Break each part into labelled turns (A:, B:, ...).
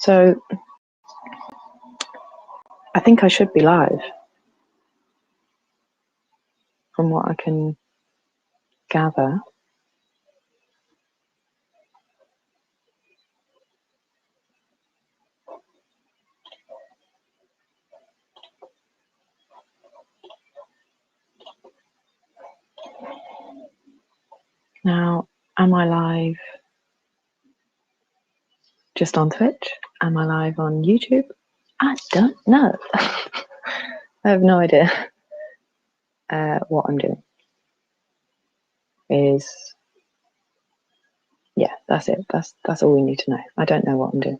A: So I think I should be live from what I can gather. Now, am I live just on Twitch? Am I live on YouTube? I don't know. I have no idea. What I'm doing is, yeah, that's it. That's all we need to know. I don't know what I'm doing.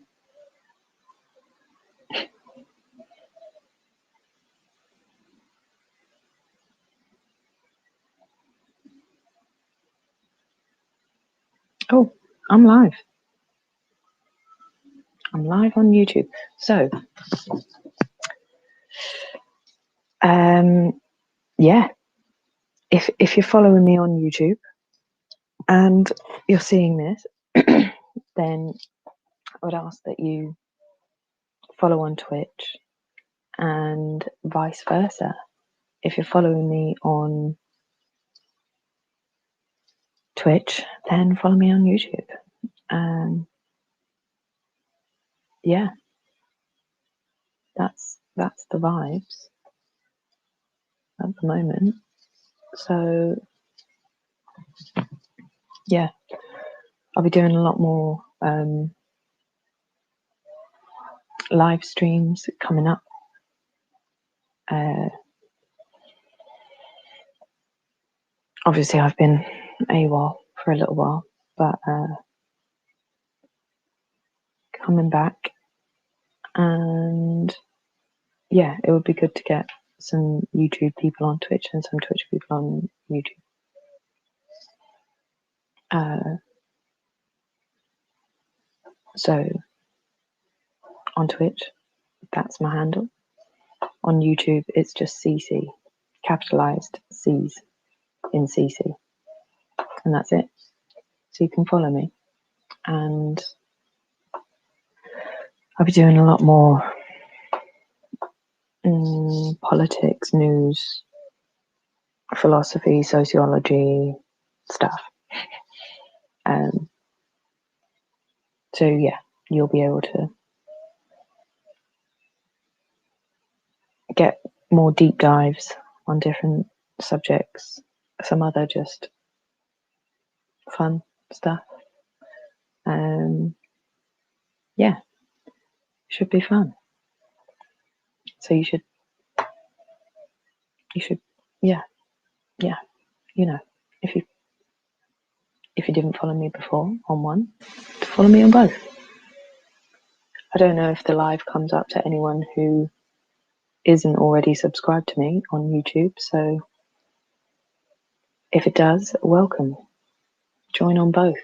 A: Oh, I'm live. I'm live on YouTube. So, yeah, if you're following me on YouTube and you're seeing this, then I would ask that you follow on Twitch and vice versa. If you're following me on Twitch, then follow me on YouTube. Yeah, that's the vibes at the moment. So yeah, I'll be doing a lot more live streams coming up. Obviously I've been AWOL for a little while, but coming back, and yeah, it would be good to get some YouTube people on Twitch and some Twitch people on YouTube. So on Twitch, that's my handle. On YouTube, it's just CC, capitalized C's in CC, and that's it. So you can follow me, and I'll be doing a lot more politics, news, philosophy, sociology stuff. So yeah, you'll be able to get more deep dives on different subjects, some other just fun stuff. Yeah, should be fun. So you should, yeah, you know, if you didn't follow me before on one, follow me on both. I don't know if the live comes up to anyone who isn't already subscribed to me on YouTube, so if it does, welcome. Join on both.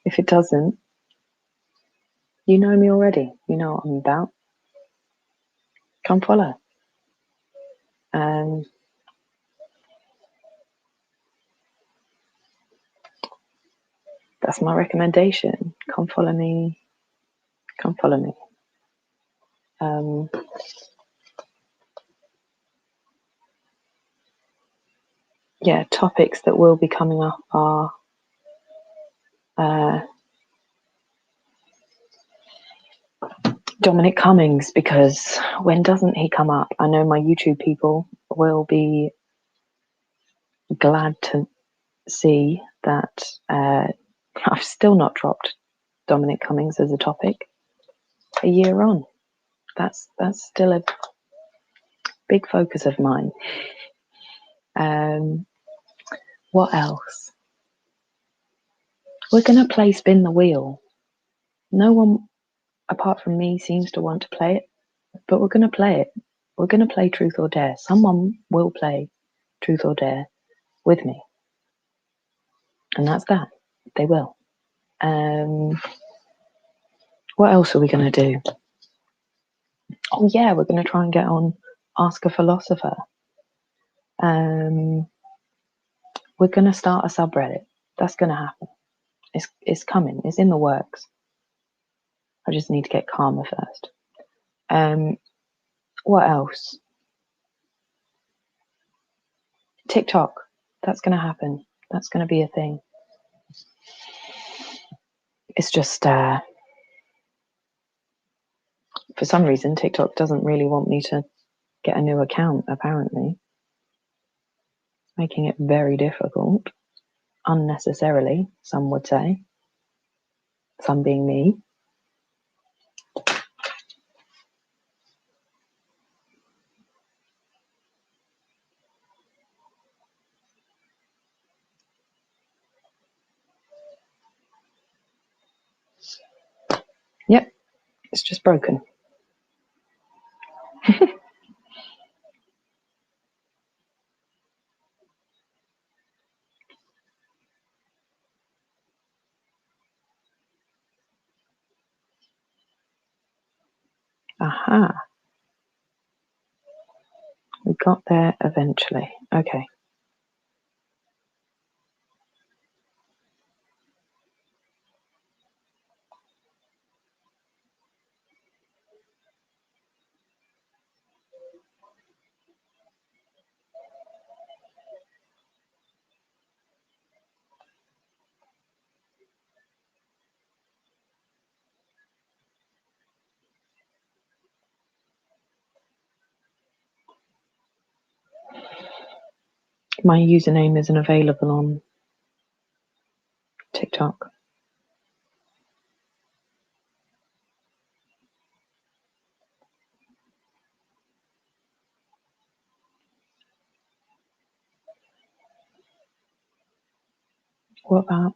A: If it doesn't, you know me already. You know what I'm about. Come follow. That's my recommendation. Come follow me. Come follow me. Yeah, topics that will be coming up are Dominic Cummings, because when doesn't he come up? I know my YouTube people will be glad to see that I've still not dropped Dominic Cummings as a topic a year on. That's still a big focus of mine. What else? We're going to play Spin the Wheel. No one apart from me seems to want to play it, but we're going to play it. We're going to play Truth or Dare. Someone will play Truth or Dare with me. And that's that. They will. What else are we going to do? Oh yeah, we're going to try and get on Ask a Philosopher. We're going to start a subreddit. That's going to happen. It's coming. It's in the works. I just need to get calmer first. What else? TikTok. That's going to happen. That's going to be a thing. It's just, for some reason, TikTok doesn't really want me to get a new account, apparently. It's making it very difficult. Unnecessarily, some would say. Some being me. Yep, it's just broken. Aha. We got there eventually. Okay. My username isn't available on TikTok. What about?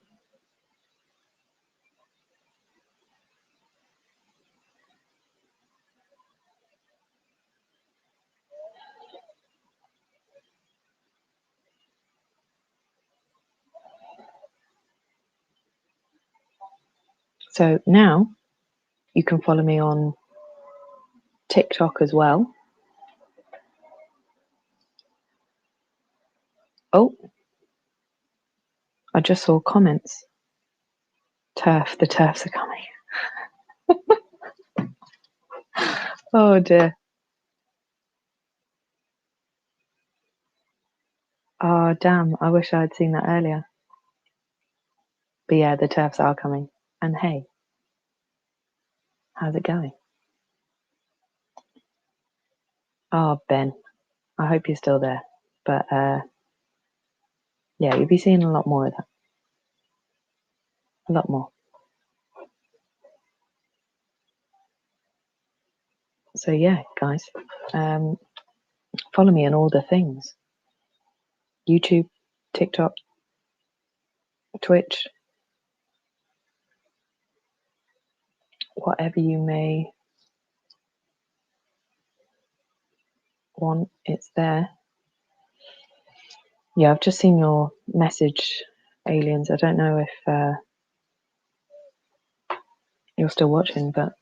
A: So now you can follow me on TikTok as well. Oh, I just saw comments. The TERFs are coming. Oh dear. Oh damn, I wish I had seen that earlier. But yeah, the TERFs are coming. And hey, how's it going? Oh, Ben, I hope you're still there. But yeah, you'll be seeing a lot more of that. A lot more. So yeah, guys, follow me on all the things. YouTube, TikTok, Twitch, whatever you may want, it's there. Yeah, I've just seen your message, aliens. I don't know if you're still watching, but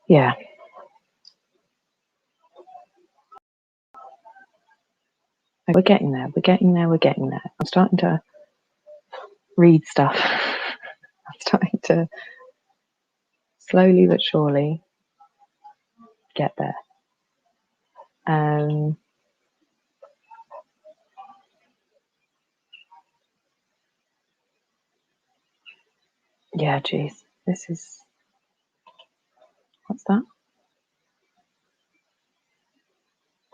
A: yeah. We're getting there. We're getting there. We're getting there. I'm starting to read stuff. I'm starting to slowly but surely get there. Yeah, geez. This is... What's that?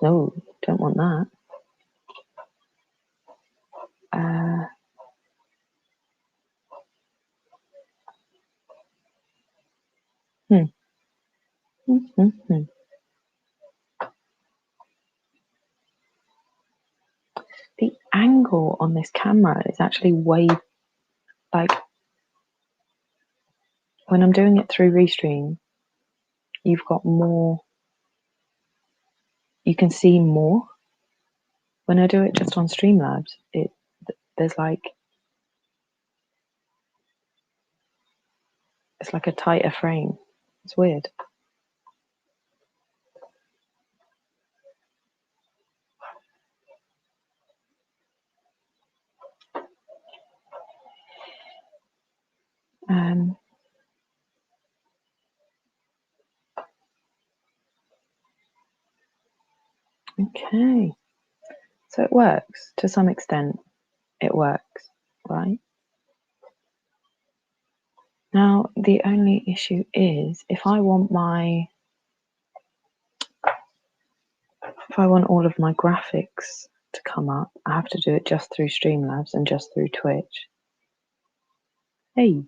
A: No, don't want that. The angle on this camera is actually way, like, when I'm doing it through Restream, you've got more, you can see more. When I do it just on Streamlabs, there's like, it's like a tighter frame. It's weird. Okay, so it works to some extent. It works, right? Now the only issue is if I want all of my graphics to come up, I have to do it just through Streamlabs and just through Twitch. Hey.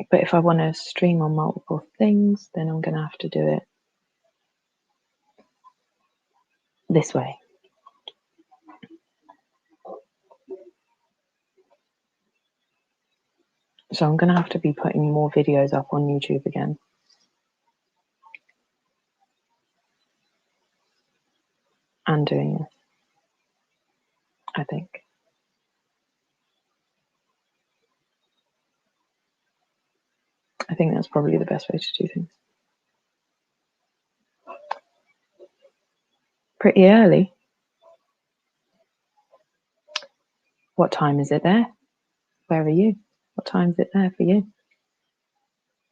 A: But if I want to stream on multiple things, then I'm going to have to do it this way. So I'm going to have to be putting more videos up on YouTube again. And doing this, I think. I think that's probably the best way to do things. Pretty early. What time is it there? Where are you? What time is it there for you?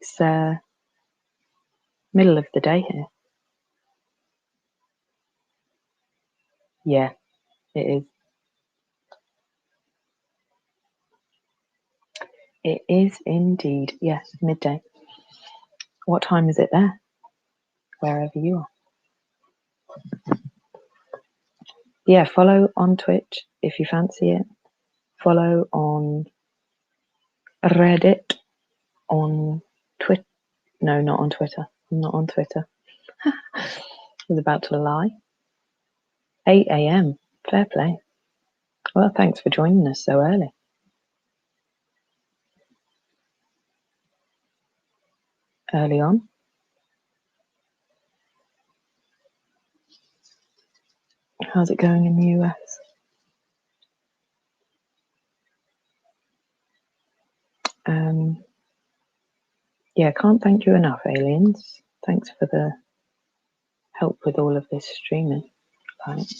A: It's middle of the day here. Yeah, it is. It is indeed. Yes, midday. What time is it there? Wherever you are. Yeah, follow on Twitch if you fancy it. Follow on Reddit, on Twitter. No, not on Twitter. I'm not on Twitter. I was about to lie. 8 a.m. Fair play. Well, thanks for joining us so early. Early on. How's it going in the US? Yeah, can't thank you enough, aliens. Thanks for the help with all of this streaming. Right.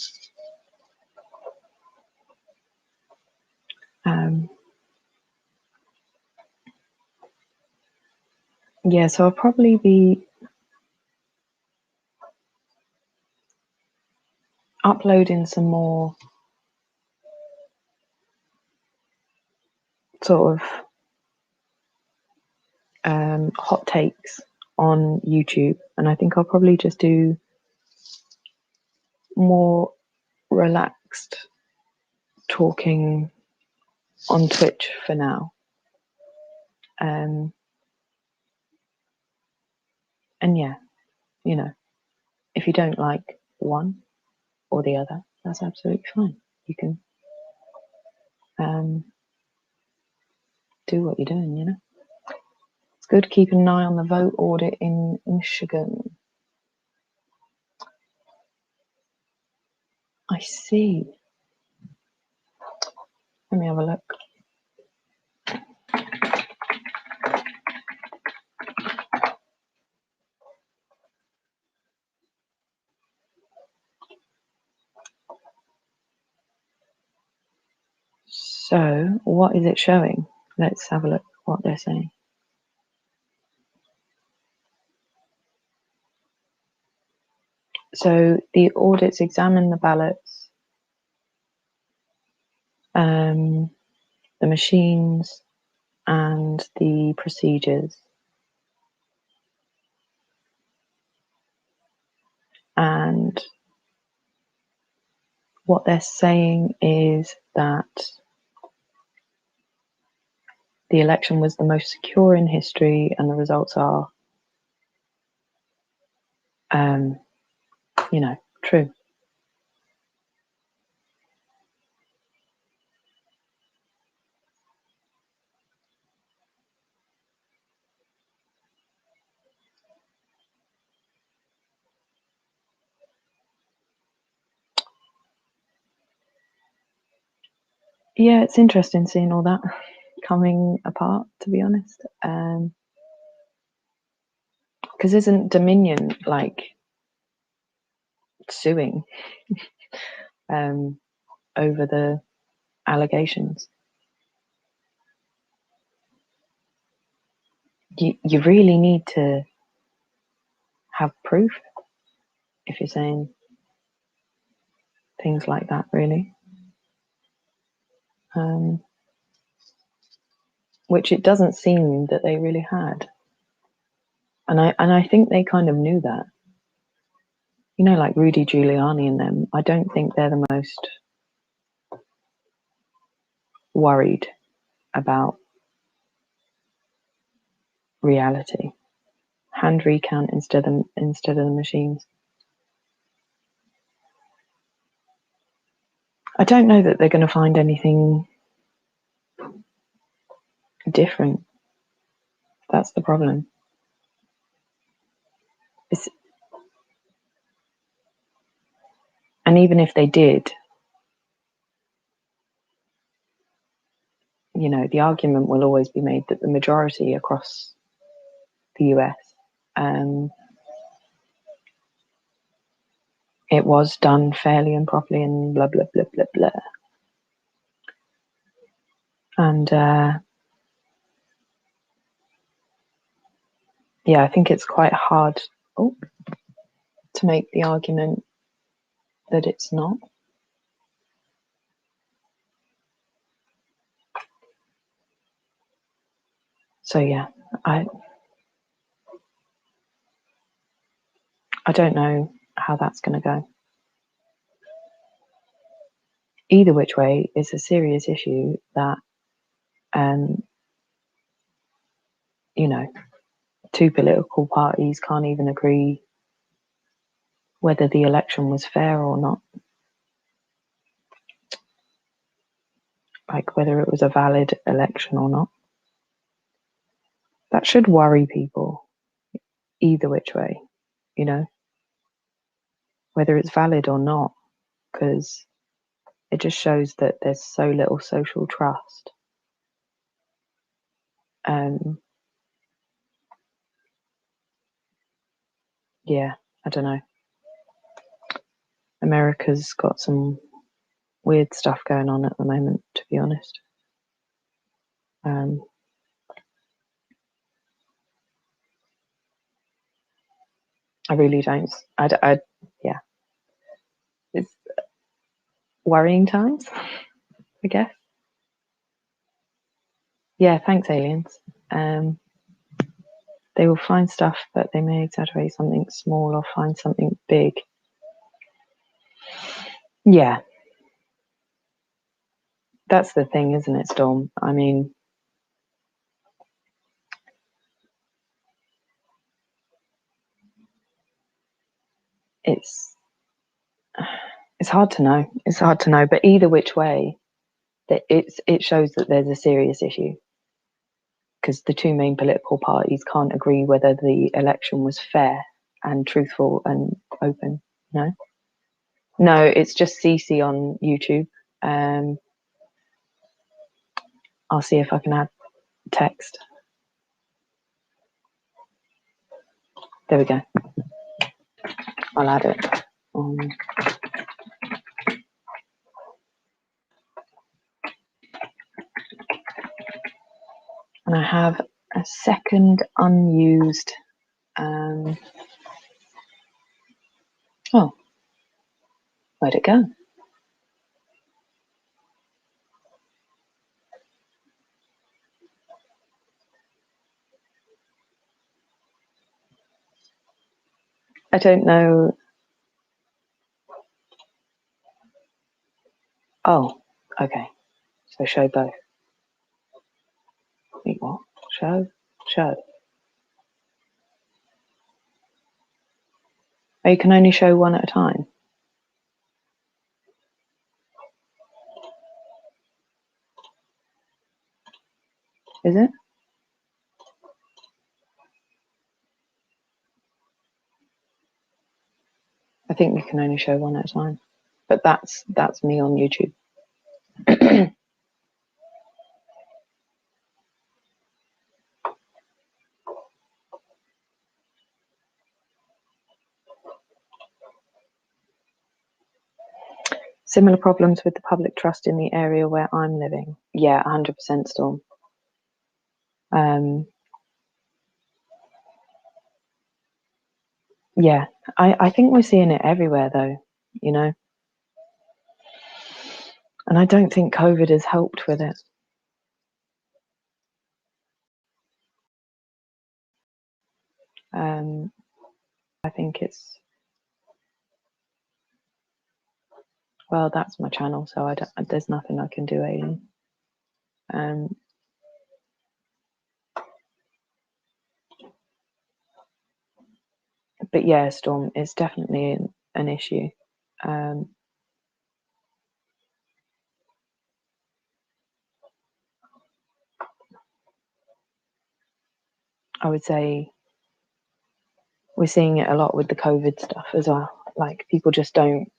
A: Yeah, so I'll probably be uploading some more sort of hot takes on YouTube, and I think I'll probably just do more relaxed talking on Twitch for now. And yeah, you know, if you don't like one or the other, that's absolutely fine. You can do what you're doing, you know. It's good keeping an eye on the vote audit in Michigan. I see. Let me have a look. So, what is it showing? Let's have a look what they're saying. So, the audits examine the ballots, the machines, and the procedures. And what they're saying is that the election was the most secure in history, and the results are, you know, true. Yeah, it's interesting seeing all that coming apart, to be honest. Because isn't Dominion like suing over the allegations? You really need to have proof if you're saying things like that, really. Which it doesn't seem that they really had. And I think they kind of knew that. You know, like Rudy Giuliani and them, I don't think they're the most worried about reality. Hand recount instead of the machines. I don't know that they're going to find anything different. That's the problem. And even if they did, you know, the argument will always be made that the majority across the US, it was done fairly and properly and blah, blah, blah, blah, blah. And yeah, I think it's quite hard to make the argument that it's not. So yeah, I don't know how that's going to go. Either which way, it's a serious issue that, you know, two political parties can't even agree whether the election was fair or not. Like whether it was a valid election or not. That should worry people either which way, you know, whether it's valid or not, because it just shows that there's so little social trust. Yeah, I don't know. America's got some weird stuff going on at the moment, to be honest. I really don't. Yeah. It's worrying times, I guess. Yeah, thanks, aliens. They will find stuff, but they may exaggerate something small or find something big. Yeah. That's the thing, isn't it, Storm? I mean, it's hard to know. It's hard to know, but either which way, it shows that there's a serious issue because the two main political parties can't agree whether the election was fair and truthful and open. No, it's just Cece on YouTube. I'll see if I can add text. There we go. I'll add it. And I have a second unused. Oh, where'd it go? I don't know. Oh, okay. So show both. Wait, what? Show. Oh, you can only show one at a time. Is it? I think we can only show one at a time. But that's me on YouTube. Similar problems with the public trust in the area where I'm living. Yeah, 100% Storm. Yeah, I think we're seeing it everywhere though, you know? And I don't think COVID has helped with it. I think it's, well, that's my channel, so there's nothing I can do, Aileen. But yeah, Storm, it's definitely an issue. I would say we're seeing it a lot with the COVID stuff as well. Like, people just don't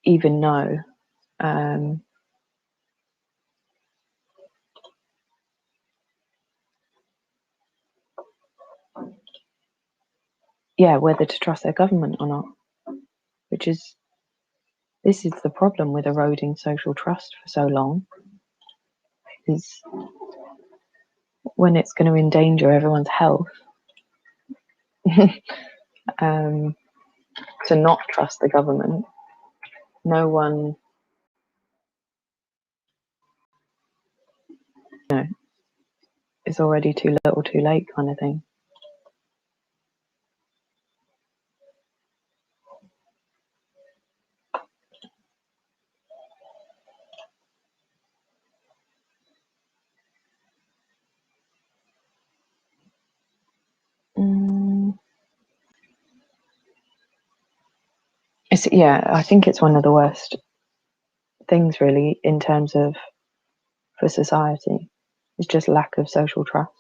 A: even know. Yeah, whether to trust their government or not, this is the problem with eroding social trust for so long, is when it's going to endanger everyone's health, to not trust the government. No one, you know, it's already too little too late kind of thing. Yeah, I think it's one of the worst things really in terms of for society. It's just lack of social trust.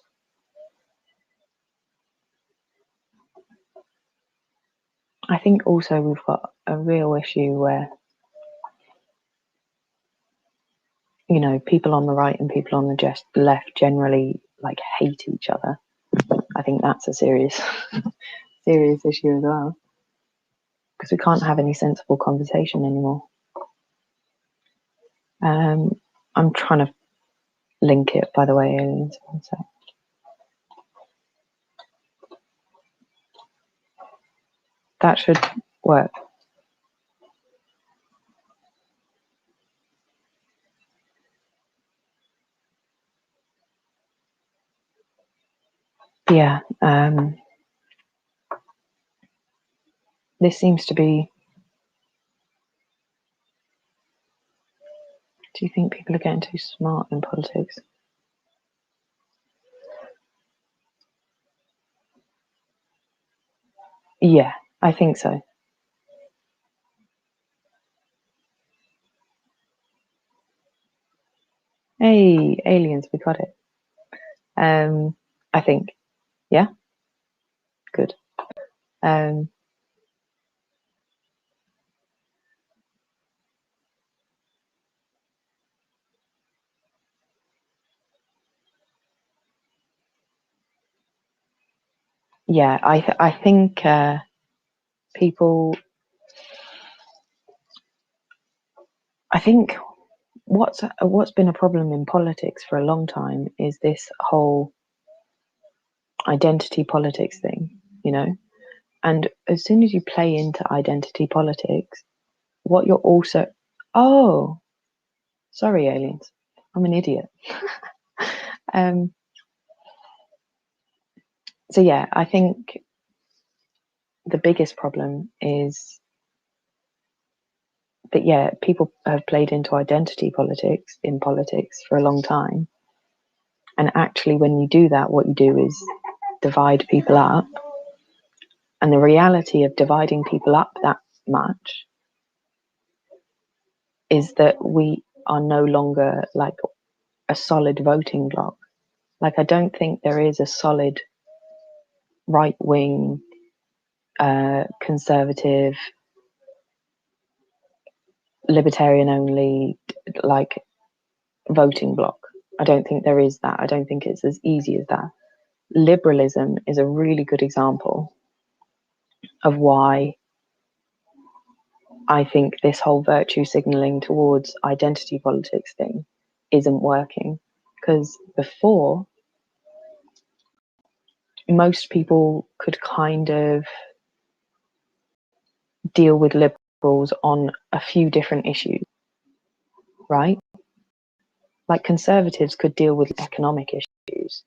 A: I think also we've got a real issue where, you know, people on the right and people on the left generally like hate each other. I think that's a serious serious issue as well, because we can't have any sensible conversation anymore. I'm trying to link it, by the way, aliens. One sec. That should work. Yeah, this seems to be. Do you think people are getting too smart in politics? Yeah, I think so. Hey, aliens, we got it. I think. Yeah, good. Yeah, I think people. I think what's been a problem in politics for a long time is this whole identity politics thing, you know. And as soon as you play into identity politics, what you're also, oh, sorry, aliens, I'm an idiot. So yeah, I think the biggest problem is that, yeah, people have played into identity politics in politics for a long time. And actually, when you do that, what you do is divide people up. And the reality of dividing people up that much is that we are no longer like a solid voting bloc. Like, I don't think there is a solid right wing, conservative, libertarian only, like, voting bloc. I don't think there is that. I don't think it's as easy as that. Liberalism is a really good example of why I think this whole virtue signaling towards identity politics thing isn't working, because before, most people could kind of deal with liberals on a few different issues, right? Like conservatives could deal with economic issues.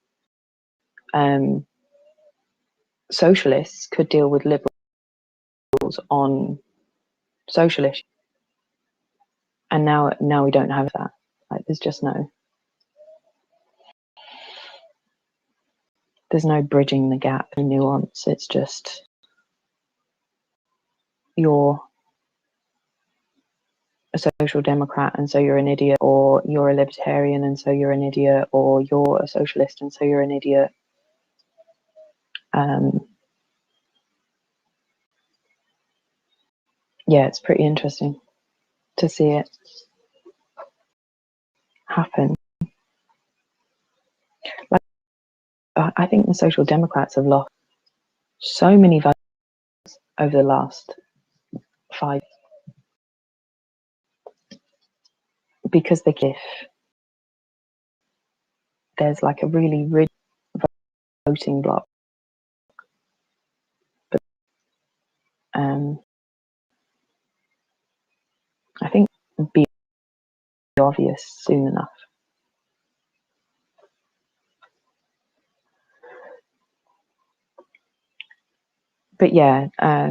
A: Socialists could deal with liberals on social issues. And now we don't have that. Like there's no bridging the gap and nuance. It's just you're a social democrat and so you're an idiot, or you're a libertarian and so you're an idiot, or you're a socialist and so you're an idiot. Yeah, it's pretty interesting to see it happen. Like, I think the Social Democrats have lost so many votes over the last 5 years because there's like a really rigid voting block. But I think it'll be obvious soon enough. But yeah, I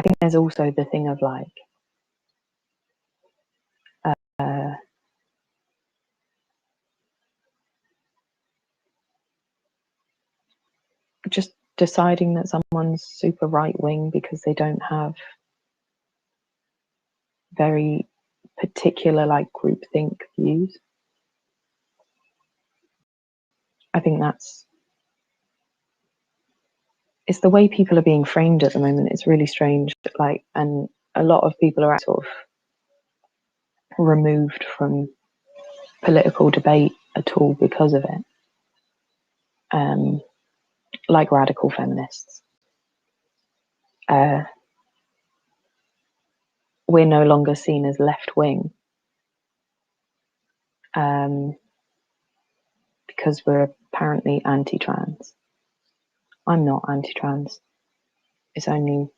A: think there's also the thing of like just deciding that someone's super right wing because they don't have very particular like groupthink views. I think it's the way people are being framed at the moment. It's really strange. Like, and a lot of people are sort of removed from political debate at all because of it. Like radical feminists. We're no longer seen as left wing because we're apparently anti-trans. I'm not anti-trans. It's only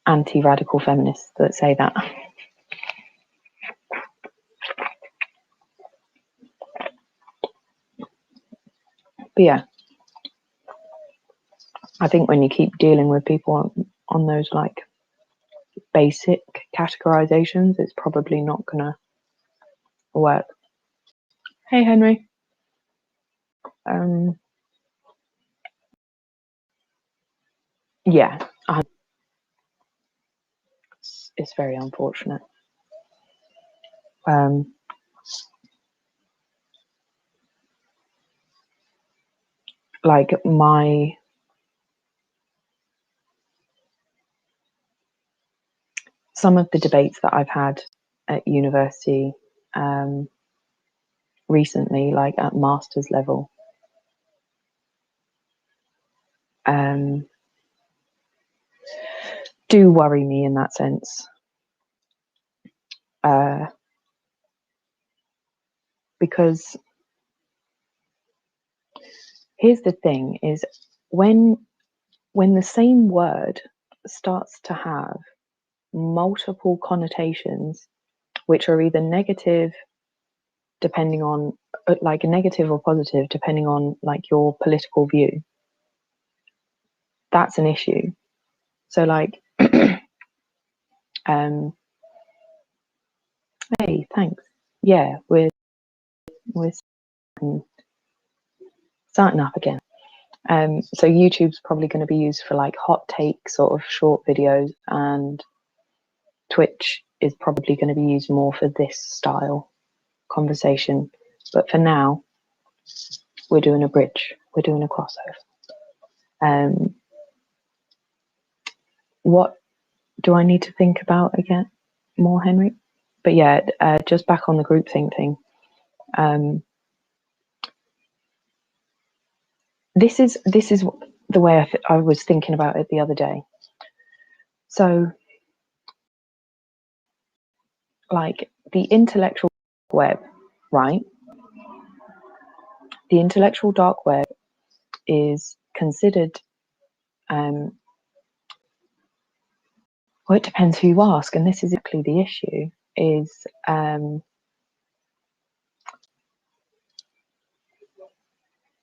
A: anti-radical feminists that say that. But yeah, I think when you keep dealing with people on those like basic categorizations, it's probably not gonna work. Hey, Henry. Yeah, it's very unfortunate. Like some of the debates that I've had at university recently, like at master's level, do worry me in that sense. Because here's the thing is when the same word starts to have multiple connotations, which are either negative, depending on like negative or positive, depending on like your political view, that's an issue. So like, hey, thanks. Yeah, we're starting up again. So YouTube's probably going to be used for like hot take sort of short videos, and Twitch is probably going to be used more for this style conversation. But for now, we're doing a bridge. We're doing a crossover. What do I need to think about again more, Henry? But yeah, just back on the groupthink thing. This is the way I was thinking about it the other day. So, like the intellectual web, right? The intellectual dark web is considered, well, it depends who you ask, and this is exactly the issue, is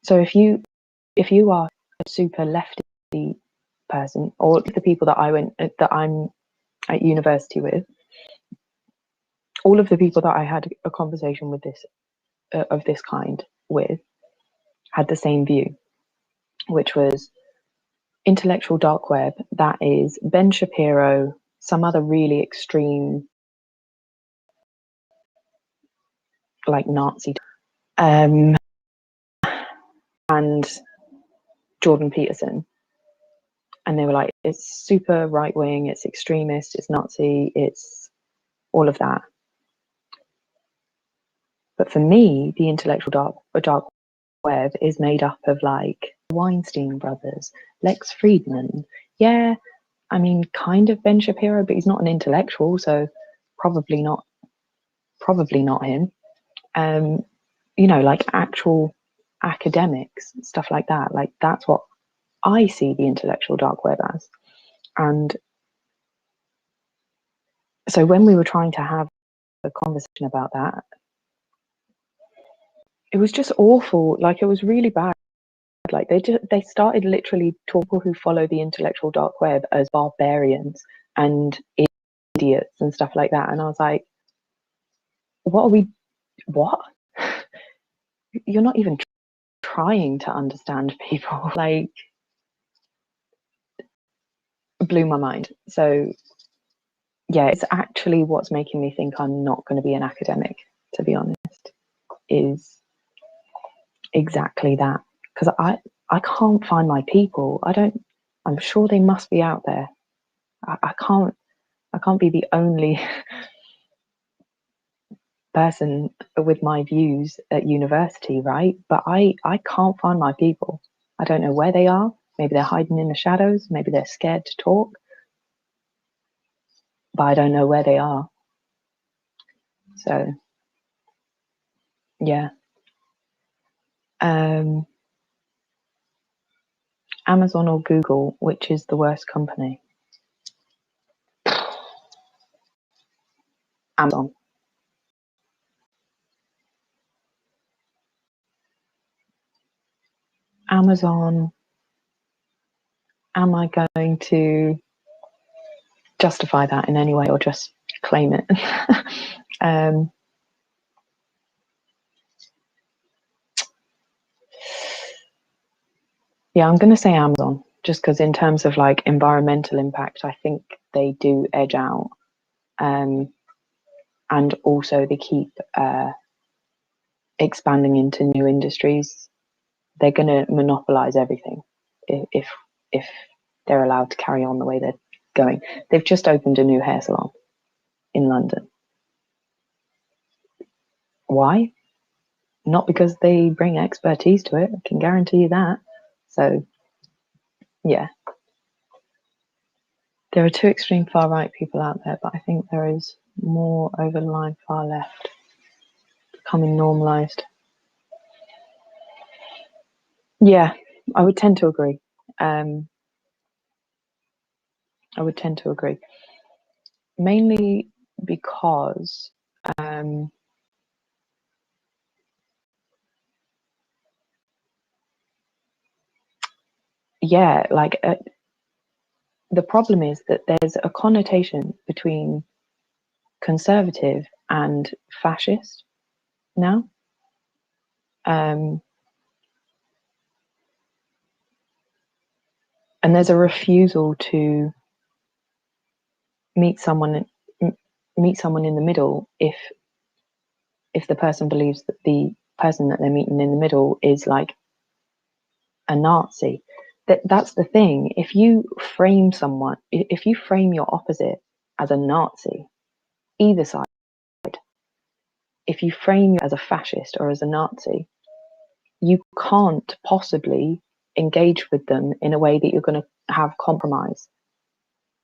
A: so if you are a super lefty person, or the people that I'm at university with, all of the people that I had a conversation with this of this kind with had the same view, which was intellectual dark web. That is Ben Shapiro, some other really extreme, like Nazi, and Jordan Peterson. And they were like, it's super right wing, it's extremist, it's Nazi, it's all of that. But for me, the intellectual dark web is made up of like Weinstein brothers, Lex Friedman. Yeah, I mean, kind of Ben Shapiro, but he's not an intellectual, so probably not him. You know, like actual academics, stuff like that. Like that's what I see the intellectual dark web as. And so when we were trying to have a conversation about that, it was just awful. Like it was really bad. Like they started literally people who follow the intellectual dark web as barbarians and idiots and stuff like that. And I was like, what? You're not even trying to understand people. Like, blew my mind. So yeah, it's actually what's making me think I'm not going to be an academic, to be honest, is exactly that. Because I can't find my people. I'm sure they must be out there. I can't be the only person with my views at university, right? But I can't find my people. I don't know where they are. Maybe they're hiding in the shadows. Maybe they're scared to talk. But I don't know where they are. So, yeah. Amazon or Google, which is the worst company? Amazon. Amazon. Am I going to justify that in any way or just claim it? Yeah, I'm going to say Amazon, just because in terms of like environmental impact, I think they do edge out. And also they keep expanding into new industries. They're going to monopolize everything if they're allowed to carry on the way they're going. They've just opened a new hair salon in London. Why? Not because they bring expertise to it, I can guarantee you that. So, yeah. There are two extreme far right people out there, but I think there is more over the line far left becoming normalized. Yeah, I would tend to agree. Mainly because yeah, like the problem is that there's a connotation between conservative and fascist now. And there's a refusal to meet someone in the middle if the person believes that the person that they're meeting in the middle is like a Nazi. That's the thing. If you frame your opposite as a Nazi, either side, if you frame you as a fascist or as a Nazi, you can't possibly engage with them in a way that you're going to have compromise.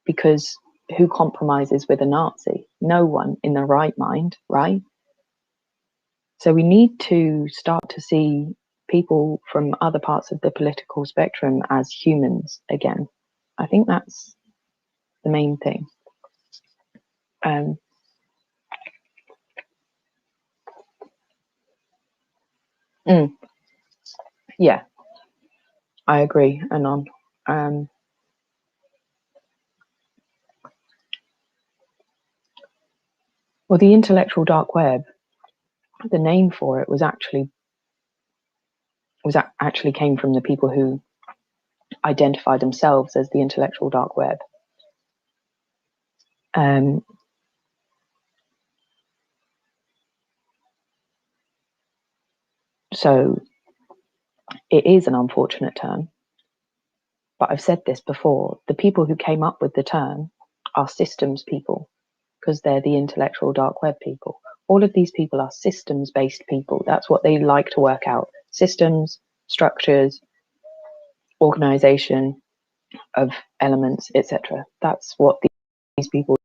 A: because who compromises with a Nazi? No one in their right mind, right? So we need to start to see people from other parts of the political spectrum as humans again. I think that's the main thing. Yeah, I agree, Anon. Well, the intellectual dark web, the name for it actually came from the people who identify themselves as the intellectual dark web. So it is an unfortunate term, but I've said this before, the people who came up with the term are systems people, because they're the intellectual dark web people. All of these people are systems-based people. That's what they like to work out. Systems, structures, organization of elements, etc. That's what these people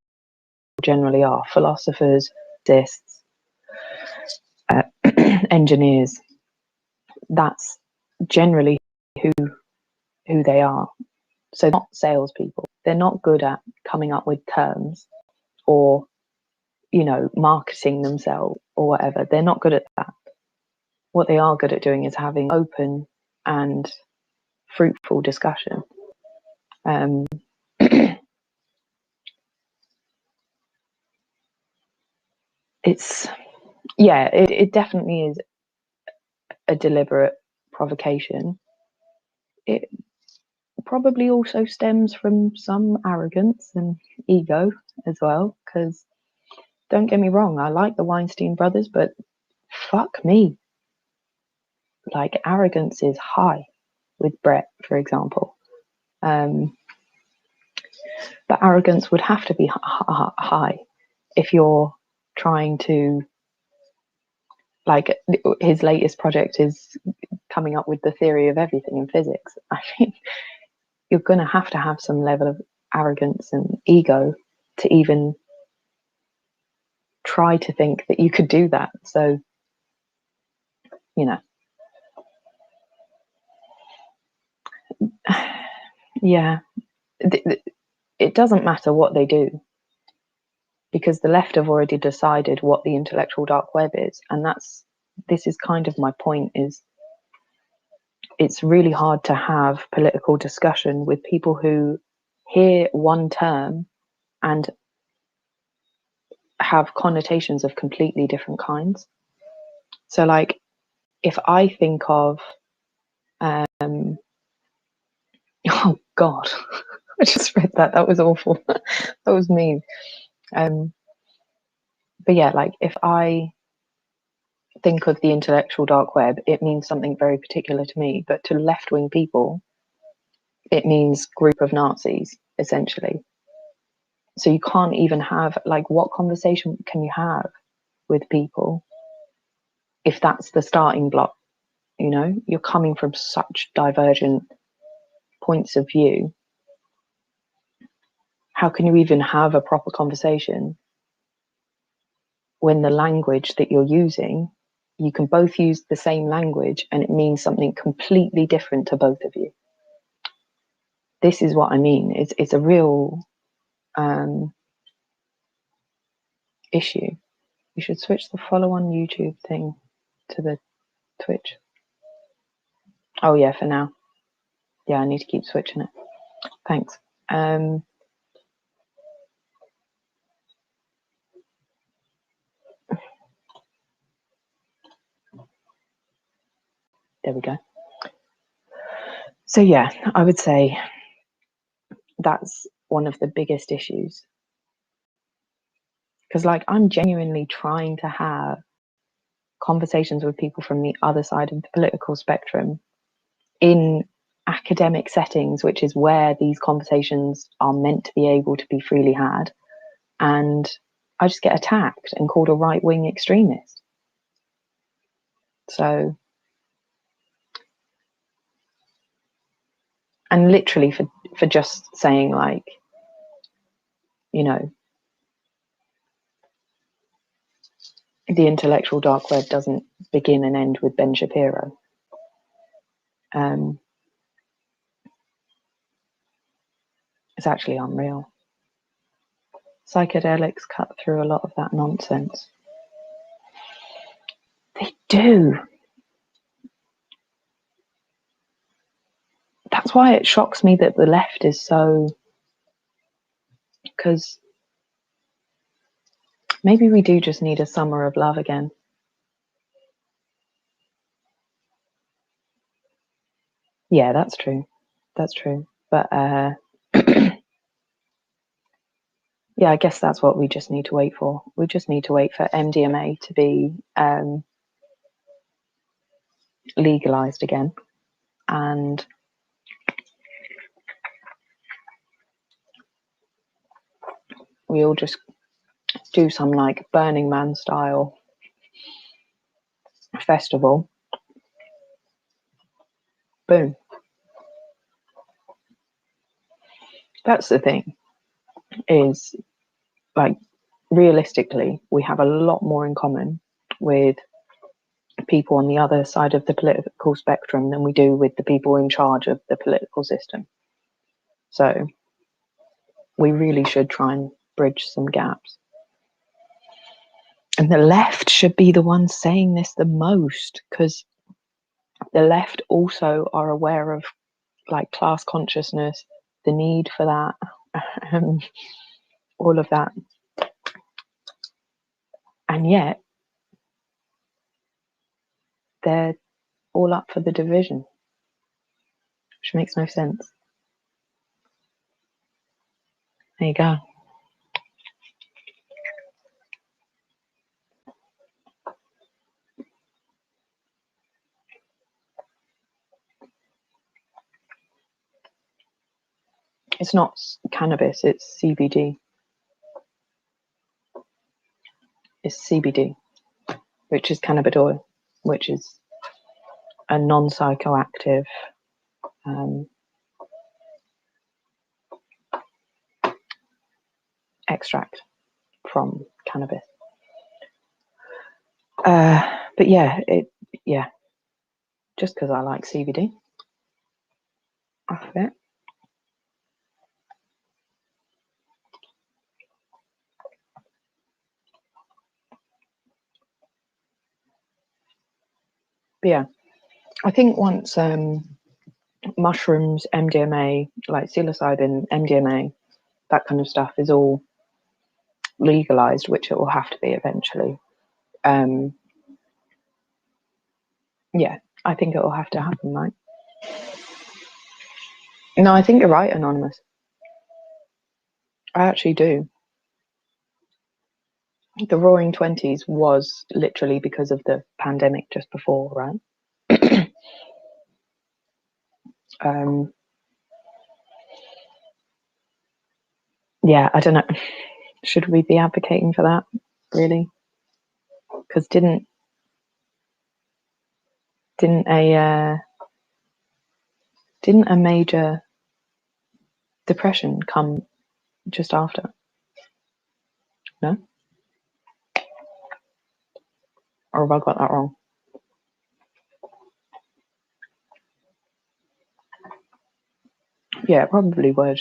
A: generally are. Philosophers, artists, engineers. That's generally who they are. So not salespeople. They're not good at coming up with terms or, you know, marketing themselves or whatever. They're not good at that. What they are good at doing is having open and fruitful discussion. It definitely is a deliberate provocation. It probably also stems from some arrogance and ego as well, because don't get me wrong, I like the Weinstein brothers, but fuck me. Like, arrogance is high with Brett, for example. But arrogance would have to be high if you're trying to, like, his latest project is coming up with the theory of everything in physics. I mean, you're going to have some level of arrogance and ego to even try to think that you could do that. So, you know, yeah, it doesn't matter what they do, because the left have already decided what the intellectual dark web is. And this is kind of my point, is it's really hard to have political discussion with people who hear one term and have connotations of completely different kinds. So, like, if I think of, oh God, I just read that. That was awful. That was mean. But yeah, like, if I think of the intellectual dark web, it means something very particular to me. But to left-wing people, it means group of Nazis, essentially. So you can't even have, like, what conversation can you have with people if that's the starting block? You know, you're coming from such divergent points of view. How can you even have a proper conversation when the language that you're using, you can both use the same language and it means something completely different to both of you? This is what I mean. It's a real issue. You should switch the follow on YouTube thing to the Twitch. Oh yeah, for now. Yeah, I need to keep switching it. Thanks. There we go. So yeah, I would say that's one of the biggest issues. Because, like, I'm genuinely trying to have conversations with people from the other side of the political spectrum in academic settings, which is where these conversations are meant to be able to be freely had. And I just get attacked and called a right-wing extremist. So, and literally for just saying, like, you know, the intellectual dark web doesn't begin and end with Ben Shapiro. It's actually unreal. Psychedelics cut through a lot of that nonsense. They do. That's why it shocks me that the left is so... Because maybe we do just need a summer of love again. Yeah, that's true. That's true. But yeah, I guess that's what we just need to wait for. We just need to wait for MDMA to be legalized again, and we all just do some like Burning Man style festival. Boom. That's the thing, is like, realistically, we have a lot more in common with people on the other side of the political spectrum than we do with the people in charge of the political system. So we really should try and bridge some gaps. And the left should be the ones saying this the most, because the left also are aware of like class consciousness, the need for that, all of that. And yet they're all up for the division, which makes no sense. There you go. It's not cannabis, it's CBD. It's CBD, which is cannabidiol, which is a non-psychoactive extract from cannabis. But yeah, just because I like CBD, off it. But yeah, I think once mushrooms, MDMA, like psilocybin, MDMA, that kind of stuff is all legalized, which it will have to be eventually. Yeah, I think it will have to happen, right? No, I think you're right, Anonymous. I actually do. The Roaring Twenties was literally because of the pandemic just before, right? Yeah, I don't know. Should we be advocating for that, really? Because didn't a major depression come just after? No? Or have I got that wrong? Yeah, it probably would.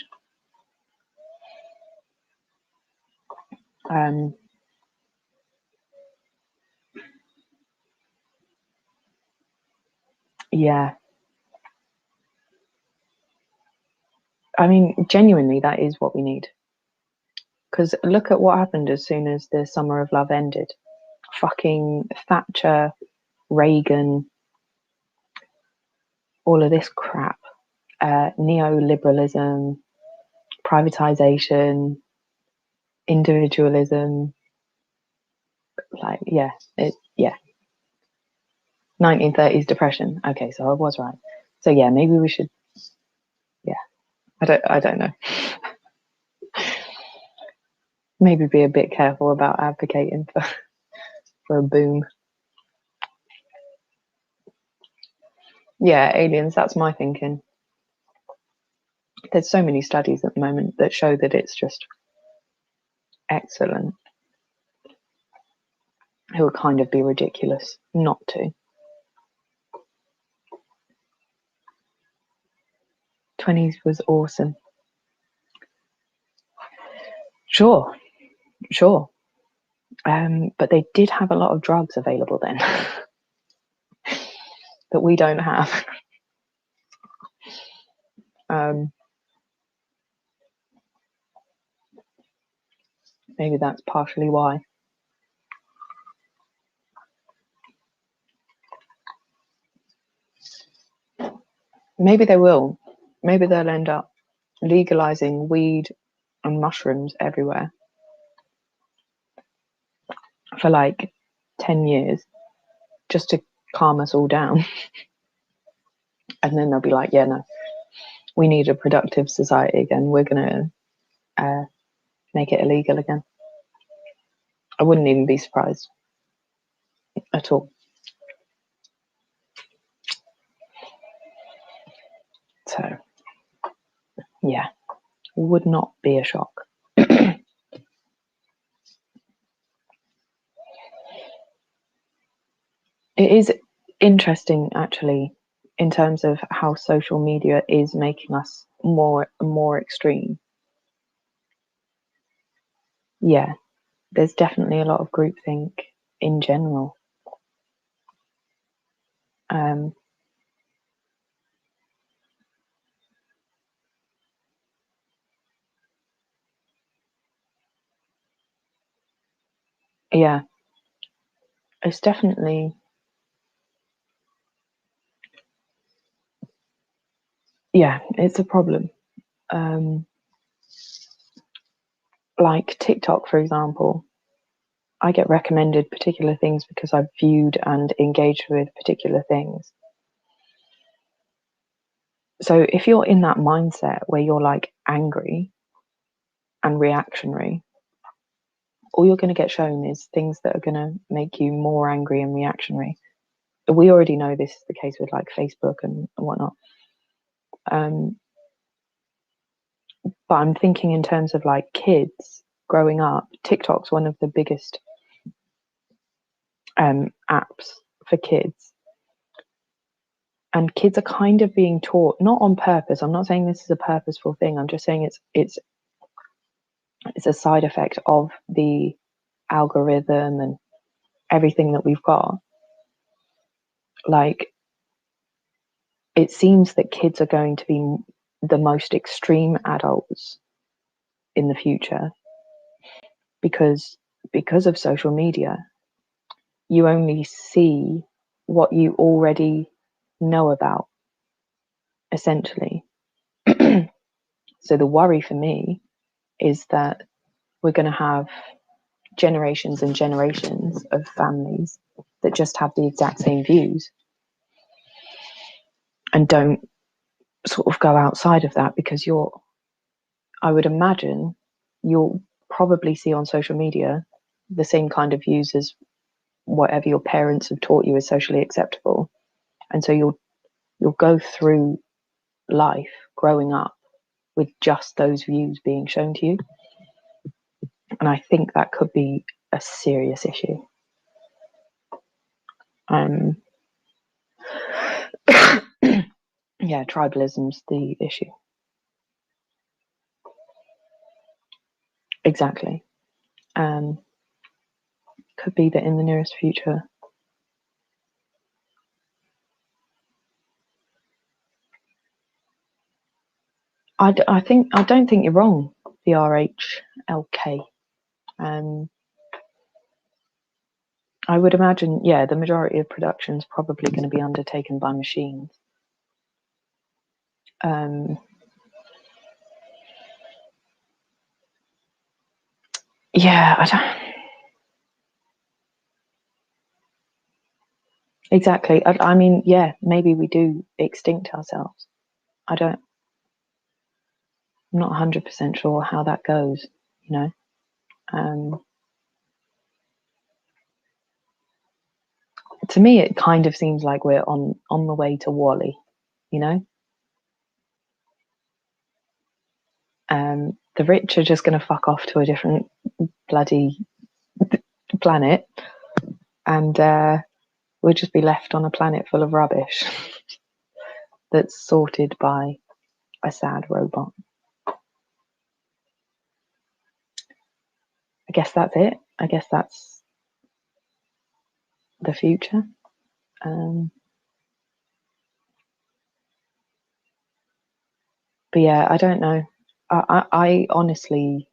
A: Yeah. I mean, genuinely, that is what we need. Because look at what happened as soon as the Summer of Love ended. Fucking Thatcher, Reagan, all of this crap. Neoliberalism, privatization, individualism. Like, yeah. 1930s depression. Okay, so I was right. So yeah, maybe we should. Yeah, I don't know. Maybe be a bit careful about advocating for a boom. Yeah, aliens. That's my thinking. There's so many studies at the moment that show that it's just excellent. It would kind of be ridiculous not to. 20s was awesome. Sure. But they did have a lot of drugs available then that we don't have. Maybe that's partially why. Maybe they will. Maybe they'll end up legalizing weed and mushrooms everywhere for like 10 years just to calm us all down. And then they'll be like, yeah, no, we need a productive society again. We're going to make it illegal again. I wouldn't even be surprised at all. So, yeah, would not be a shock. It is interesting, actually, in terms of how social media is making us more and more extreme. Yeah, there's definitely a lot of groupthink in general. Yeah, it's definitely, yeah, it's a problem. Like TikTok, for example, I get recommended particular things because I've viewed and engaged with particular things. So if you're in that mindset where you're like angry and reactionary, all you're going to get shown is things that are going to make you more angry and reactionary. We already know this is the case with like Facebook and whatnot. But I'm thinking in terms of like kids growing up, TikTok's one of the biggest apps for kids. And kids are kind of being taught, not on purpose. I'm not saying this is a purposeful thing. I'm just saying it's a side effect of the algorithm and everything that we've got. Like, it seems that kids are going to be the most extreme adults in the future because of social media. You only see what you already know about, essentially. So the worry for me is that we're going to have generations and generations of families that just have the exact same views and don't sort of go outside of that, because I would imagine you'll probably see on social media the same kind of views as whatever your parents have taught you is socially acceptable. And so you'll go through life growing up with just those views being shown to you. And I think that could be a serious issue. Yeah, tribalism's the issue. Exactly. Could be that in the nearest future. I don't think you're wrong, the RHLK. I would imagine, yeah, the majority of production is probably going to be undertaken by machines. Yeah, I don't. Exactly. I mean, yeah, maybe we do extinct ourselves. I'm not 100% sure how that goes, you know. To me, it kind of seems like we're on the way to WALL-E, you know. The rich are just going to fuck off to a different bloody planet, and we'll just be left on a planet full of rubbish that's sorted by a sad robot. I guess that's it. I guess that's the future. But yeah, I don't know. I honestly,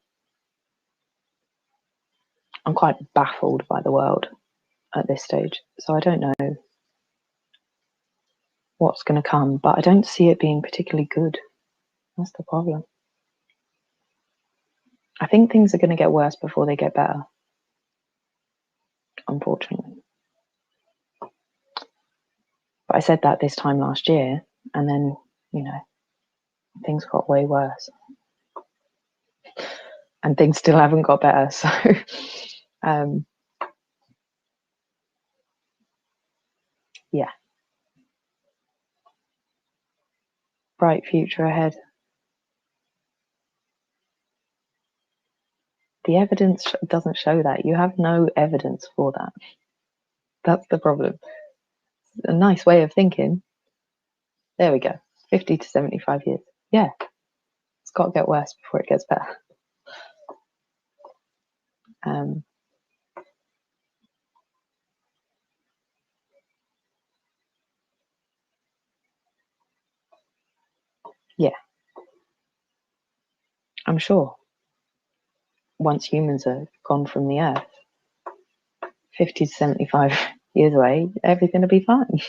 A: I'm quite baffled by the world at this stage. So I don't know what's going to come, but I don't see it being particularly good. That's the problem. I think things are going to get worse before they get better, unfortunately. But I said that this time last year, and then, you know, things got way worse. And things still haven't got better. So, yeah. Bright future ahead. The evidence doesn't show that. You have no evidence for that. That's the problem. A nice way of thinking. There we go. 50 to 75 years. Yeah. It's got to get worse before it gets better. Yeah. I'm sure once humans are gone from the earth, 50 to 75 years away, everything will be fine.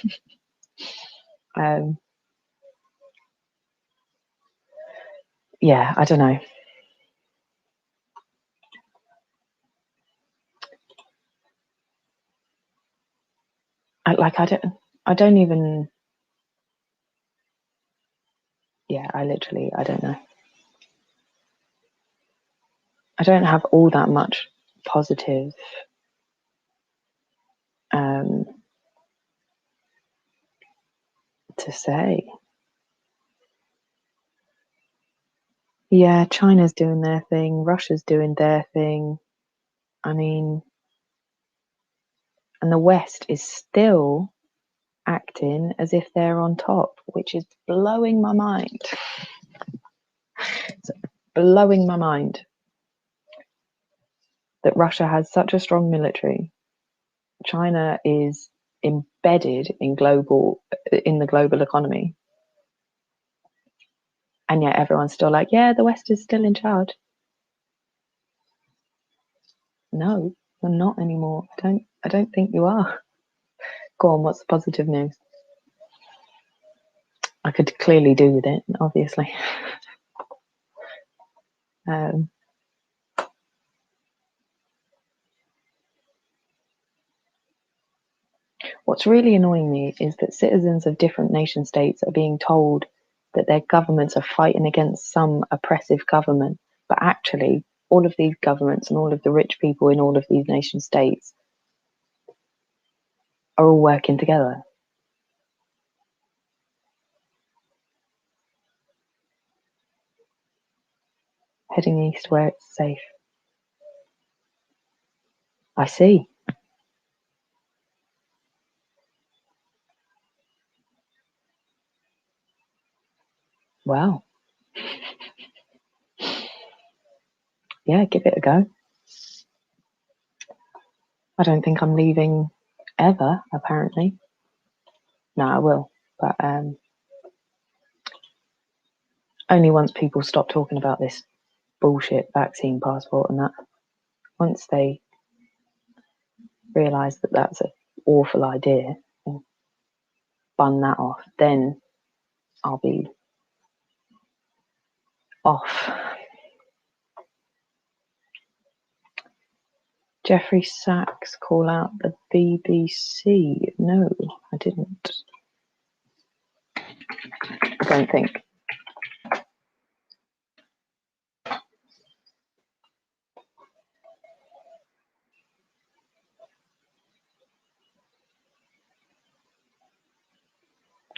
A: Yeah, I don't know. I don't even, yeah, I don't know. I don't have all that much positive to say. Yeah, China's doing their thing, Russia's doing their thing. I mean, and the West is still acting as if they're on top, which is blowing my mind. It's blowing my mind that Russia has such a strong military. China is embedded in the global economy. And yet everyone's still like, yeah, the West is still in charge. No, you're not anymore. I don't think you are. Go on, what's the positive news? I could clearly do with it, obviously. What's really annoying me is that citizens of different nation states are being told that their governments are fighting against some oppressive government, but actually all of these governments and all of the rich people in all of these nation states are all working together. Heading east where it's safe. I see. Wow. Yeah, give it a go. I don't think I'm leaving ever, apparently. No, I will. But only once people stop talking about this bullshit vaccine passport and that. Once they realise that that's an awful idea and bun that off, then I'll be off. Jeffrey Sachs call out the BBC. No, I didn't. I don't think.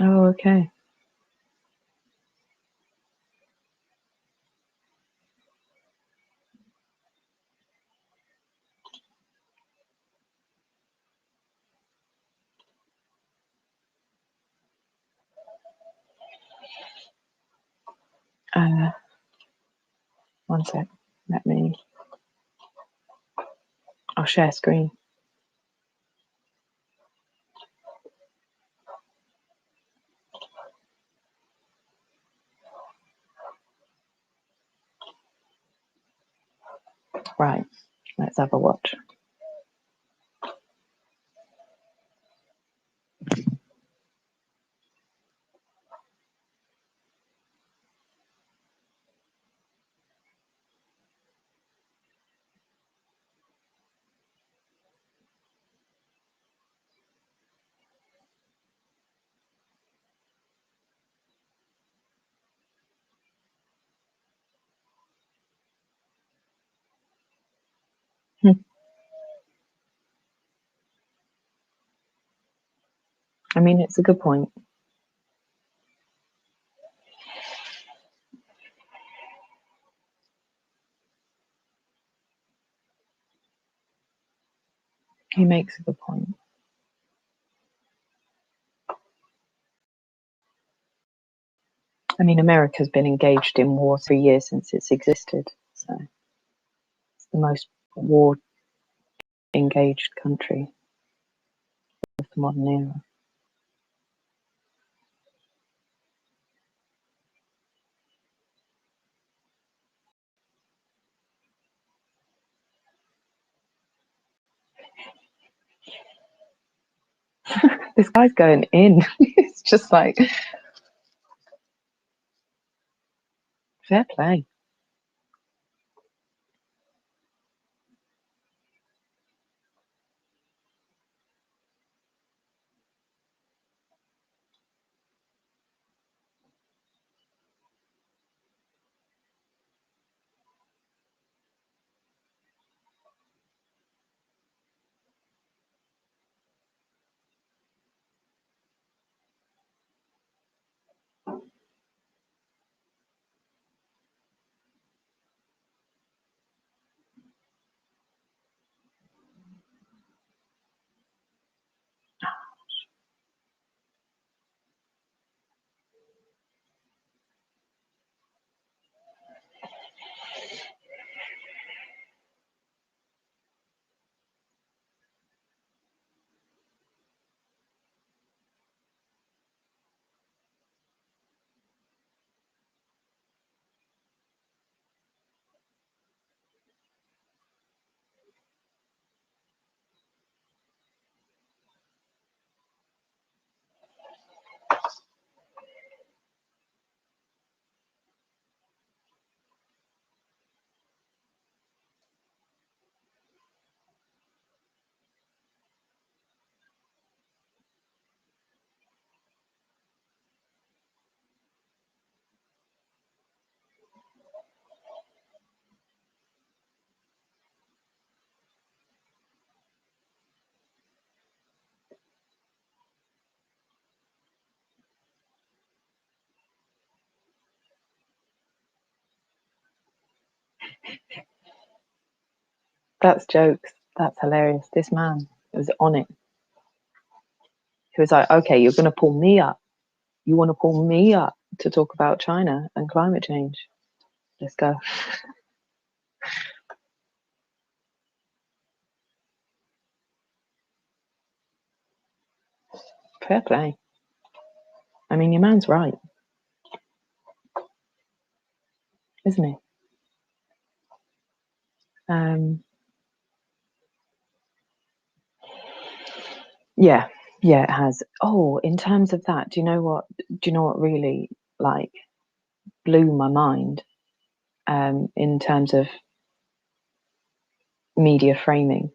A: Oh, okay. One sec. I'll share screen. Right, let's have a watch. I mean, it's a good point. He makes a good point. I mean, America's been engaged in war 3 years since it's existed, so it's the most war-engaged country of the modern era. This guy's going in. It's just like, fair play. That's jokes. That's hilarious. This man was on it. He was like, okay, you're going to pull me up. You want to pull me up to talk about China and climate change? Let's go. Fair play. I mean, your man's right, isn't he? Yeah, it has. Oh, in terms of that, do you know what? Do you know what really like blew my mind? In terms of media framing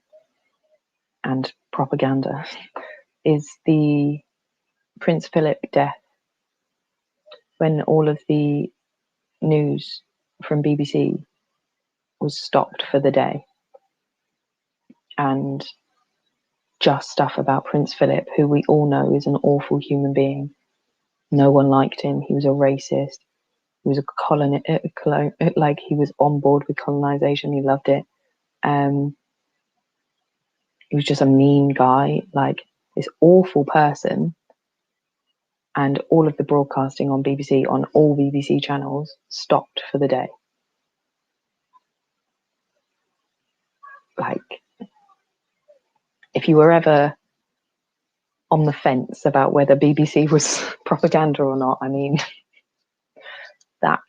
A: and propaganda, is the Prince Philip death. When all of the news from BBC was stopped for the day, and just stuff about Prince Philip, who we all know is an awful human being. No one liked him. He was a racist. He was like he was on board with colonization. He loved it. He was just a mean guy, like this awful person. and all of the broadcasting on BBC, on all BBC channels, stopped for the day. Like, if you were ever on the fence about whether BBC was propaganda or not, I mean, that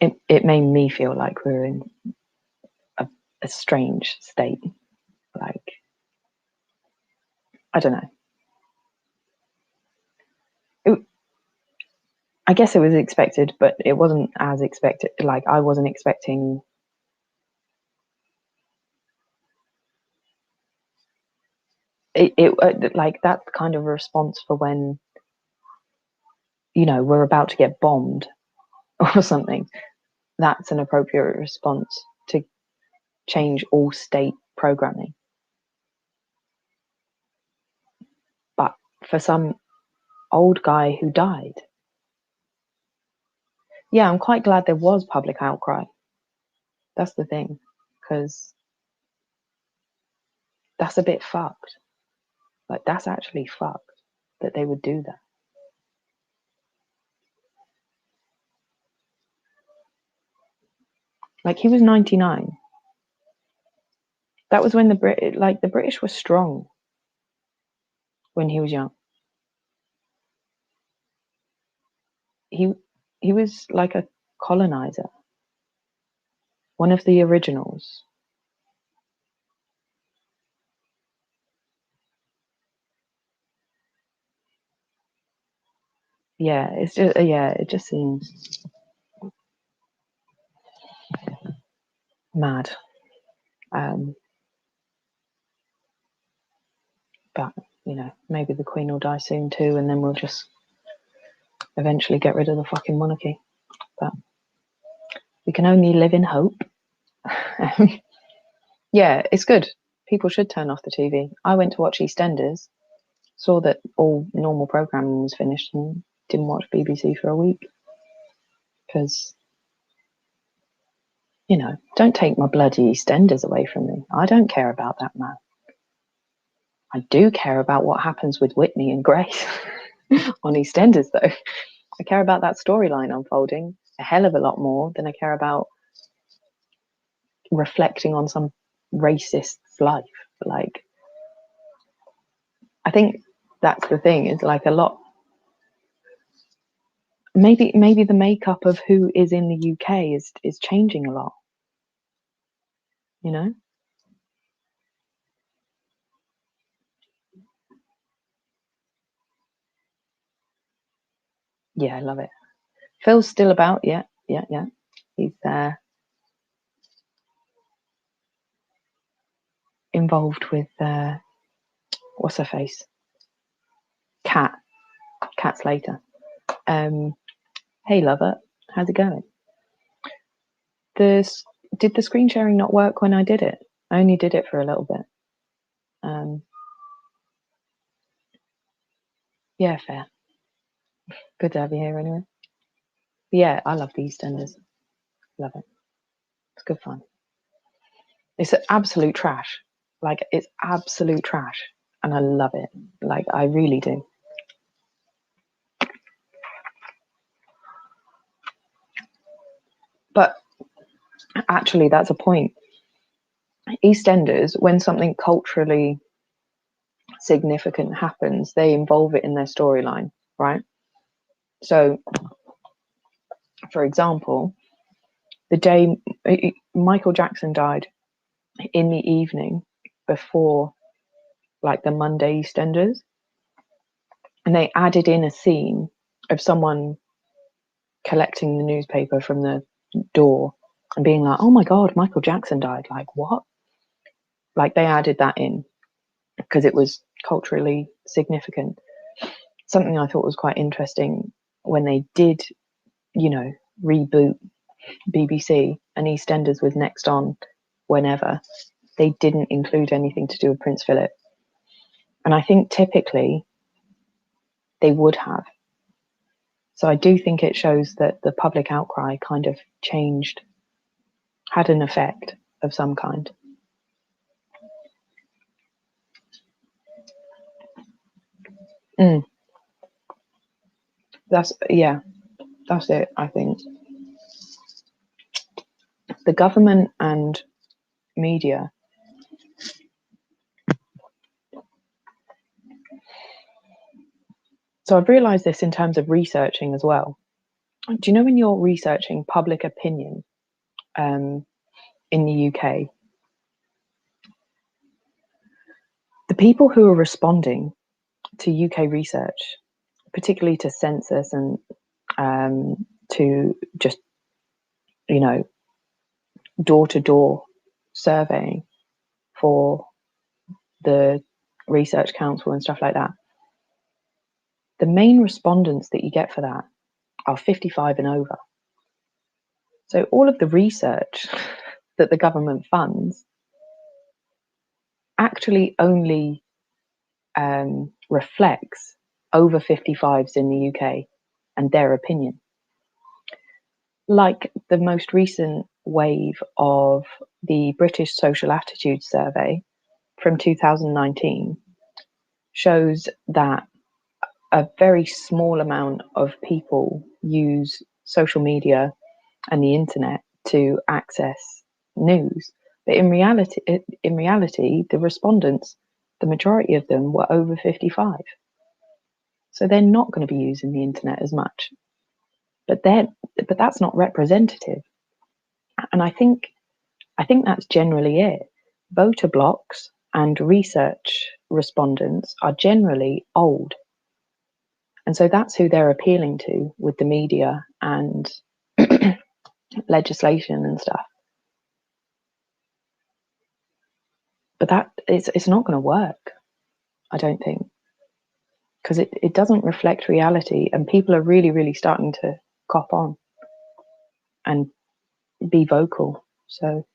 A: it made me feel like we were in a strange state. Like, I don't know. I guess it was expected, but it wasn't as expected. Like, I wasn't expecting it like that kind of response for when, you know, we're about to get bombed or something. That's an appropriate response to change all state programming. But for some old guy who died, yeah, I'm quite glad there was public outcry. That's the thing, because that's a bit fucked. Like, that's actually fucked that they would do that. Like, he was 99. That was when the British were strong when he was young. He was like a colonizer, one of the originals. Yeah, it's just it just seems mad. But you know, maybe the Queen will die soon too, and then we'll just eventually get rid of the fucking monarchy. But we can only live in hope. Yeah, it's good. People should turn off the TV. I went to watch EastEnders, saw that all normal programming was finished, and didn't watch BBC for a week because, you know, don't take my bloody EastEnders away from me. I don't care about that man. I do care about what happens with Whitney and Grace on EastEnders, though. I care about that storyline unfolding a hell of a lot more than I care about reflecting on some racist's life. Like, I think that's the thing, is like a lot. Maybe the makeup of who is in the UK is changing a lot. You know? Yeah, I love it. Phil's still about, yeah. He's involved with what's her face? Kat Slater. Hey lover, how's it going? Did the screen sharing not work when I did it? I only did it for a little bit. Yeah, fair. Good to have you here anyway. But yeah, I love the EastEnders. Love it. It's good fun. It's absolute trash. Like, it's absolute trash. And I love it. Like, I really do. But actually, that's a point. EastEnders, when something culturally significant happens, they involve it in their storyline, right? So, for example, the day Michael Jackson died, in the evening before, like, the Monday EastEnders, and they added in a scene of someone collecting the newspaper from the door and being like, "Oh my God, Michael Jackson died." Like, what? Like, they added that in because it was culturally significant. Something I thought was quite interesting when they did, you know, reboot BBC and EastEnders was next on whenever, they didn't include anything to do with Prince Philip. And I think typically they would have. So I do think it shows that the public outcry kind of changed, had an effect of some kind. That's it, I think. The government and media so I've realized this in terms of researching as well. Do you know when you're researching public opinion in the UK, the people who are responding to UK research, particularly to census and to just, you know, door-to-door surveying for the Research Council and stuff like that, the main respondents that you get for that are 55 and over. So all of the research that the government funds actually only reflects over 55s in the UK and their opinion. Like the most recent wave of the British Social Attitude Survey from 2019 shows that a very small amount of people use social media and the internet to access news. But in reality, the respondents, the majority of them were over 55. So they're not going to be using the internet as much. But that's not representative. And I think that's generally it. Voter blocks and research respondents are generally old. And so that's who they're appealing to with the media and legislation and stuff. But that it's not going to work, I don't think, because it doesn't reflect reality, and people are really, really starting to cop on and be vocal. So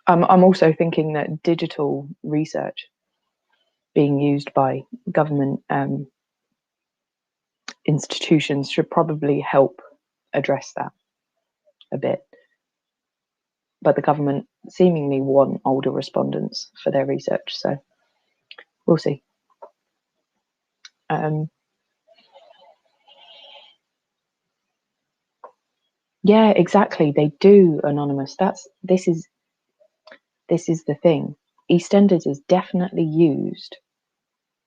A: I'm also thinking that digital research being used by government institutions should probably help address that a bit. But the government seemingly want older respondents for their research, so we'll see. Yeah, exactly. They do, Anonymous. This is the thing. EastEnders is definitely used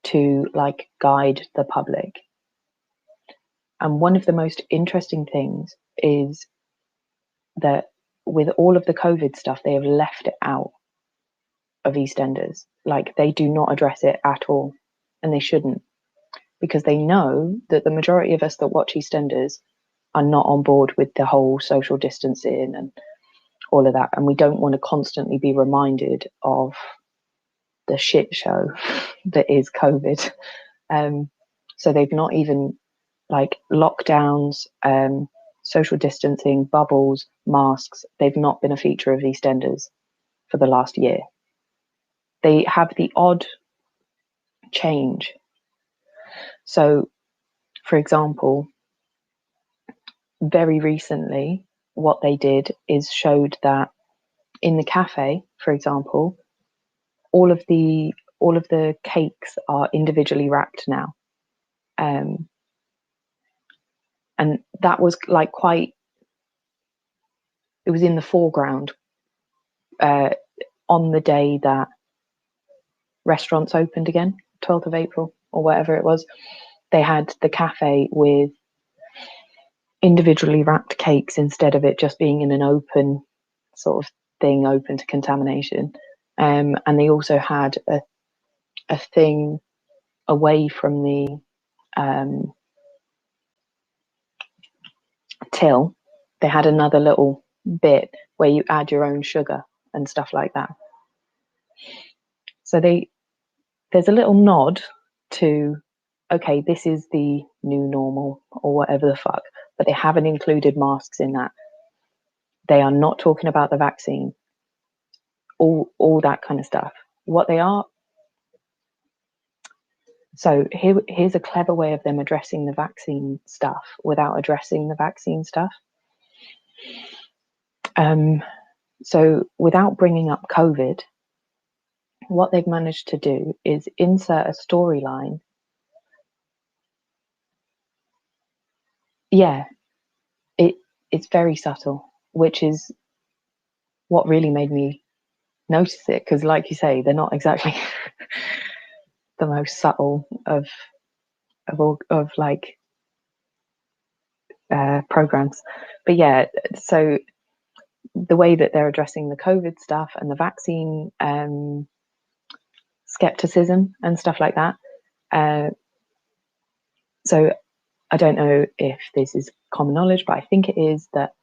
A: to like guide the public. And one of the most interesting things is that with all of the COVID stuff, they have left it out of EastEnders. Like they do not address it at all, and they shouldn't, because they know that the majority of us that watch EastEnders are not on board with the whole social distancing and all of that, and we don't want to constantly be reminded of the shit show that is COVID. So they've not even like lockdowns, social distancing, bubbles, masks. They've not been a feature of EastEnders for the last year. They have the odd change. So, for example, very recently, what they did is showed that in the cafe, for example, all of the cakes are individually wrapped now, and that was like quite. It was in the foreground on the day that restaurants opened again, 12th of April or whatever it was. They had the cafe with individually wrapped cakes instead of it just being in an open sort of thing, open to contamination. And they also had a thing away from the till. They had another little bit where you add your own sugar and stuff like that. So there's a little nod to, okay, this is the new normal or whatever the fuck, but they haven't included masks in that. They are not talking about the vaccine, all that kind of stuff. What they are. So here's a clever way of them addressing the vaccine stuff without addressing the vaccine stuff. So without bringing up COVID, what they've managed to do is insert a storyline. Yeah, it's very subtle, which is what really made me notice it, because like you say, they're not exactly the most subtle of like programs. But yeah, so the way that they're addressing the COVID stuff and the vaccine skepticism and stuff like that. So I don't know if this is common knowledge, but I think it is that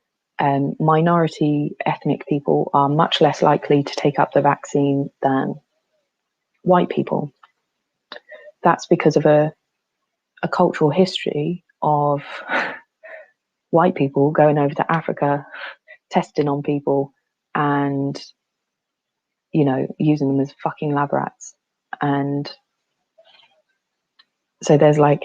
A: minority ethnic people are much less likely to take up the vaccine than white people. That's because of a cultural history of white people going over to Africa, testing on people, and using them as fucking lab rats. And so there's like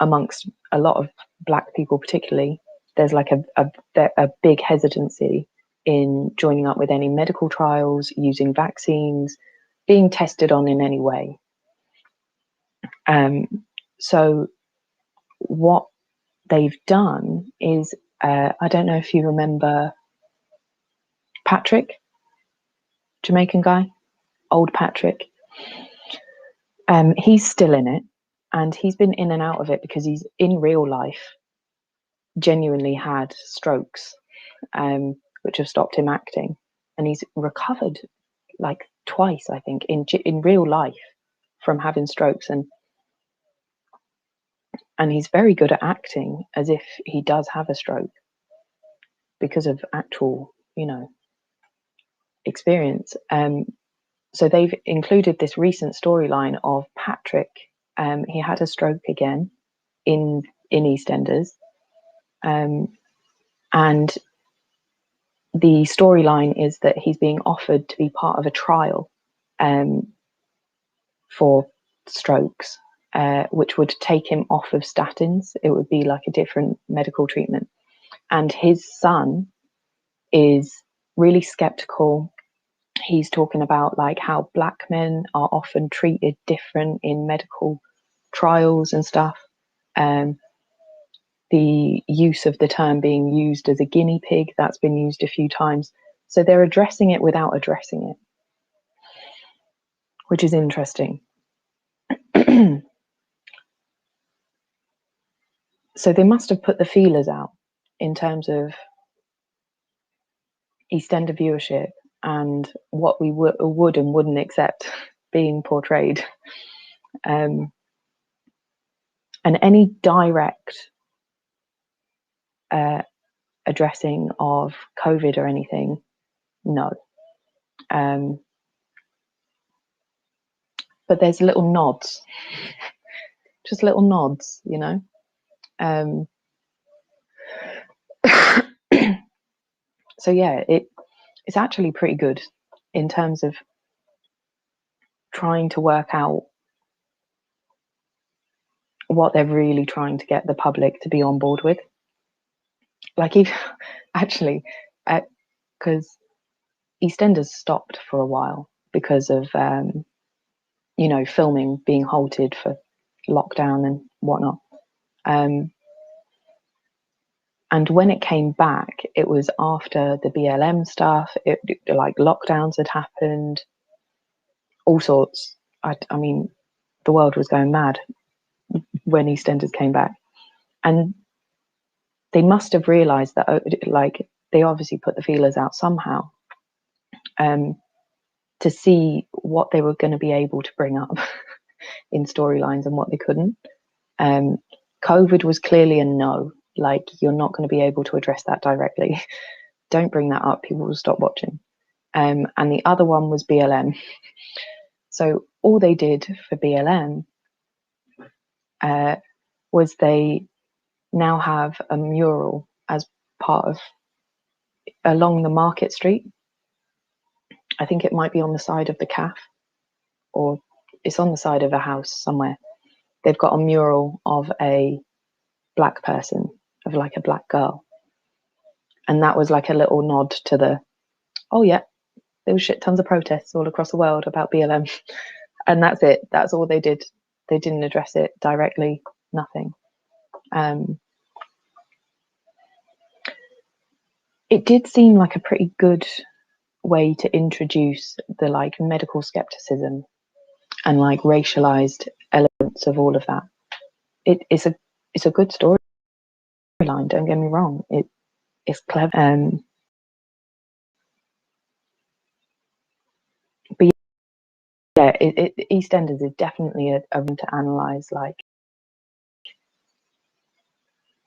A: amongst a lot of black people particularly, there's like a big hesitancy in joining up with any medical trials, using vaccines, being tested on in any way. So what they've done is, I don't know if you remember Patrick, Jamaican guy, old Patrick. He's still in it, and he's been in and out of it because he's in real life genuinely had strokes, which have stopped him acting, and he's recovered like twice, I think, in real life from having strokes, and he's very good at acting as if he does have a stroke because of actual, experience. So they've included this recent storyline of Patrick. He had a stroke again in EastEnders, and the storyline is that he's being offered to be part of a trial for strokes, which would take him off of statins. It would be like a different medical treatment. And his son is really skeptical. He's talking about like how black men are often treated different in medical trials and stuff. The use of the term being used as a guinea pig, that's been used a few times. So they're addressing it without addressing it, which is interesting. So they must have put the feelers out in terms of EastEnder viewership and what we would and wouldn't accept being portrayed. And any direct addressing of COVID or anything, no. But there's little nods, just little nods, So yeah, it's actually pretty good in terms of trying to work out what they're really trying to get the public to be on board with. Like, if actually, because EastEnders stopped for a while because of filming being halted for lockdown and whatnot. And when it came back, it was after the BLM stuff. Like lockdowns had happened, all sorts. I mean, the world was going mad when EastEnders came back, and they must have realised that, like, they obviously put the feelers out somehow, to see what they were going to be able to bring up in storylines and what they couldn't. COVID was clearly a no. Like, you're not going to be able to address that directly. Don't bring that up. People will stop watching. And the other one was BLM. So all they did for BLM was they now have a mural as part of along the Market Street. I think it might be on the side of the calf, or it's on the side of a house somewhere. They've got a mural of a black person, of like a black girl. And that was like a little nod to the, oh yeah, There was shit tons of protests all across the world about BLM, and that's it. That's all they did. They didn't address it directly. Nothing. It did seem like a pretty good way to introduce the like medical skepticism and like racialized elements of all of that. It's a good storyline. Don't get me wrong. It's clever. But yeah, EastEnders is definitely a room to analyze. Like,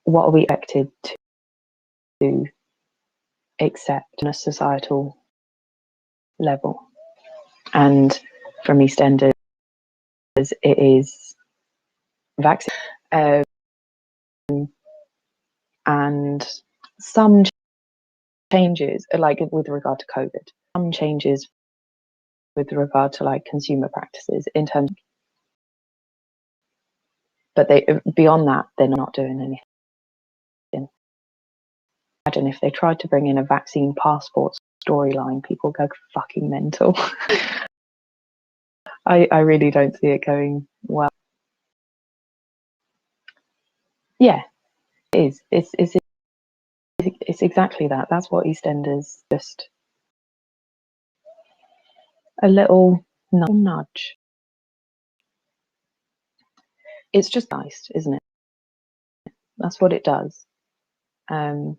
A: what are we expected to accept on a societal level? And from EastEnders, it is vaccine, and some changes, like with regard to COVID, some changes with regard to like consumer practices in terms, but they beyond that they're not doing anything. Imagine if they tried to bring in a vaccine passport storyline, people go fucking mental. I really don't see it going well. Yeah, it is. It's exactly that. That's what EastEnders, just a little nudge. It's just nice, isn't it? That's what it does. And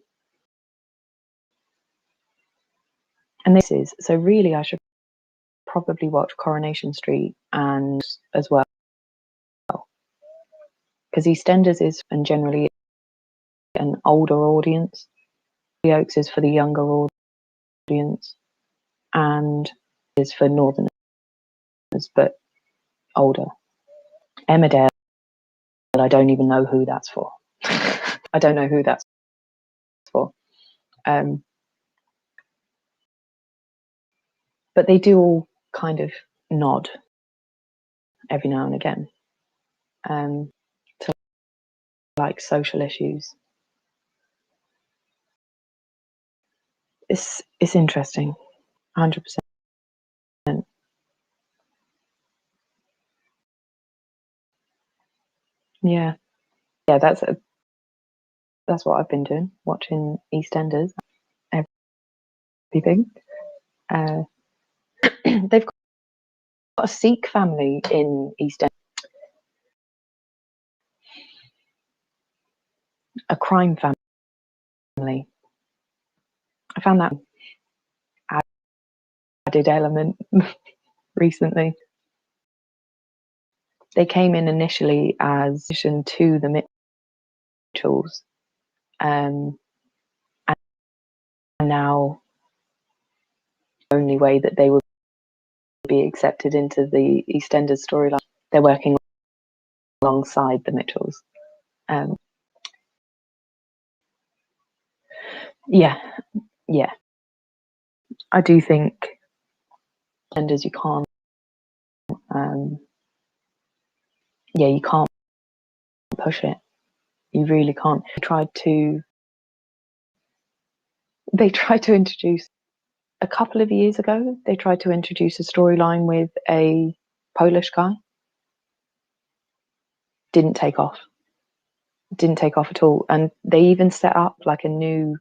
A: this is, so really I should probably watch Coronation Street and as well, because EastEnders is, and generally an older audience. The Oaks is for the younger audience, and is for Northerners, but older. Emmerdale, I don't even know who that's for. I don't know who that's for. But they do all kind of nod every now and again to like social issues. It's interesting, 100%. Yeah, that's what I've been doing, watching EastEnders, everything. They've got a Sikh family in EastEnders, a crime family. I found that added element recently. They came in initially as addition to the Mitchells, and now the only way that they would be accepted into the EastEnders storyline, they're working alongside the Mitchells. Yeah, I do think EastEnders, you can't, you can't push it. You really can't. They tried to introduce, a couple of years ago, they tried to introduce a storyline with a Polish guy. Didn't take off at all. And they even set up like a new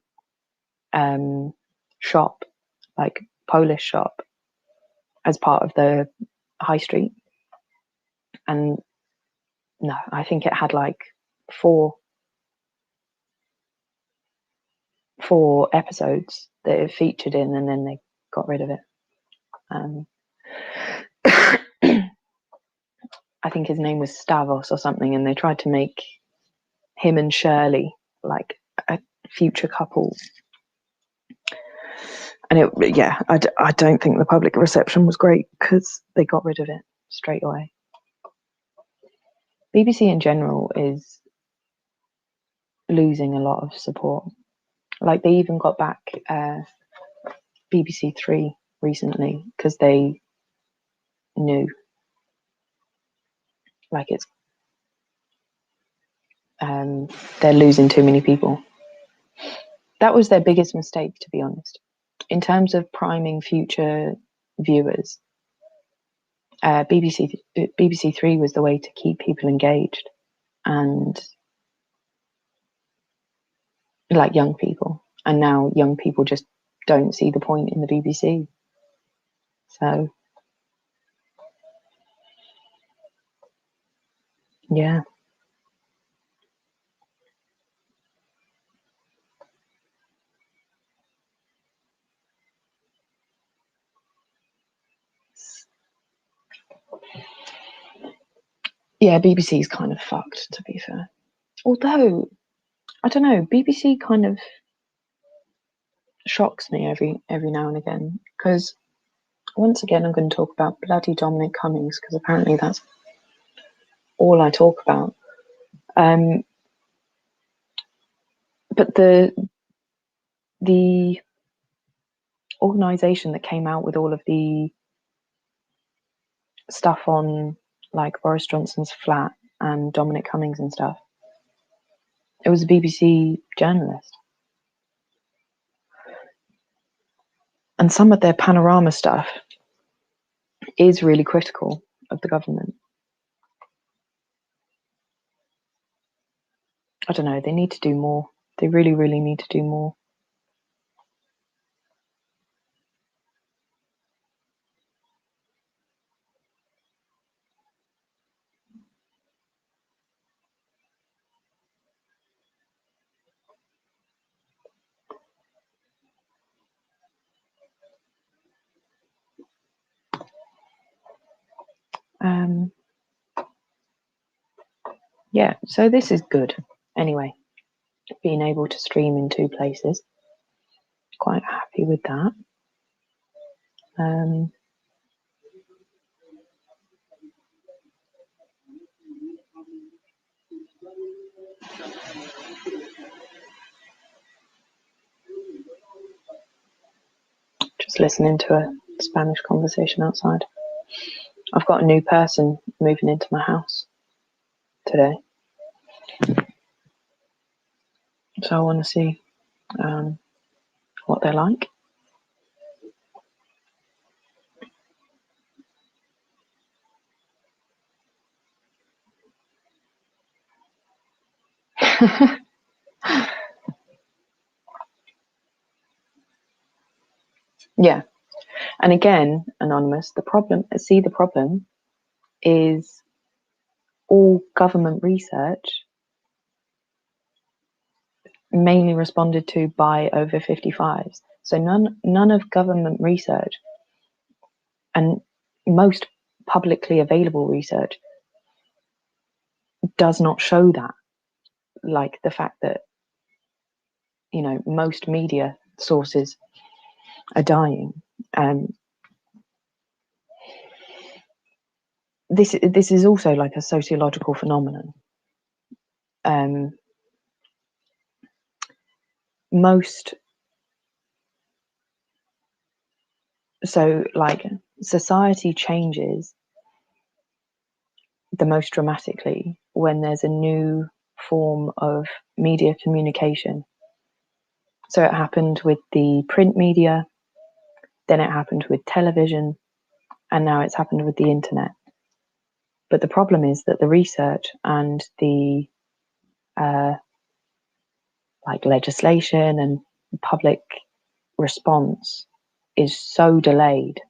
A: shop, like Polish shop, as part of the high street. And no, I think it had like four episodes that it featured in, and then they got rid of it. I think his name was Stavros or something, and they tried to make him and Shirley like a future couple. And I don't think the public reception was great because they got rid of it straight away. BBC in general is losing a lot of support. Like, they even got back BBC Three recently because they knew, like, it's they're losing too many people. That was their biggest mistake, to be honest. in terms of priming future viewers, BBC Three was the way to keep people engaged, and like young people. And now young people just don't see the point in the BBC. So yeah. Yeah, BBC is kind of fucked, to be fair. Although, I don't know, BBC kind of shocks me every now and again, because once again I'm going to talk about bloody Dominic Cummings, because apparently that's all I talk about. But the organisation that came out with all of the stuff on like Boris Johnson's flat and Dominic Cummings and stuff, it was a BBC journalist. And some of their panorama stuff is really critical of the government. I don't know, they need to do more. They really, really need to do more. Yeah, so this is good. Anyway, being able to stream in 2 places, quite happy with that. Just listening to a Spanish conversation outside. I've got a new person moving into my house today, so I want to see what they're like. Yeah, and again, Anonymous, the problem is all government research mainly responded to by over 55s. So none of government research and most publicly available research does not show that. Like the fact that, you know, most media sources are dying. This is also like a sociological phenomenon. So like society changes the most dramatically when there's a new form of media communication. So it happened with the print media, then it happened with television, and now it's happened with the internet. But the problem is that the research and the like legislation and public response is so delayed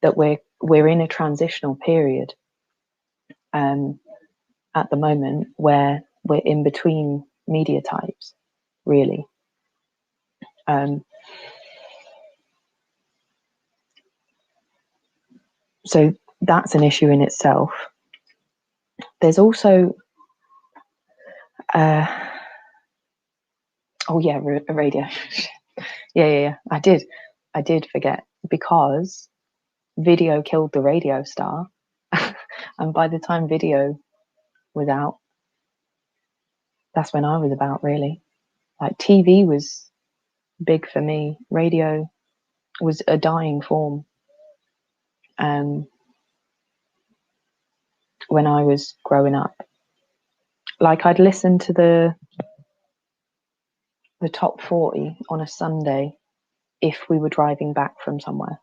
A: that we're in a transitional period at the moment where we're in between media types, really. So that's an issue in itself. There's also oh yeah, radio. yeah, I did forget, because video killed the radio star. And by the time video was out, that's when I was about, really. Like TV was big for me. Radio was a dying form when I was growing up. Like I'd listen to the top 40 on a Sunday if we were driving back from somewhere.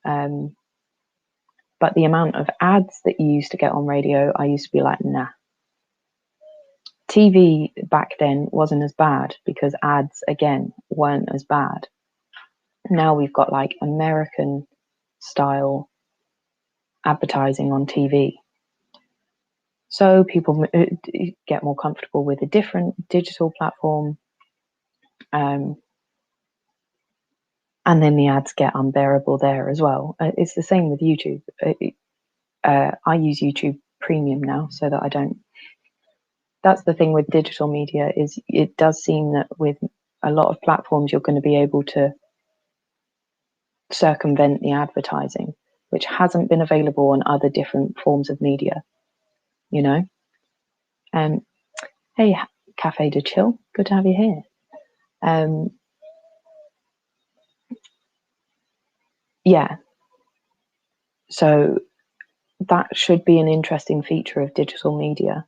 A: But the amount of ads that you used to get on radio, I used to be like, nah. TV back then wasn't as bad because ads, again, weren't as bad. Now we've got like American style advertising on TV. So people get more comfortable with a different digital platform. And then the ads get unbearable there as well. It's the same with YouTube. I use YouTube Premium now so that I don't. That's the thing with digital media, is it does seem that with a lot of platforms you're going to be able to circumvent the advertising, which hasn't been available on other different forms of media, you know. Hey, Cafe de Chill, good to have you here. Yeah, so that should be an interesting feature of digital media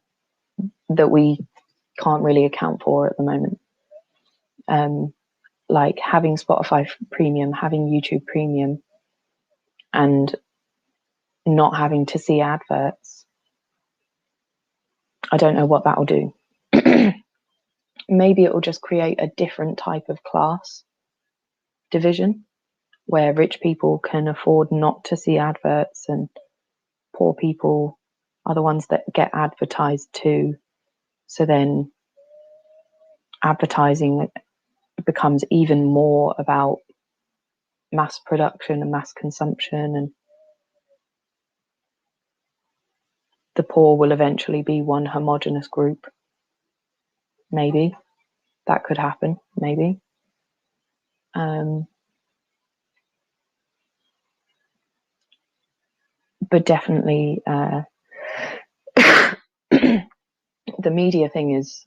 A: that we can't really account for at the moment. Like having Spotify Premium, having YouTube Premium, and not having to see adverts. I don't know what that will do. Maybe it will just create a different type of class division where rich people can afford not to see adverts and poor people are the ones that get advertised to. So then advertising becomes even more about mass production and mass consumption, and the poor will eventually be one homogenous group. Maybe that could happen, maybe. But definitely the media thing is,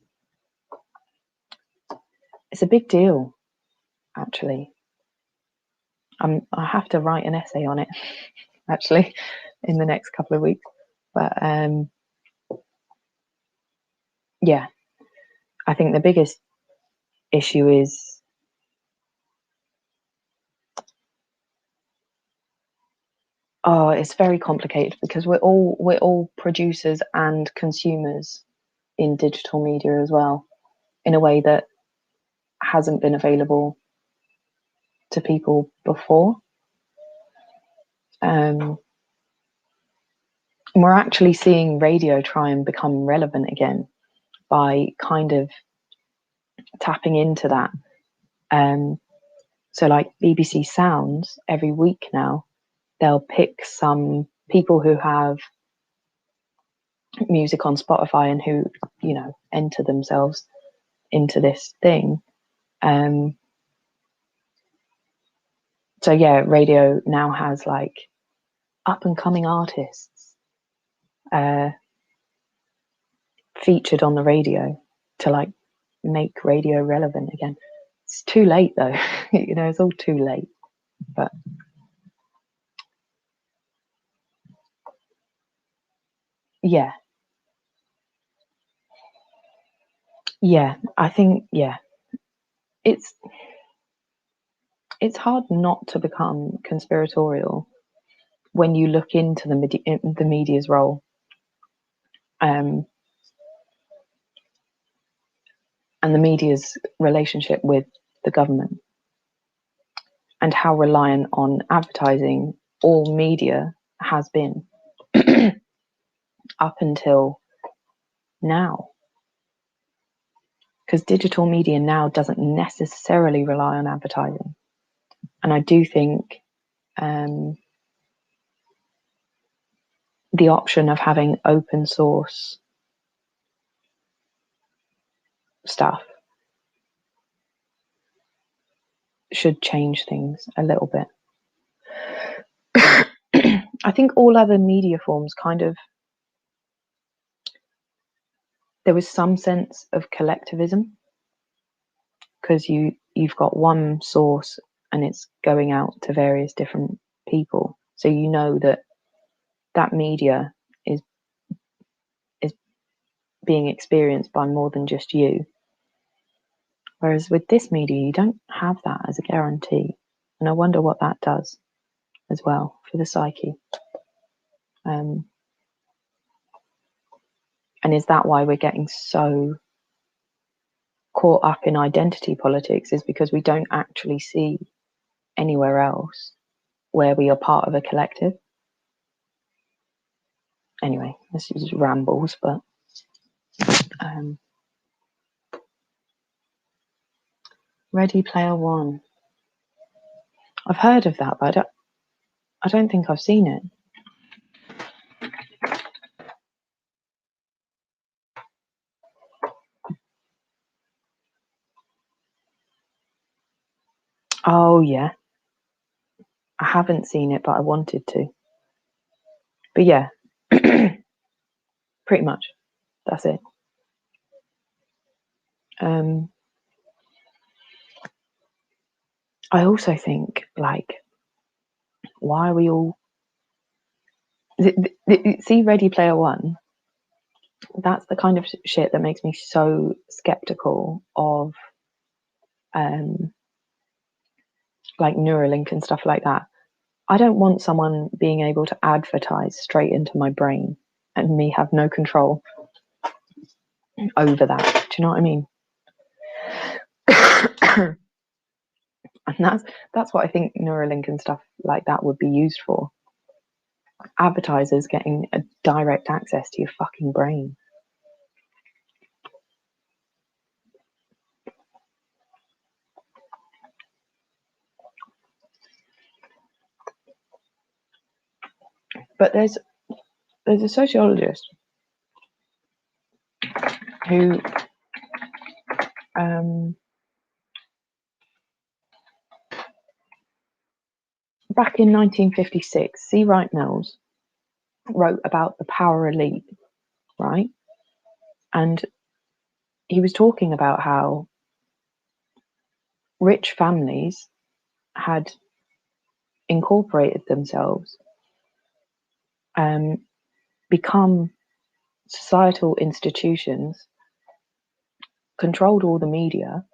A: it's a big deal, actually. I have to write an essay on it, actually, in the next couple of weeks. But yeah, I think the biggest issue is it's very complicated because we're all producers and consumers in digital media as well, in a way that hasn't been available to people before. We're actually seeing radio try and become relevant again by kind of tapping into that. So like BBC Sounds, every week now, they'll pick some people who have music on Spotify and who, you know, enter themselves into this thing. So yeah, radio now has like up and coming artists featured on the radio to like make radio relevant again. It's too late though. You know, it's all too late. But yeah, I think it's hard not to become conspiratorial when you look into the media's role, and the media's relationship with the government, and how reliant on advertising all media has been up until now. Because digital media now doesn't necessarily rely on advertising. And I do think the option of having open source stuff should change things a little bit. I think all other media forms kind of, there was some sense of collectivism because you've got one source and it's going out to various different people, so you know that media is being experienced by more than just you. Whereas with this media, you don't have that as a guarantee. And I wonder what that does as well for the psyche. And is that why we're getting so caught up in identity politics, is because we don't actually see anywhere else where we are part of a collective? Anyway, this is rambles, but Ready Player One. I've heard of that, but I don't think I've seen it. Oh yeah, I haven't seen it, but I wanted to. But yeah, pretty much that's it. I also think, like, why are we all see Ready Player One? That's the kind of shit that makes me so skeptical of like Neuralink and stuff like that. I don't want someone being able to advertise straight into my brain and me have no control over that. Do you know what I mean? And that's what I think Neuralink and stuff like that would be used for. Advertisers getting a direct access to your fucking brain. But there's a sociologist who back in 1956, C. Wright Mills wrote about the power elite, right? And he was talking about how rich families had incorporated themselves, become societal institutions, controlled all the media,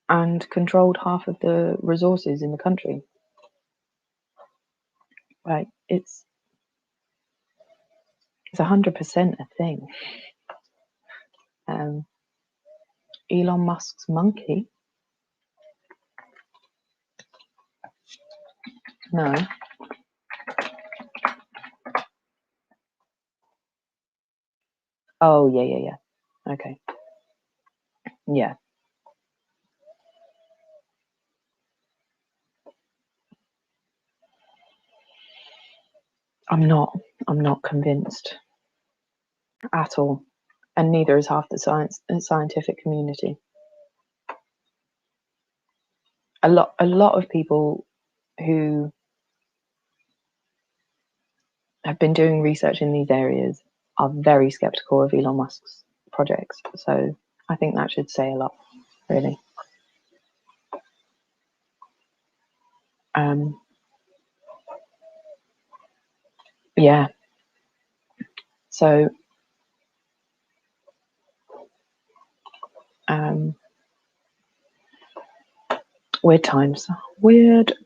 A: and controlled half of the resources in the country. Right? It's 100% a thing. Elon Musk's monkey. No. Oh, yeah. Okay. Yeah. I'm not convinced at all. And neither is half the scientific community. A lot of people who have been doing research in these areas are very skeptical of Elon Musk's projects. So I think that should say a lot, really. Yeah. So weird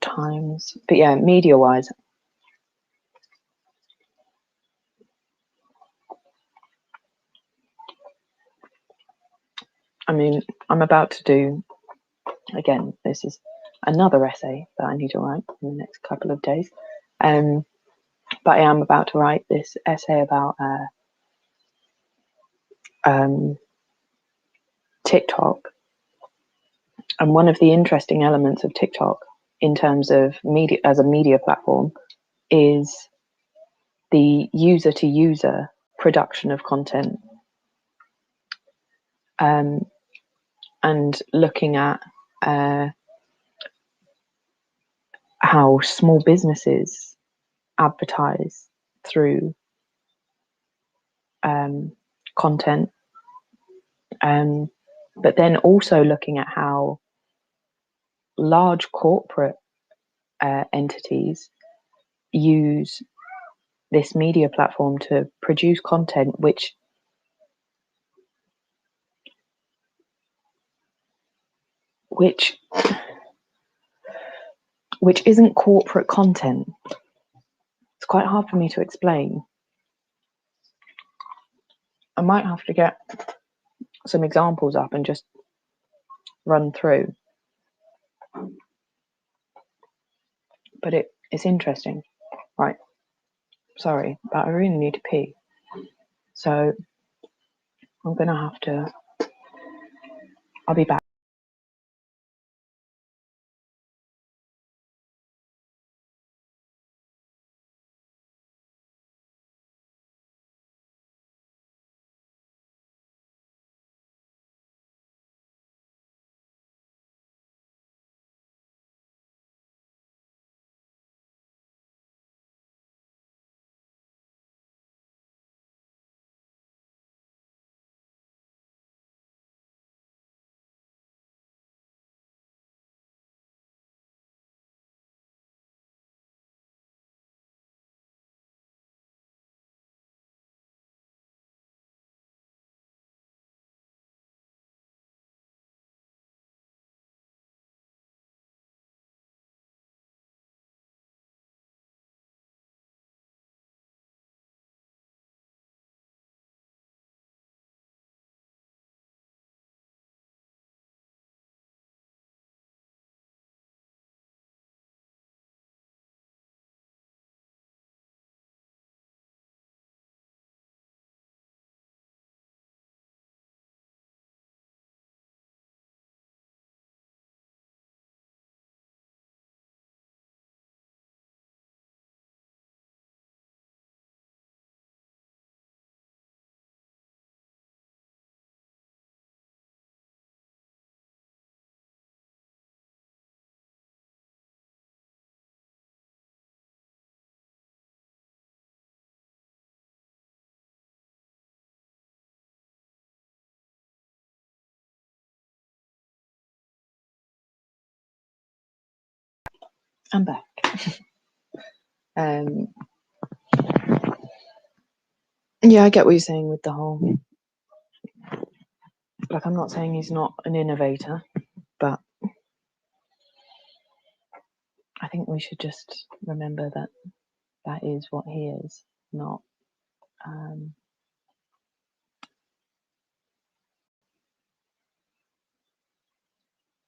A: times. But yeah, media-wise, I mean, I'm about to do, again, this is another essay that I need to write in the next couple of days. But I am about to write this essay about TikTok. And one of the interesting elements of TikTok in terms of media as a media platform is the user-to-user production of content. And looking at how small businesses advertise through content, but then also looking at how large corporate entities use this media platform to produce content which which isn't corporate content. It's quite hard for me to explain. I might have to get some examples up and just run through. But it's interesting. Right. Sorry, but I really need to pee. So I'm going to have to... I'll be back. I'm back. Yeah, I get what you're saying with the whole... Like, I'm not saying he's not an innovator, but I think we should just remember that that is what he is, not...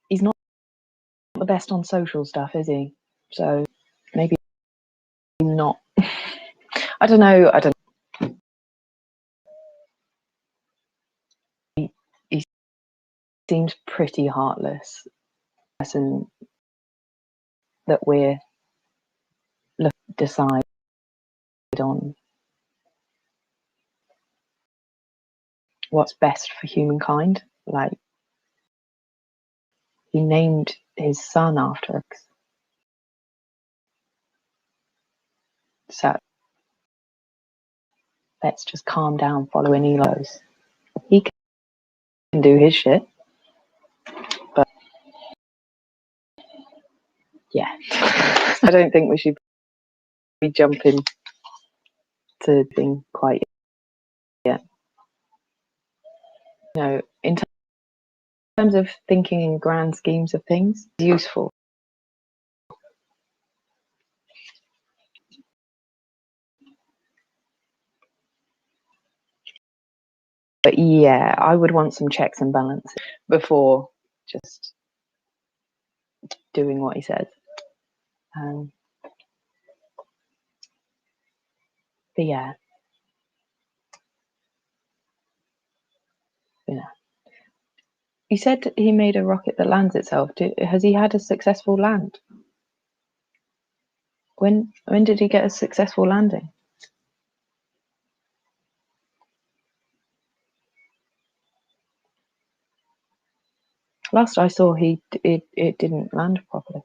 A: he's not the best on social stuff, is he? So maybe not. I don't know. He seems pretty heartless. Person that we're decide on what's best for humankind. Like, he named his son after us. So let's just calm down following Elo's. He can do his shit, but yeah, I don't think we should be jumping to being quite yet. You know, in terms of thinking in grand schemes of things, it's useful. But yeah, I would want some checks and balances before just doing what he says. But yeah, you know. He said he made a rocket that lands itself. Has he had a successful land? When did he get a successful landing? Last I saw, it didn't land properly.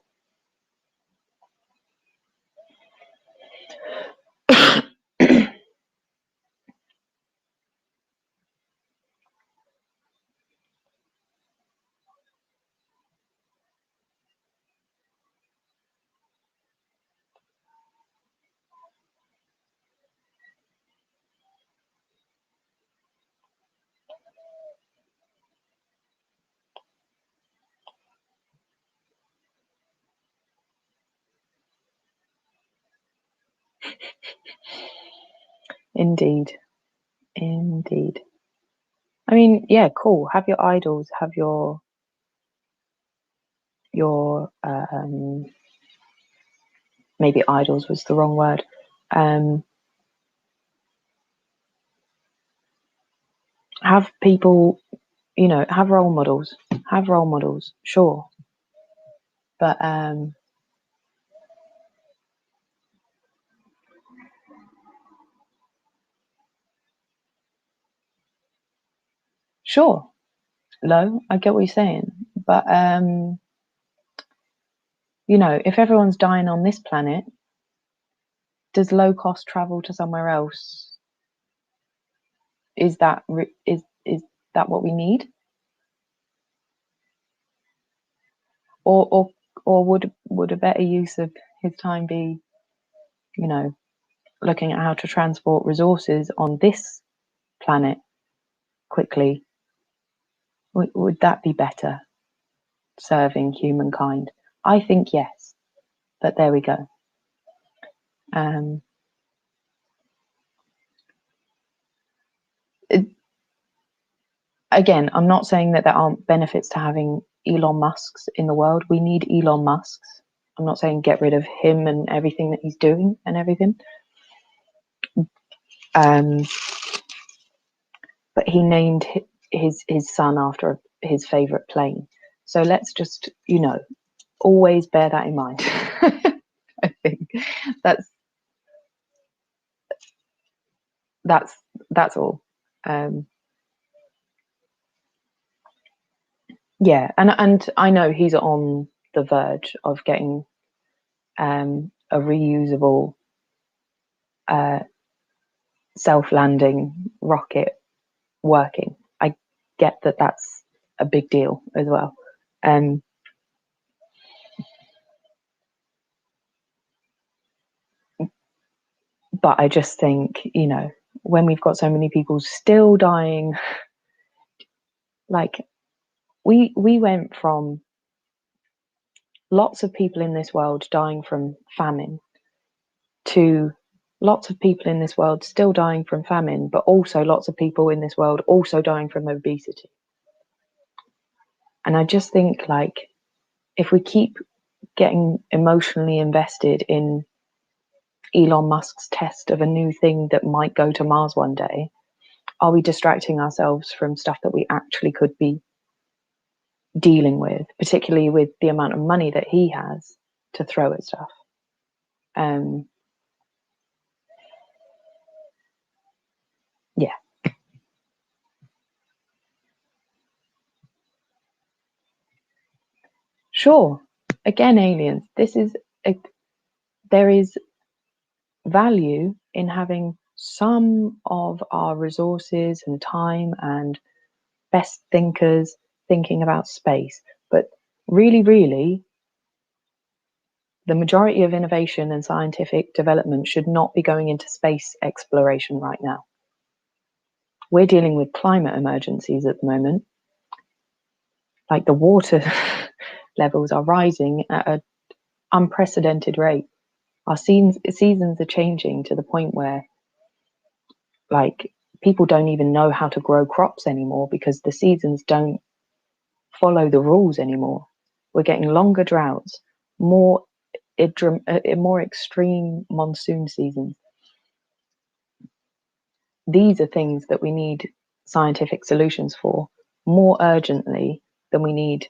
A: Indeed. Indeed. I mean, yeah, cool. Have your idols, have your maybe idols was the wrong word. Have people, you know, have role models. Have role models, sure. But sure, Lo, I get what you're saying. But you know, if everyone's dying on this planet, does low cost travel to somewhere else, is that what we need? Or would a better use of his time be, you know, looking at how to transport resources on this planet quickly? Would that be better serving humankind? I think yes, but there we go. Again, I'm not saying that there aren't benefits to having Elon Musks in the world. We need Elon Musks. I'm not saying get rid of him and everything that he's doing and everything. But he named his son after his favorite plane. So let's just, you know, always bear that in mind. I think that's all. Yeah, and I know he's on the verge of getting a reusable self-landing rocket working. I get that that's a big deal as well. But I just think, you know, when we've got so many people still dying, like we went from lots of people in this world dying from famine to lots of people in this world still dying from famine, but also lots of people in this world also dying from obesity. And I just think, like, if we keep getting emotionally invested in Elon Musk's test of a new thing that might go to Mars one day, are we distracting ourselves from stuff that we actually could be dealing with, particularly with the amount of money that he has to throw at stuff? Yeah. Sure. Again, aliens. There is value in having some of our resources and time and best thinkers thinking about space, but really, the majority of innovation and scientific development should not be going into space exploration right now. We're dealing with climate emergencies at the moment. Like, the water levels are rising at an unprecedented rate. Our seasons are changing to the point where, like, people don't even know how to grow crops anymore because the seasons don't follow the rules anymore. We're getting longer droughts, more extreme monsoon seasons. These are things that we need scientific solutions for more urgently than we need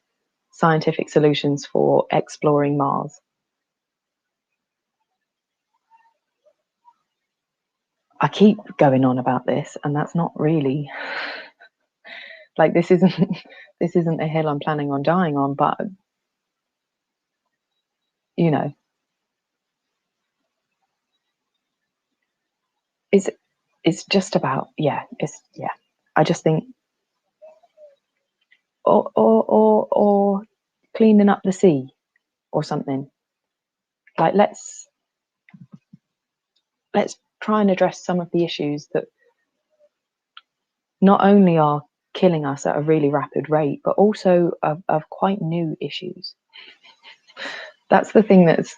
A: scientific solutions for exploring Mars. I keep going on about this, and that's not really, like, this isn't a hill I'm planning on dying on, but, you know, it's just about, I just think, or cleaning up the sea or something. Like, let's try and address some of the issues that not only are killing us at a really rapid rate, but also of quite new issues. That's the thing that's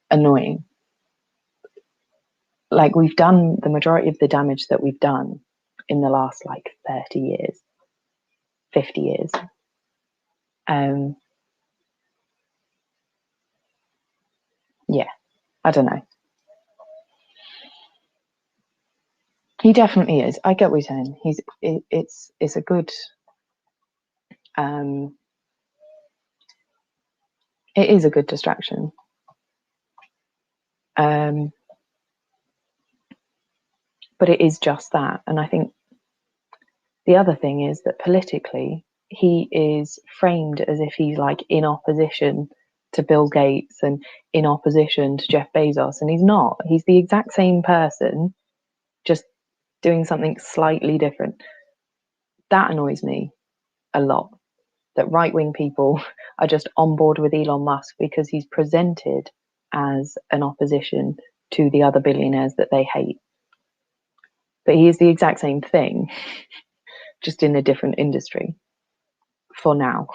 A: annoying. like, we've done the majority of the damage that we've done in the last like 30 years, 50 years. Yeah, I don't know. He definitely is. I get what you're saying. It's a good, it is a good distraction. But it is just that. And I think the other thing is that politically, he is framed as if he's like in opposition to Bill Gates and in opposition to Jeff Bezos, and he's not. He's the exact same person, just doing something slightly different. That annoys me a lot, that right-wing people are just on board with Elon Musk because he's presented as an opposition to the other billionaires that they hate. But he is the exact same thing, just in a different industry for now.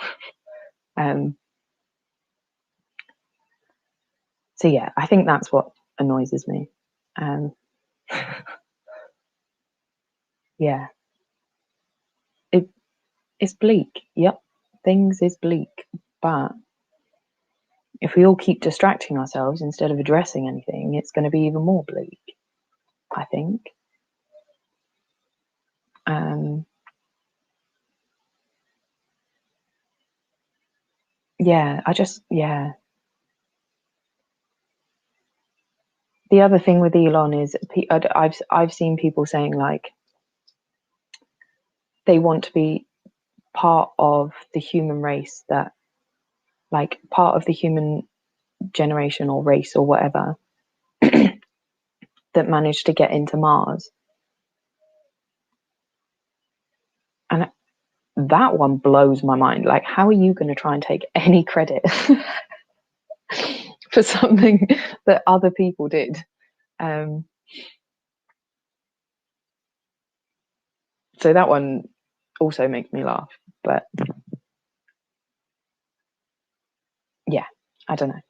A: So yeah, I think that's what annoys me. Yeah, it's bleak. Yep, things is bleak. But if we all keep distracting ourselves instead of addressing anything, it's going to be even more bleak, I think. Yeah, the other thing with Elon is I've seen people saying like they want to be part of the human race, that like part of the human generation or race or whatever that managed to get into Mars. And that one blows my mind. Like, how are you going to try and take any credit for something that other people did? So that one also makes me laugh. But yeah, I don't know.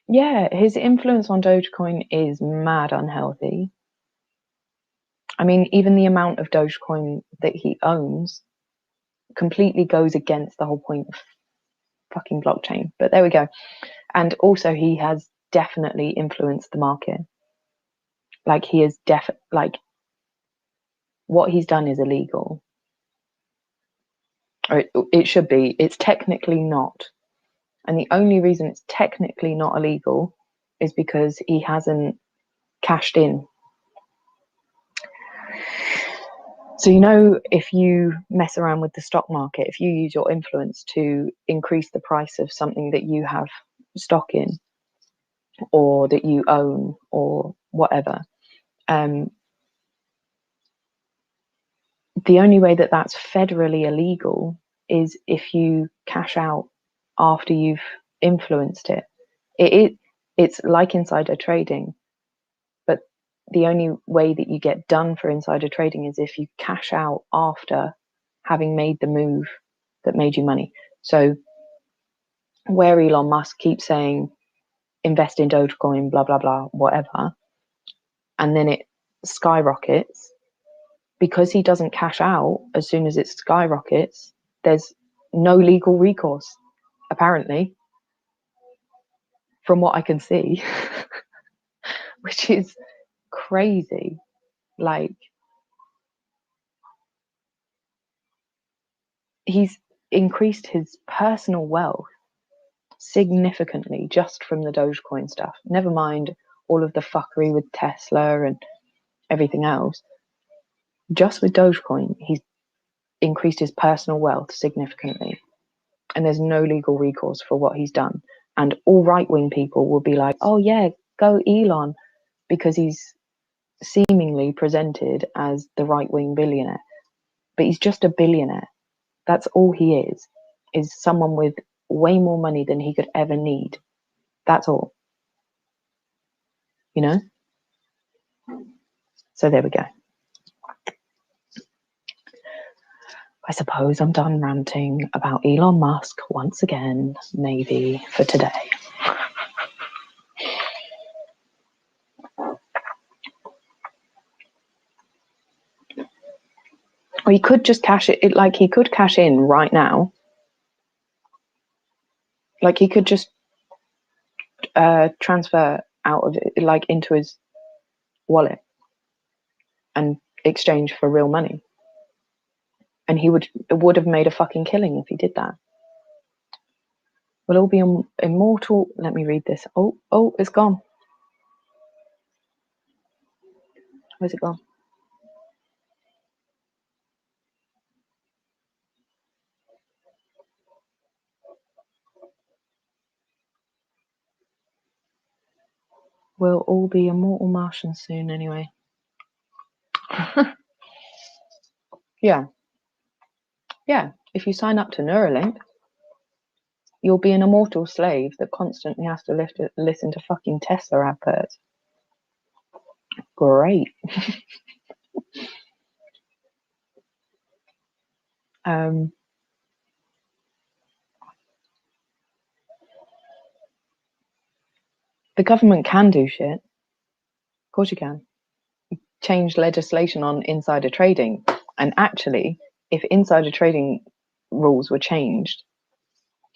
A: Yeah, his influence on Dogecoin is mad unhealthy. I mean, even the amount of Dogecoin that he owns completely goes against the whole point of fucking blockchain. But there we go. And also, he has definitely influenced the market. Like, he is like, what he's done is illegal. Or it should be. It's technically not. And the only reason it's technically not illegal is because he hasn't cashed in. So, you know, if you mess around with the stock market, if you use your influence to increase the price of something that you have stock in or that you own or whatever, the only way that that's federally illegal is if you cash out after you've influenced it. It's like insider trading, but the only way that you get done for insider trading is if you cash out after having made the move that made you money. So where Elon Musk keeps saying invest in Dogecoin, blah blah blah, whatever, and then it skyrockets, because he doesn't cash out as soon as it skyrockets, there's no legal recourse, apparently, from what I can see, which is crazy. Like, he's increased his personal wealth significantly just from the Dogecoin stuff. Never mind all of the fuckery with Tesla and everything else. Just with Dogecoin, he's increased his personal wealth significantly. And there's no legal recourse for what he's done. And all right-wing people will be like, oh yeah, go Elon, because he's seemingly presented as the right-wing billionaire. But he's just a billionaire. That's all he is someone with way more money than he could ever need. That's all. You know? So there we go. I suppose I'm done ranting about Elon Musk once again, maybe for today. Or he could just cash it, like he could cash in right now. Like he could just transfer out of it, like into his wallet and exchange for real money. And he would have made a fucking killing if he did that. We'll all be immortal. Let me read this. Oh, it's gone. Where's it gone? We'll all be immortal Martians soon anyway. Yeah. If you sign up to Neuralink, you'll be an immortal slave that constantly has to listen to fucking Tesla adverts. Great. The government can do shit. Of course you can. Change legislation on insider trading. And actually, if insider trading rules were changed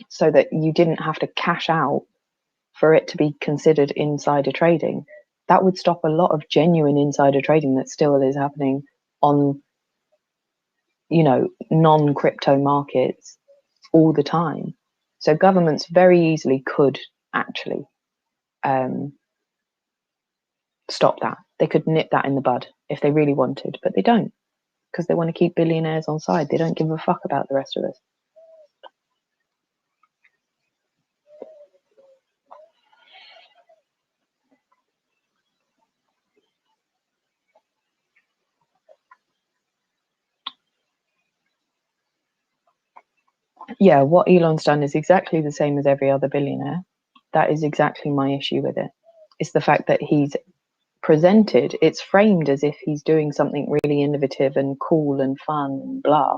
A: so that you didn't have to cash out for it to be considered insider trading, that would stop a lot of genuine insider trading that still is happening on, non-crypto markets all the time. So governments very easily could actually stop that. They could nip that in the bud if they really wanted, but they don't, because they want to keep billionaires on side. They don't give a fuck about the rest of us. Yeah, what Elon's done is exactly the same as every other billionaire. That is exactly my issue with it. It's the fact that he's presented, it's framed as if he's doing something really innovative and cool and fun and blah.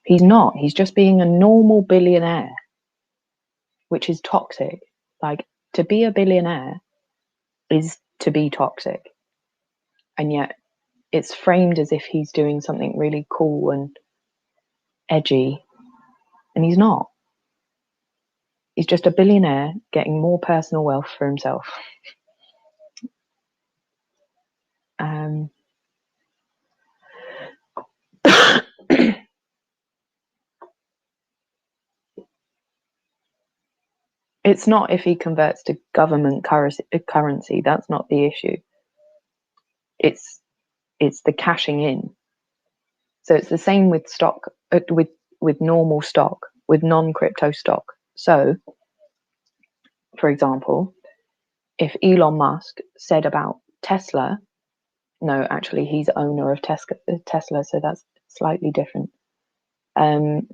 A: He's not. He's just being a normal billionaire, which is toxic. Like, to be a billionaire is to be toxic. And yet it's framed as if he's doing something really cool and edgy, and he's not. He's just a billionaire getting more personal wealth for himself. It's not if he converts to government currency. That's not the issue. It's the cashing in. So it's the same with stock, with normal stock, with non-crypto stock. So, for example, if Elon Musk said about Tesla, no, actually he's owner of Tesla, so that's slightly different. Trying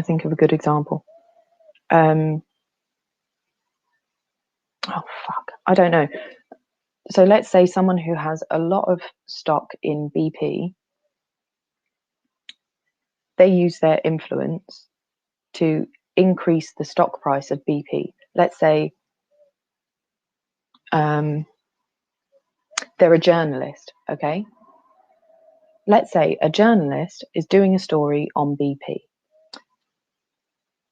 A: to think of a good example. Oh fuck, I don't know. So let's say someone who has a lot of stock in BP, they use their influence to increase the stock price of BP. Let's say they're a journalist, okay? Let's say a journalist is doing a story on BP.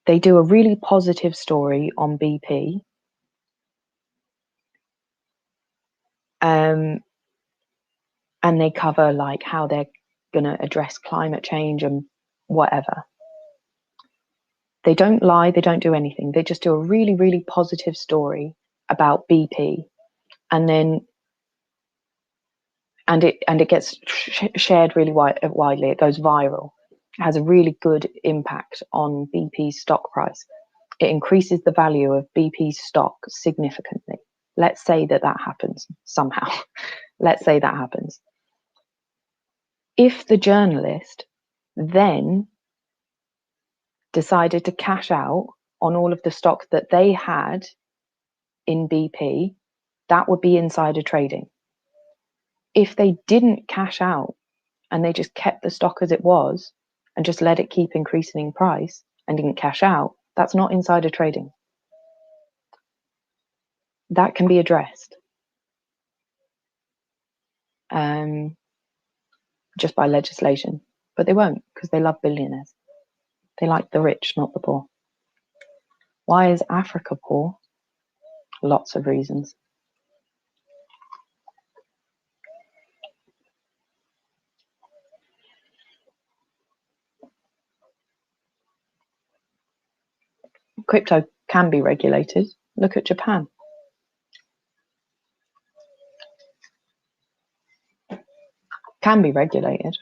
A: They do a really positive story on BP. And they cover like how they're going to address climate change and whatever. They don't lie, they don't do anything. They just do a really, really positive story about BP, and then it gets shared really widely. It goes viral. It has a really good impact on BP's stock price. It increases the value of BP's stock significantly. Let's say that happens somehow. Let's say that happens. If the journalist then decided to cash out on all of the stock that they had in BP, that would be insider trading. If they didn't cash out and they just kept the stock as it was and just let it keep increasing in price and didn't cash out, that's not insider trading. That can be addressed. just by legislation. But they won't, because they love billionaires. They like the rich, not the poor. Why is Africa poor? Lots of reasons. Crypto can be regulated. Look at Japan. Can be regulated.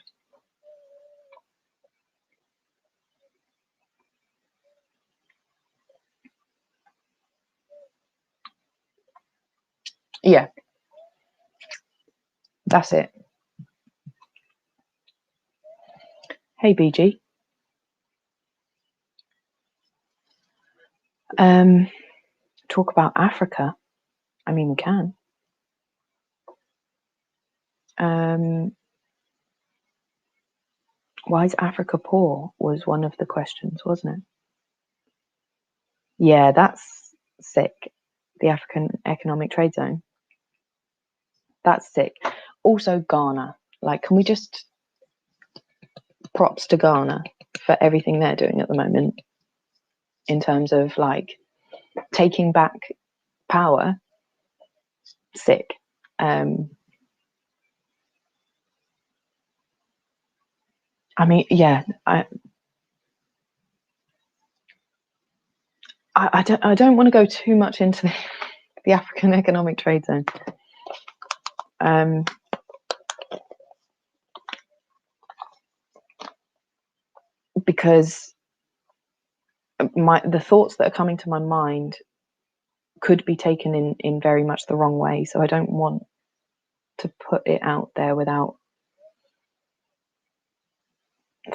A: Yeah, that's it. Hey, BG. Talk about Africa. I mean, we can. Why is Africa poor was one of the questions, wasn't it? Yeah, that's sick. The African Economic Trade Zone. That's sick. Also, Ghana. Like, can we just props to Ghana for everything they're doing at the moment in terms of like taking back power? Sick. I mean, yeah, I don't want to go too much into the African Economic Trade Zone. Because the thoughts that are coming to my mind could be taken in very much the wrong way. So I don't want to put it out there without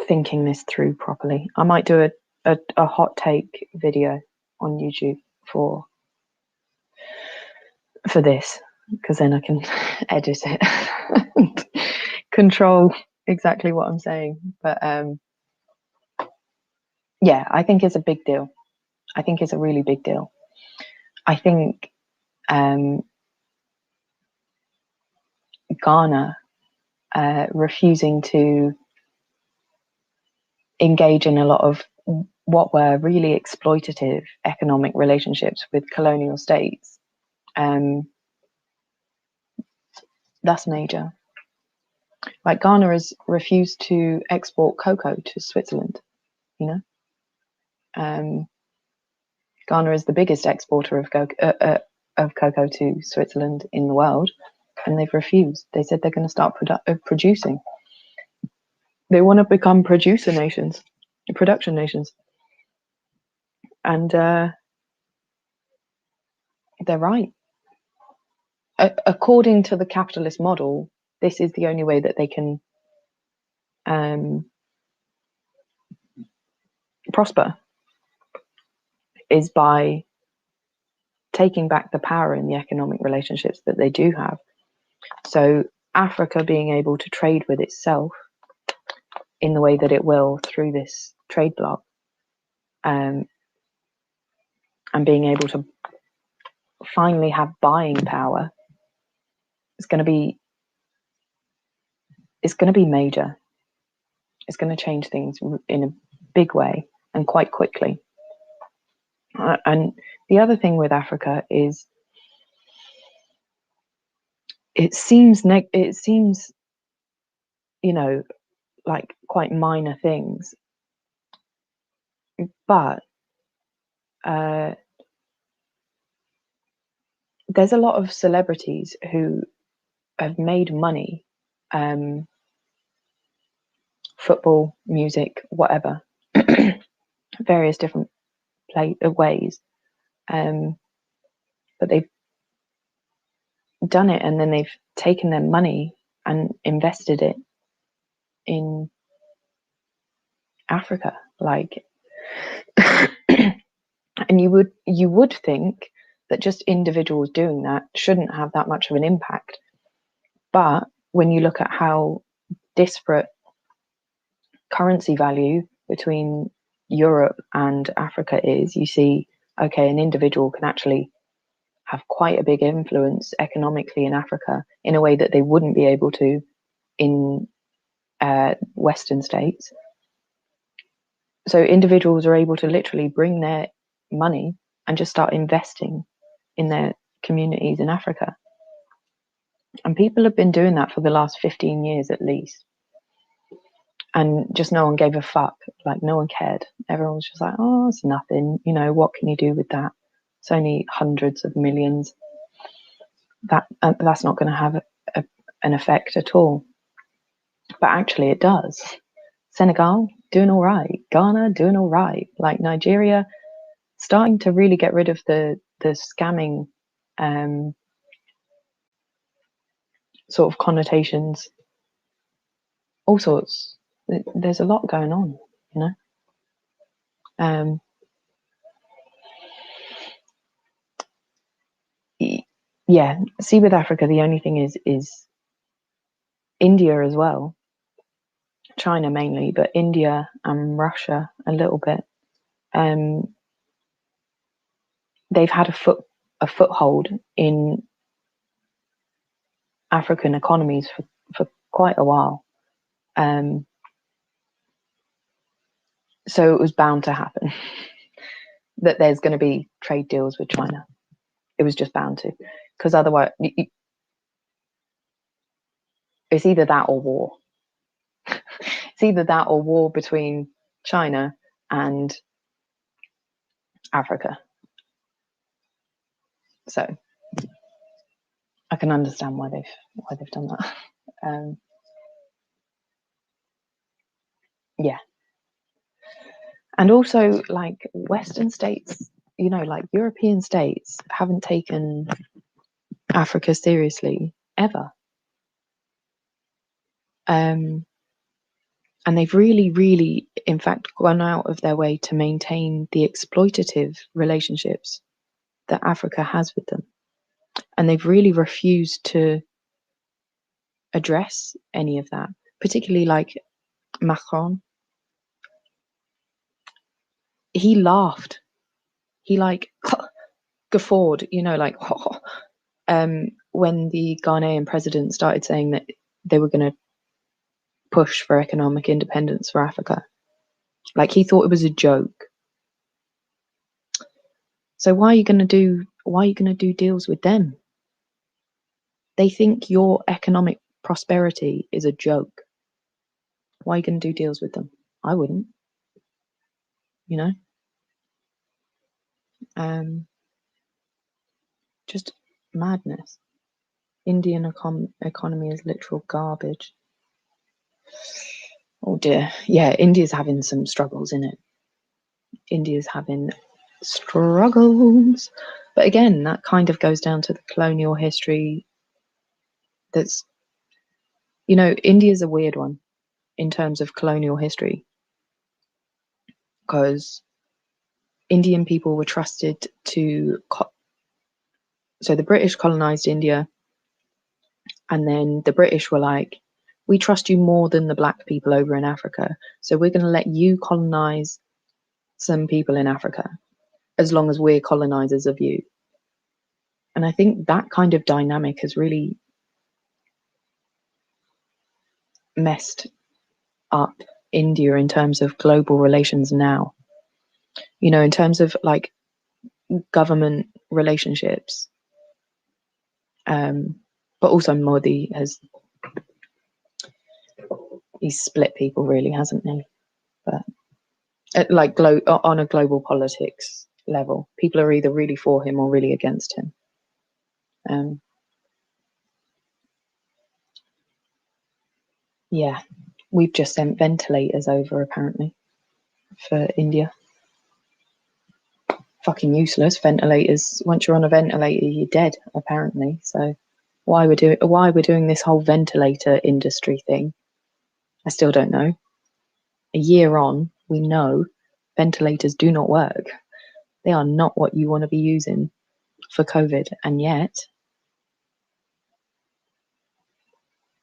A: thinking this through properly. I might do a hot take video on YouTube for this, because then I can edit it and control exactly what I'm saying. But yeah, I think it's a big deal. I think it's a really big deal. I think Ghana refusing to engage in a lot of what were really exploitative economic relationships with colonial states, that's major. Like, Ghana has refused to export cocoa to Switzerland, you know. Ghana is the biggest exporter of cocoa to Switzerland in the world, and they've refused. They said they're going to start producing. They want to become production nations, and they're right. According to the capitalist model, this is the only way that they can prosper, is by taking back the power in the economic relationships that they do have. So Africa being able to trade with itself in the way that it will through this trade bloc, and being able to finally have buying power, is going to be major. It's going to change things in a big way and quite quickly. And the other thing with Africa is it seems you know, like quite minor things, but there's a lot of celebrities who have made money, football, music, whatever, various different ways, but they've done it, and then they've taken their money and invested it in Africa, like and you would think that just individuals doing that shouldn't have that much of an impact, but when you look at how disparate currency value between Europe and Africa is, you see, okay, an individual can actually have quite a big influence economically in Africa in a way that they wouldn't be able to in Western states. So individuals are able to literally bring their money and just start investing in their communities in Africa. And people have been doing that for the last 15 years at least. And just no one gave a fuck. Like, no one cared. Everyone was just like, oh, it's nothing. You know, what can you do with that? It's only hundreds of millions. That's not going to have an effect at all. But actually it does. Senegal, doing all right. Ghana, doing all right. Like Nigeria, starting to really get rid of the scamming sort of connotations. All sorts. There's a lot going on, you know. Yeah, see, with Africa, the only thing is India as well. China mainly, but India and Russia a little bit. They've had a foothold in African economies for quite a while. So it was bound to happen that there's going to be trade deals with China. It was just bound to, because otherwise it's either that or war. It's either that or war between China and Africa. So I can understand why they've done that. Yeah. And also, like, Western states, you know, like European states haven't taken Africa seriously ever. And they've really, in fact, gone out of their way to maintain the exploitative relationships that Africa has with them. And they've really refused to address any of that, particularly like Macron. He laughed. He like guffawed, you know, like when the Ghanaian president started saying that they were going to push for economic independence for Africa. Like, he thought it was a joke. So why are you going to do deals with them? They think your economic prosperity is a joke. Why are you going to do deals with them? I wouldn't. You know? Just madness. Indian economy is literal garbage. Oh dear. Yeah, India's having some struggles in it. India's having struggles. But again, that kind of goes down to the colonial history. That's, you know, India's a weird one in terms of colonial history, because Indian people were trusted to so the British colonized India, and then the British were like, we trust you more than the black people over in Africa, so we're going to let you colonize some people in Africa as long as we're colonizers of you. And I think that kind of dynamic has really messed up India in terms of global relations now. You know, in terms of like government relationships. But also Modi he's split people, really, hasn't he? But like on a global politics level, people are either really for him or really against him. Yeah, we've just sent ventilators over apparently for India. Fucking useless ventilators. Once you're on a ventilator, you're dead apparently. So why we're doing this whole ventilator industry thing, I still don't know. A year on, we know ventilators do not work. They are not what you want to be using for COVID, and yet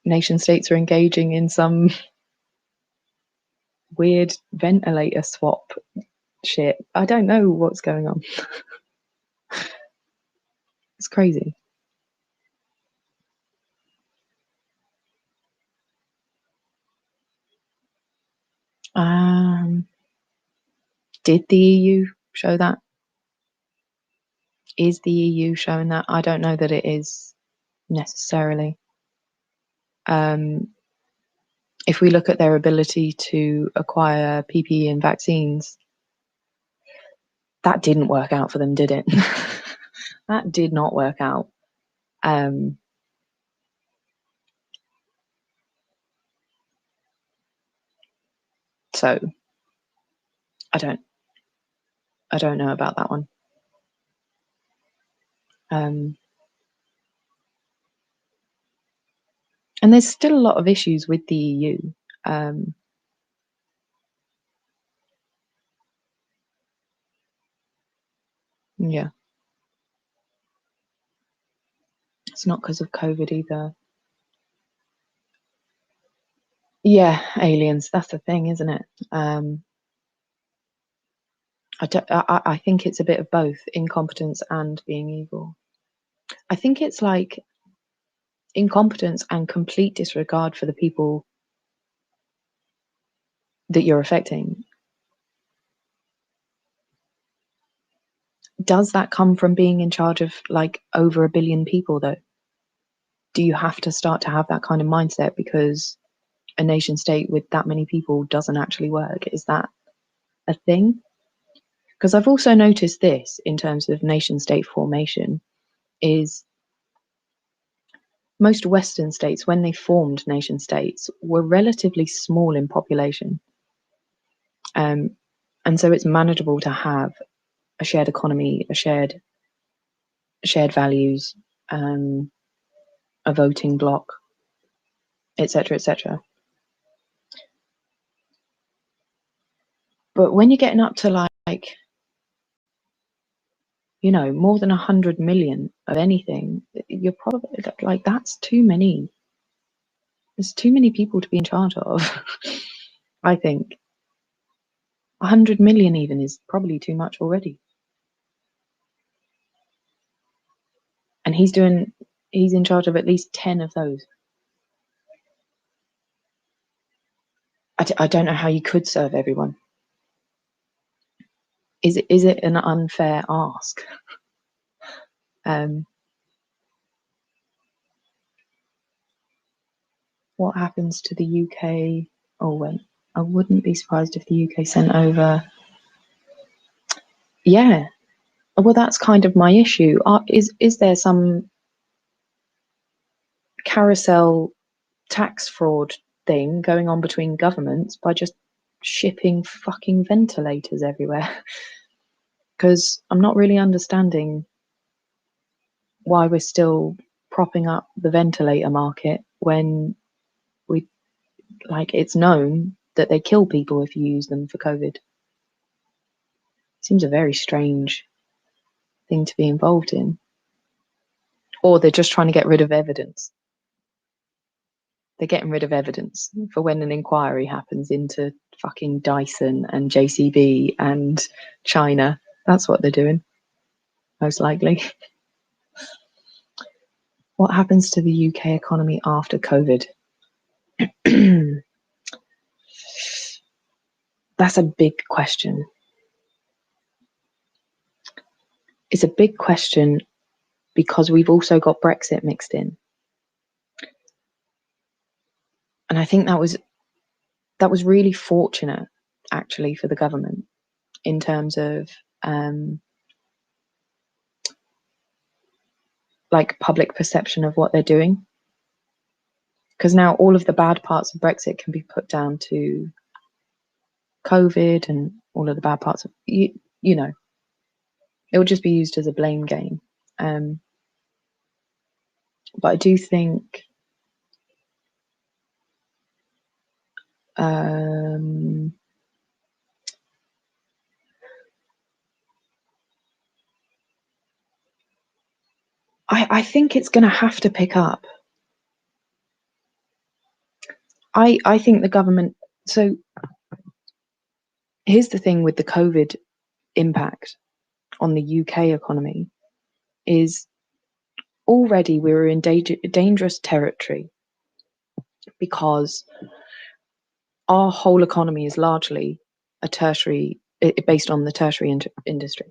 A: nation states are engaging in some weird ventilator swap shit. I don't know what's going on. It's crazy. Did the EU show that? Is the EU showing that? I don't know that it is necessarily. If we look at their ability to acquire PPE and vaccines, that didn't work out for them, did it? That did not work out. So I don't know about that one. And there's still a lot of issues with the EU. Yeah. It's not because of COVID either. Yeah, aliens. That's the thing, isn't it? I think it's a bit of both, incompetence and being evil. I think it's like incompetence and complete disregard for the people that you're affecting. Does that come from being in charge of like over 1 billion people though? Do you have to start to have that kind of mindset because a nation state with that many people doesn't actually work? Is that a thing? Because I've also noticed this in terms of nation state formation is most Western states, when they formed nation states, were relatively small in population. And so it's manageable to have a shared economy, a shared values, a voting bloc, etc., etc. But when you're getting up to like, you know, more than 100 million of anything, you're probably like, that's too many. There's too many people to be in charge of. I think 100 million even is probably too much already. And he's in charge of at least 10 of those. I don't know how you could serve everyone. Is it an unfair ask? What happens to the UK? Oh wait, I wouldn't be surprised if the UK sent over. Yeah, well, that's kind of my issue. Is there some carousel tax fraud thing going on between governments by just shipping fucking ventilators everywhere? Because I'm not really understanding why we're still propping up the ventilator market when we it's known that they kill people if you use them for COVID. Seems a very strange thing to be involved in. Or they're just trying to get rid of evidence. They're getting rid of evidence for when an inquiry happens into fucking Dyson and JCB and China. That's what they're doing, most likely. What happens to the UK economy after COVID? That's a big question. It's a big question because we've also got Brexit mixed in. And I think that was really fortunate, actually, for the government in terms of like public perception of what they're doing. Because now all of the bad parts of Brexit can be put down to COVID and all of the bad parts of, you know, it will just be used as a blame game. But I do think I think it's going to have to pick up. I think the government, so here's the thing with the COVID impact on the UK economy is already we were in dangerous territory because our whole economy is largely a tertiary, based on the tertiary industry.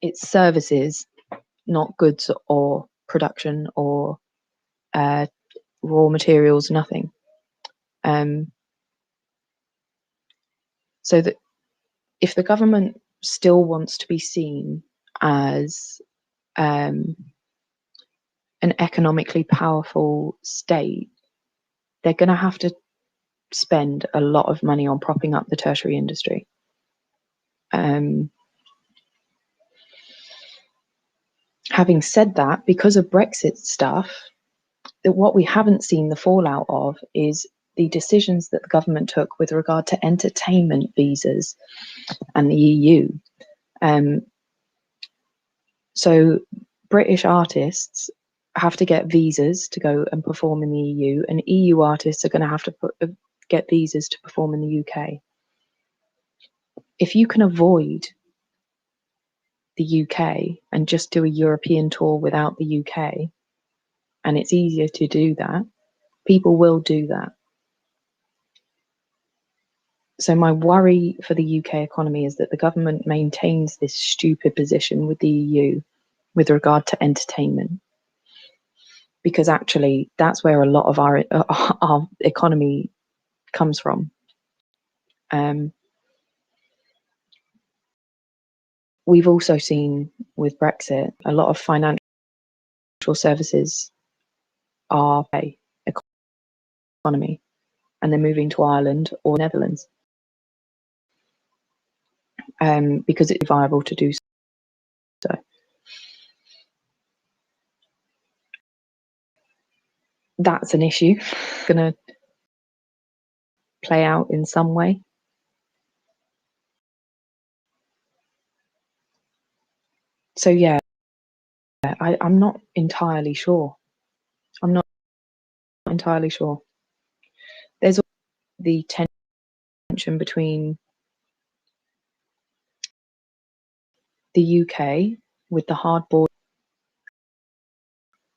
A: It's services, not goods or production or raw materials, nothing. So that if the government still wants to be seen as an economically powerful state, they're going to have to spend a lot of money on propping up the tertiary industry. Having said that, because of Brexit stuff, that what we haven't seen the fallout of is the decisions that the government took with regard to entertainment visas and the EU. So British artists have to get visas to go and perform in the EU, and EU artists are going to have to get visas to perform in the UK. If you can avoid the UK and just do a European tour without the UK, and it's easier to do that, people will do that. So my worry for the UK economy is that the government maintains this stupid position with the EU with regard to entertainment, because actually that's where a lot of our economy comes from. We've also seen with Brexit, a lot of financial services are a economy, and they're moving to Ireland or Netherlands because it's viable to do so. That's an issue. Going to play out in some way. So yeah, I'm not entirely sure. I'm not entirely sure. There's the tension between the UK with the hard border,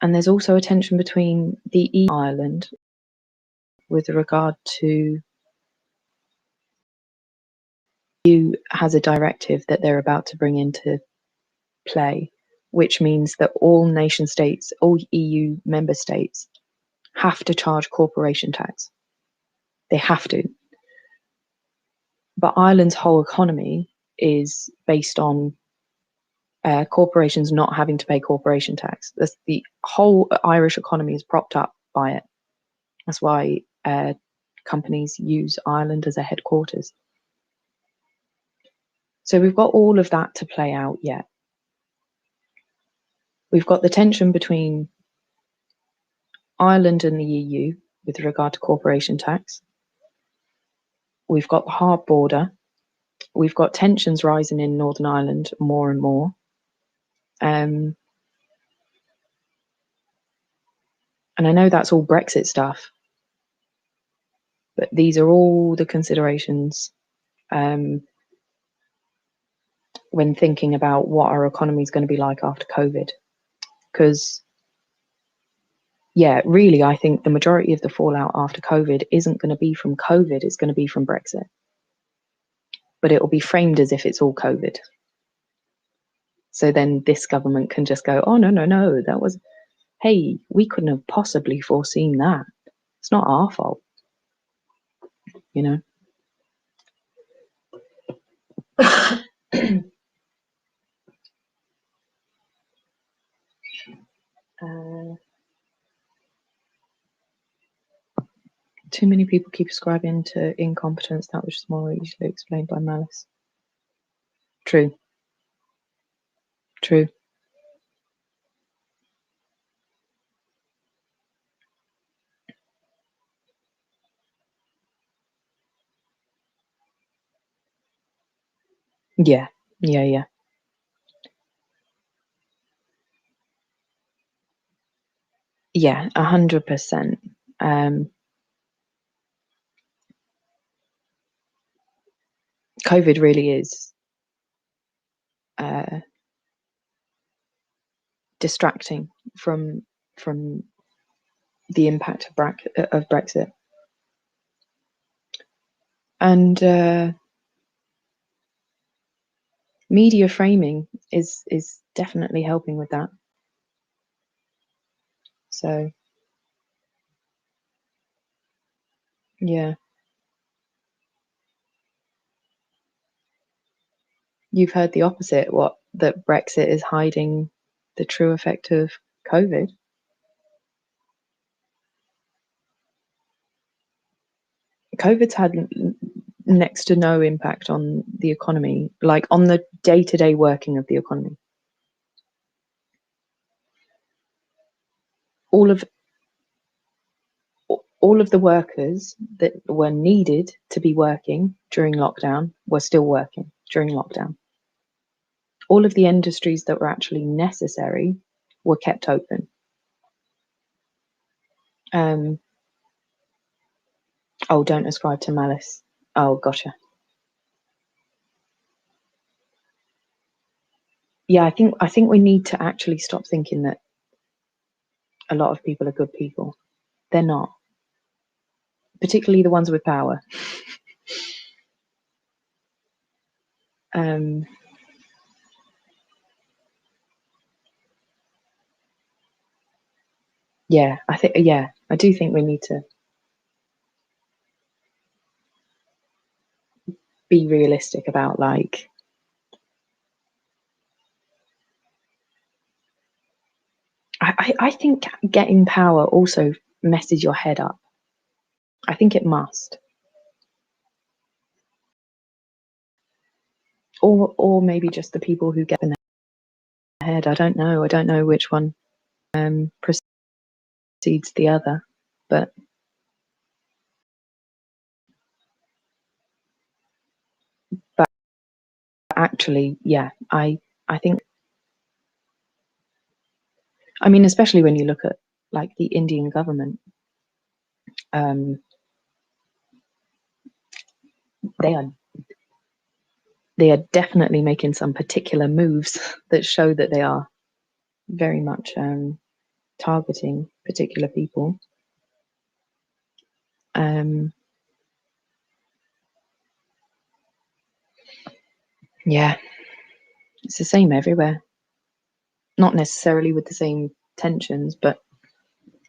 A: and there's also a tension between the EU and Ireland with regard to EU has a directive that they're about to bring into play, which means that all nation states, all EU member states, have to charge corporation tax. They have to. But Ireland's whole economy is based on corporations not having to pay corporation tax. The whole Irish economy is propped up by it. That's why companies use Ireland as a headquarters. So we've got all of that to play out yet. We've got the tension between Ireland and the EU with regard to corporation tax. We've got the hard border. We've got tensions rising in Northern Ireland more and more. And I know that's all Brexit stuff, but these are all the considerations when thinking about what our economy is going to be like after COVID. Because, yeah, really, I think the majority of the fallout after COVID isn't going to be from COVID, it's going to be from Brexit. But it will be framed as if it's all COVID. So then this government can just go, oh, no, that was, hey, we couldn't have possibly foreseen that. It's not our fault, you know? Too many people keep ascribing to incompetence, that which is more easily explained by malice. True. True. Yeah. 100%. COVID really is distracting from the impact of Brexit. And media framing is definitely helping with that. So yeah, you've heard the opposite, that Brexit is hiding the true effect of COVID. COVID's had next to no impact on the economy, like on the day-to-day working of the economy. All of the workers that were needed to be working during lockdown were still working during lockdown. All of the industries that were actually necessary were kept open. Oh, don't ascribe to malice. Oh, gotcha. Yeah, I think we need to actually stop thinking that a lot of people are good people. They're not. Particularly the ones with power. Yeah, I do think we need to be realistic about, like, I think getting power also messes your head up. I think it must. Or maybe just the people who get in their head. I don't know. I don't know which one precedes the other, but actually, yeah, I think, I mean, especially when you look at, like, the Indian government, they are definitely making some particular moves that show that they are very much targeting particular people. Yeah, it's the same everywhere. Not necessarily with the same tensions, but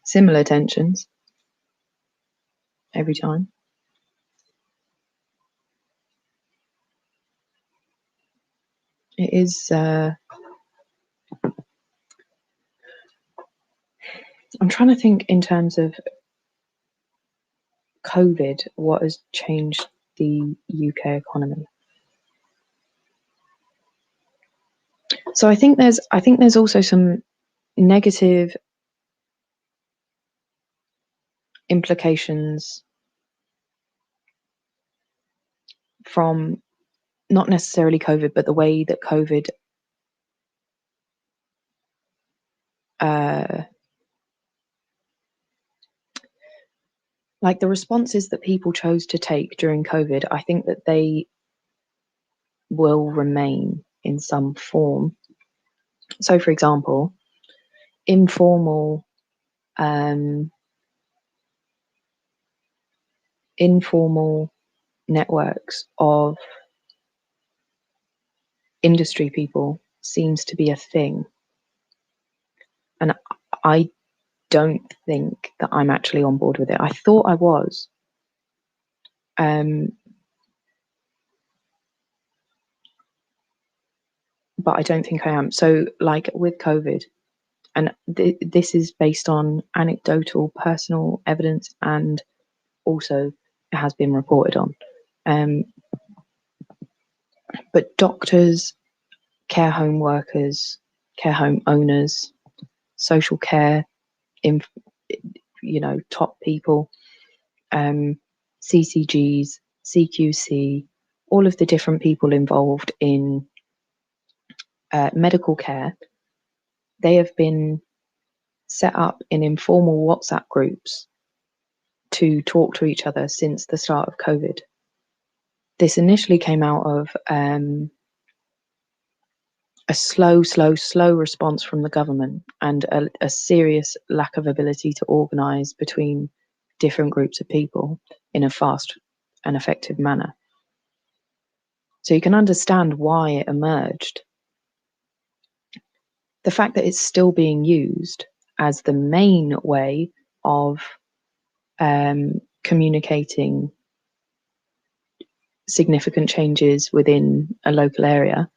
A: similar tensions every time. It is. I'm trying to think in terms of COVID, what has changed the UK economy. So I think there's also some negative implications from not necessarily COVID, but the way that COVID like the responses that people chose to take during COVID, I think that they will remain in some form. So, for example, informal networks of industry people seems to be a thing. And I don't think that I'm actually on board with it. I thought I was. But I don't think I am. So, like, with COVID, and this is based on anecdotal personal evidence, and also it has been reported on. But doctors, care home workers, care home owners, social care, top people, CCGs, CQC, all of the different people involved in medical care, they have been set up in informal WhatsApp groups to talk to each other since the start of COVID. This initially came out of a a slow response from the government, and a serious lack of ability to organise between different groups of people in a fast and effective manner. So you can understand why it emerged. The fact that it's still being used as the main way of communicating significant changes within a local area,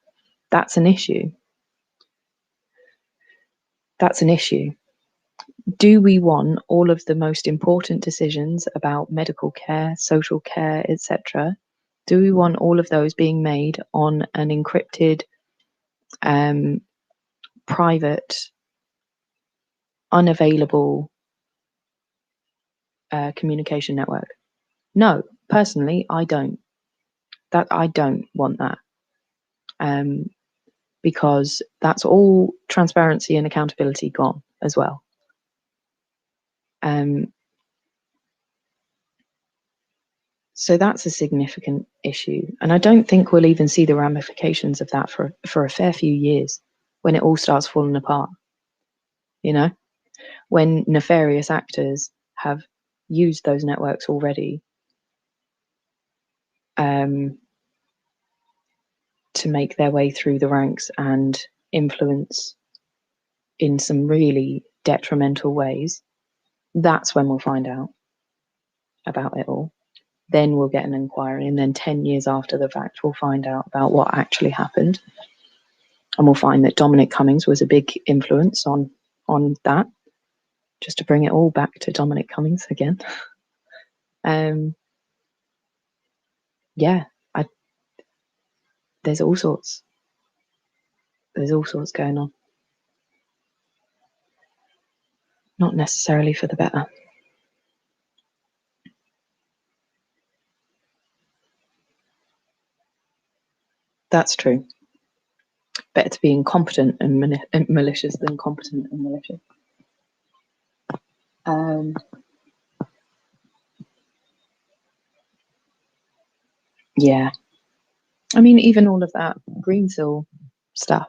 A: that's an issue. That's an issue. Do we want all of the most important decisions about medical care, social care, etc.? Do we want all of those being made on an encrypted, private, unavailable communication network? No, personally, I don't. I don't want that, because that's all transparency and accountability gone as well. So that's a significant issue, and I don't think we'll even see the ramifications of that for a fair few years when it all starts falling apart. You know, when nefarious actors have used those networks already to make their way through the ranks and influence in some really detrimental ways, that's when we'll find out about it all. Then we'll get an inquiry, and then 10 years after the fact, we'll find out about what actually happened. And we'll find that Dominic Cummings was a big influence on that, just to bring it all back to Dominic Cummings again. Yeah, there's all sorts going on. Not necessarily for the better. That's true. Better to be incompetent and malicious than competent and malicious. Yeah. I mean, even all of that Greensill stuff,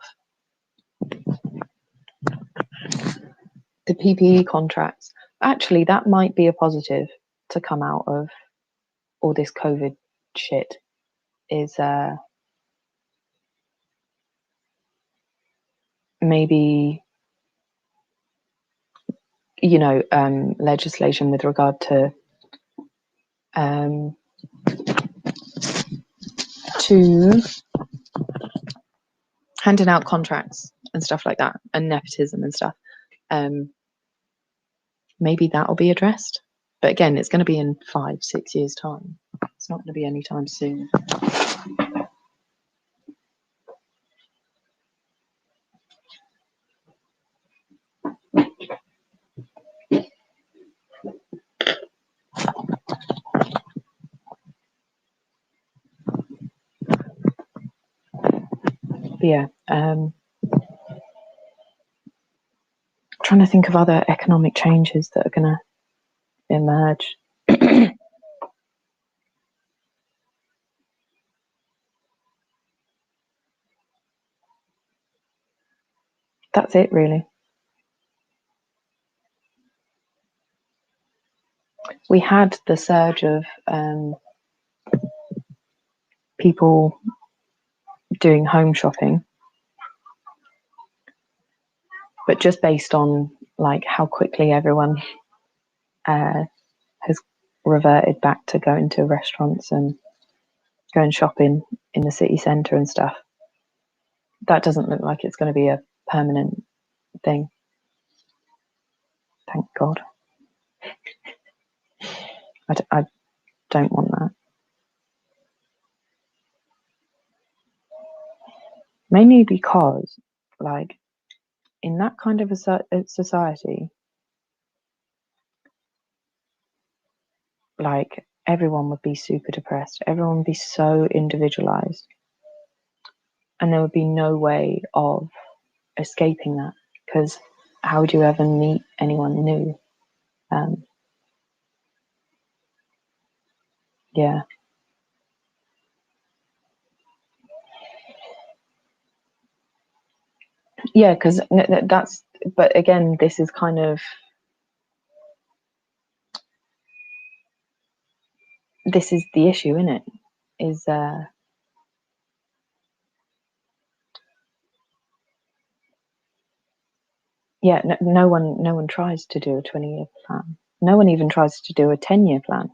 A: the PPE contracts, actually, that might be a positive to come out of all this COVID shit, is maybe, you know, legislation with regard to handing out contracts and stuff like that, and nepotism and stuff. Maybe that'll be addressed. But again, it's going to be in 5-6 years' time. It's not going to be anytime soon. But yeah, trying to think of other economic changes that are going to emerge. That's it, really. We had the surge of people doing home shopping, but just based on like how quickly everyone has reverted back to going to restaurants and going shopping in the city centre and stuff. That doesn't look like it's going to be a permanent thing. Thank God. I don't want that. Mainly because, like, in that kind of a society, like, everyone would be super depressed. Everyone would be so individualized. And there would be no way of escaping that, because how would you ever meet anyone new? Yeah. Yeah, because that's, but again, this is kind of, this is the issue, isn't it? Is yeah, no one tries to do a 20-year plan. No one even tries to do a 10-year plan.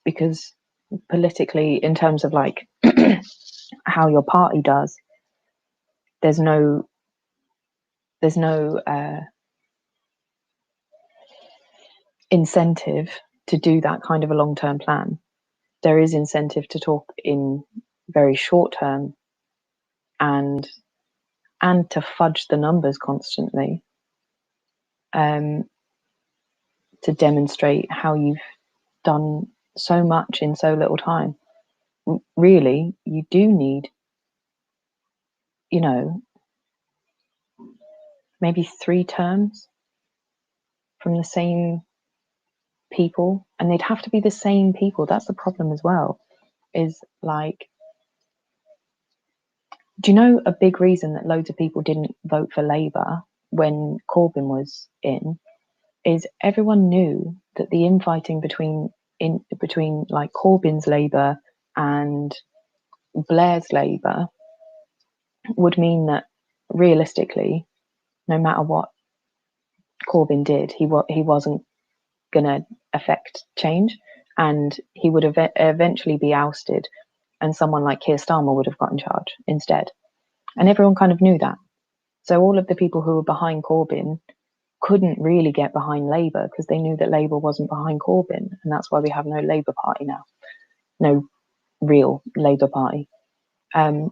A: Because politically, in terms of like how your party does, there's no incentive to do that kind of a long-term plan. There is incentive to talk in very short term and to fudge the numbers constantly, to demonstrate how you've done so much in so little time. Really, you do need, you know, maybe 3 terms from the same people, and they'd have to be the same people. That's the problem as well, is like, do you know a big reason that loads of people didn't vote for Labour when Corbyn was in is everyone knew that the infighting between like Corbyn's Labour and Blair's Labour would mean that realistically, no matter what Corbyn did, he wasn't going to affect change, and he would eventually be ousted, and someone like Keir Starmer would have got in charge instead. And everyone kind of knew that. So all of the people who were behind Corbyn couldn't really get behind Labour because they knew that Labour wasn't behind Corbyn, and that's why we have no Labour Party now, no real Labour Party. And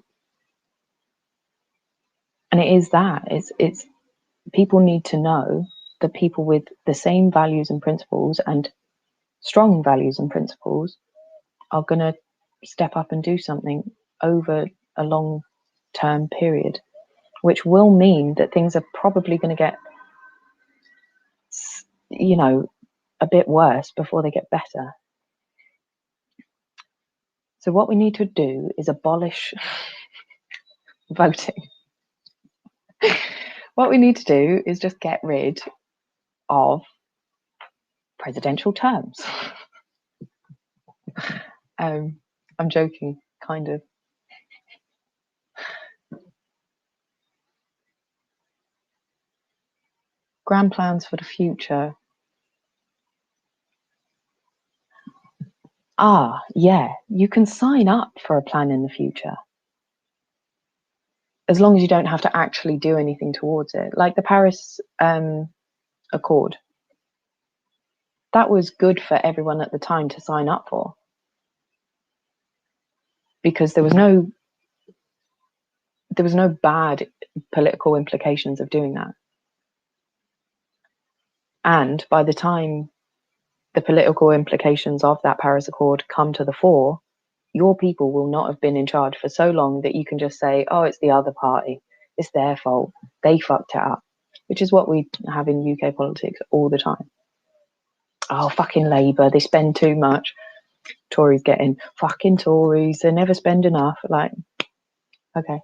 A: it is that it's people need to know that people with the same values and principles and strong values and principles are going to step up and do something over a long term period, which will mean that things are probably going to get, you know, a bit worse before they get better. So what we need to do is abolish voting. What we need to do is just get rid of presidential terms. I'm joking, kind of. Grand plans for the future. Yeah, you can sign up for a plan in the future, as long as you don't have to actually do anything towards it. Like the Paris Accord. That was good for everyone at the time to sign up for, because there was no bad political implications of doing that. And by the time the political implications of that Paris Accord come to the fore, your people will not have been in charge for so long that you can just say, oh, it's the other party, it's their fault, they fucked it up, which is what we have in UK politics all the time. Oh, fucking Labour, they spend too much. Tories getting fucking Tories, they never spend enough. Like, okay.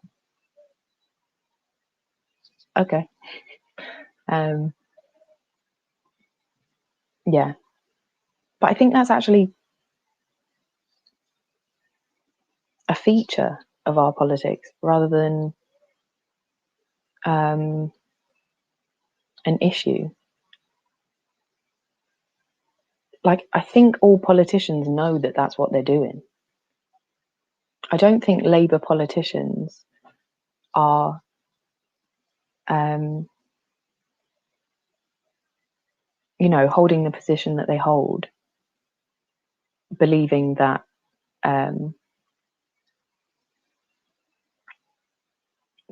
A: Yeah, but I think that's actually a feature of our politics rather than an issue. Like, I think all politicians know that that's what they're doing. I don't think Labour politicians are holding the position that they hold, believing that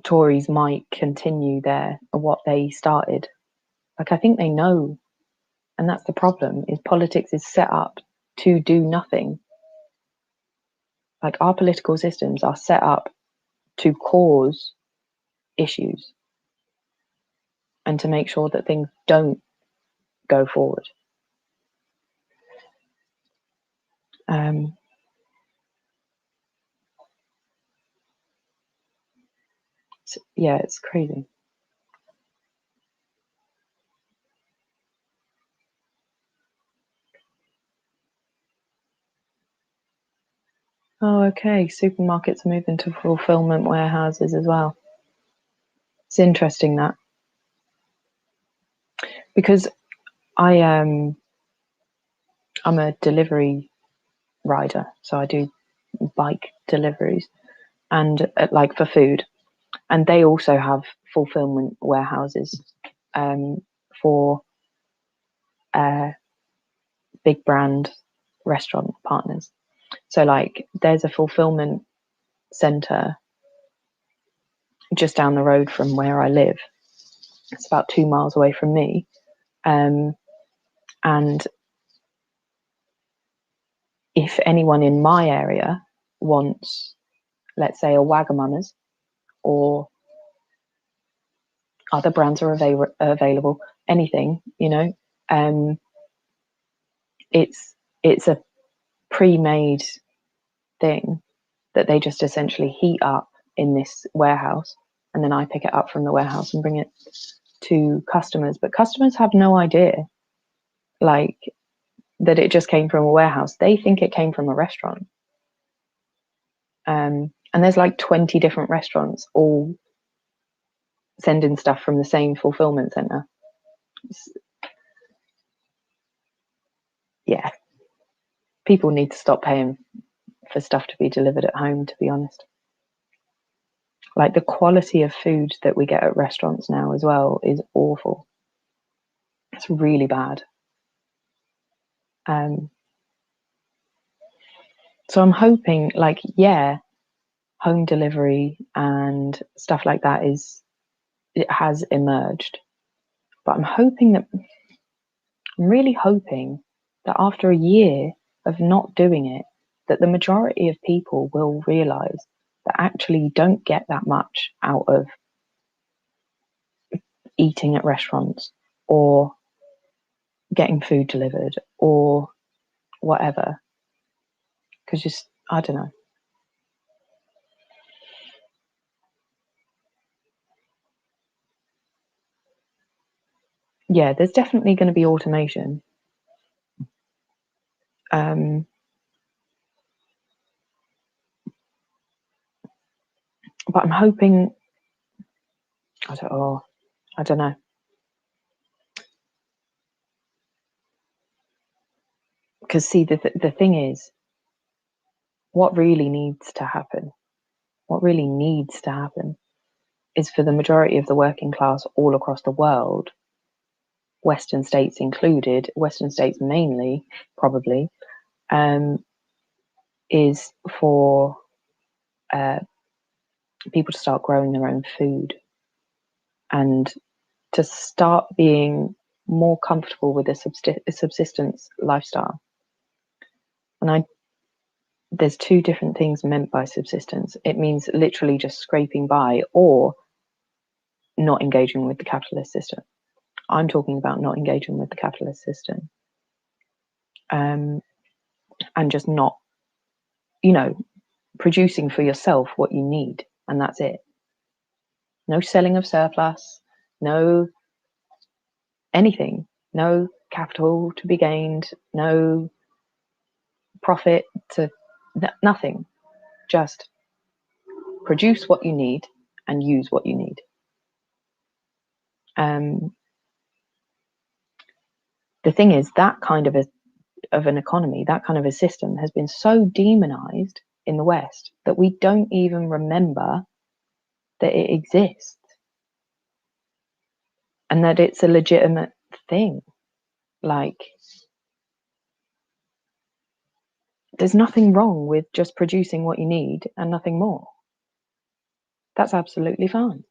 A: Tories might continue what they started. Like, I think they know, and that's the problem, is politics is set up to do nothing. Like, our political systems are set up to cause issues and to make sure that things don't go forward. Yeah, it's crazy. Oh, okay. Supermarkets are moving to fulfillment warehouses as well. It's interesting that, because I'm a delivery rider, so I do bike deliveries and like for food, and they also have fulfillment warehouses for big brand restaurant partners. So like there's a fulfillment center just down the road from where I live. It's about 2 miles away from me. And if anyone in my area wants, let's say, a Wagamama's, or other brands are available, anything, it's a pre-made thing that they just essentially heat up in this warehouse, and then I pick it up from the warehouse and bring it to customers. But customers have no idea, like, that it just came from a warehouse. They think it came from a restaurant. And there's like 20 different restaurants all sending stuff from the same fulfillment center. Yeah, people need to stop paying for stuff to be delivered at home, to be honest. Like the quality of food that we get at restaurants now as well is awful. It's really bad. So I'm hoping, like, yeah, home delivery and stuff like that it has emerged. But I'm really hoping that after a year of not doing it, that the majority of people will realize that actually you don't get that much out of eating at restaurants or getting food delivered or whatever. Because just, I don't know. Yeah, there's definitely going to be automation. But I'm hoping, I don't know. Because see, the thing is, what really needs to happen, is for the majority of the working class all across the world, Western states included, Western states mainly, probably, is for people to start growing their own food and to start being more comfortable with a subsistence lifestyle. And there's two different things meant by subsistence. It means literally just scraping by or not engaging with the capitalist system. I'm talking about not engaging with the capitalist system, and just not, producing for yourself what you need, and that's it. No selling of surplus, no anything, no capital to be gained, no profit to nothing. Just produce what you need and use what you need. The thing is, that kind of an economy, that kind of a system has been so demonized in the West that we don't even remember that it exists and that it's a legitimate thing. Like, there's nothing wrong with just producing what you need and nothing more. That's absolutely fine.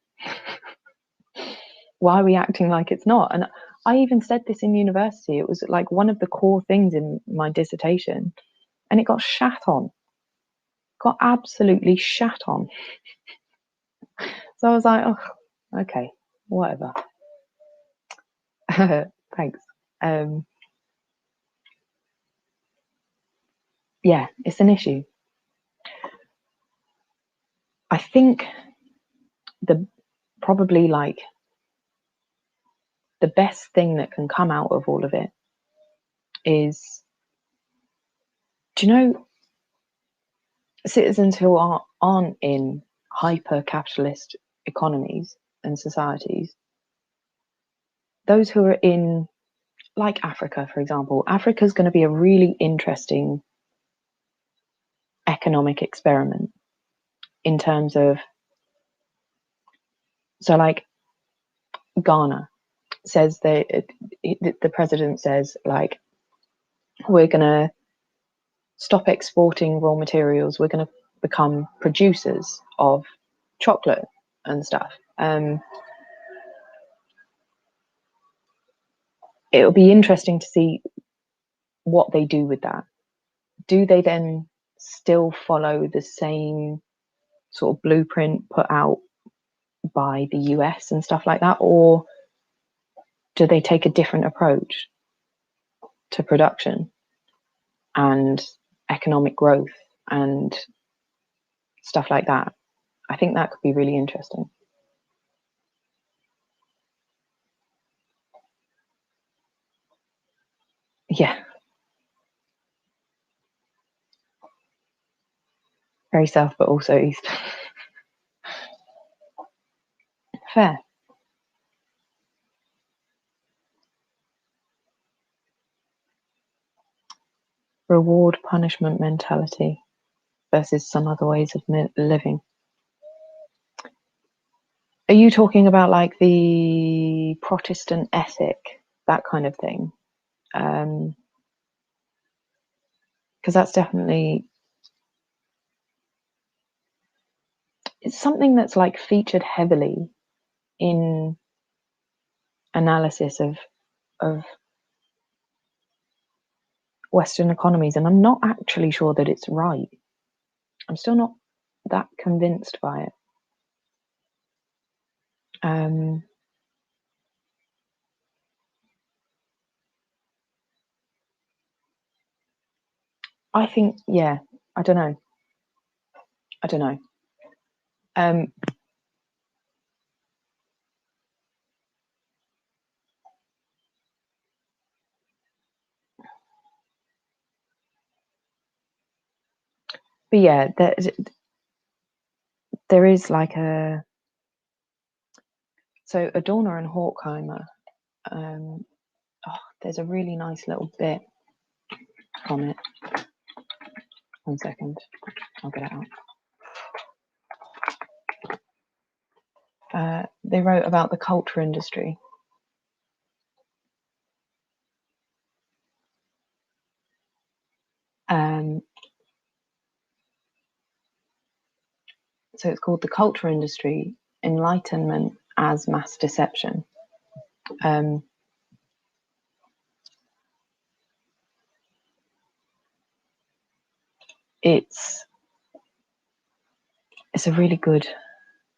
A: Why are we acting like it's not? And I even said this in university. It was like one of the core things in my dissertation, and it got shat on. Got absolutely shat on. So I was like, oh, okay, whatever. Thanks. Yeah, it's an issue. I think probably like the best thing that can come out of all of it is, do you know, citizens who aren't in hyper capitalist economies and societies, those who are in, like Africa, for example. Africa is going to be a really interesting economic experiment in terms of, so like Ghana says the president says, like, we're going to stop exporting raw materials, we're going to become producers of chocolate and stuff. It'll be interesting to see what they do with that. Do they then still follow the same sort of blueprint put out by the US and stuff like that, or do they take a different approach to production and economic growth and stuff like that? I think that could be really interesting. Yeah. Very south, but also east. Fair. Reward punishment mentality versus some other ways of living. Are you talking about like the Protestant ethic, that kind of thing? Because that's definitely, it's something that's like featured heavily in analysis of Western economies, and I'm not actually sure that it's right. I'm still not that convinced by it. I think, yeah, I don't know. But yeah, there is like a, so Adorno and Horkheimer, there's a really nice little bit from it. 1 second, I'll get it out. They wrote about the culture industry. So it's called The Culture Industry, Enlightenment as Mass Deception. It's a really good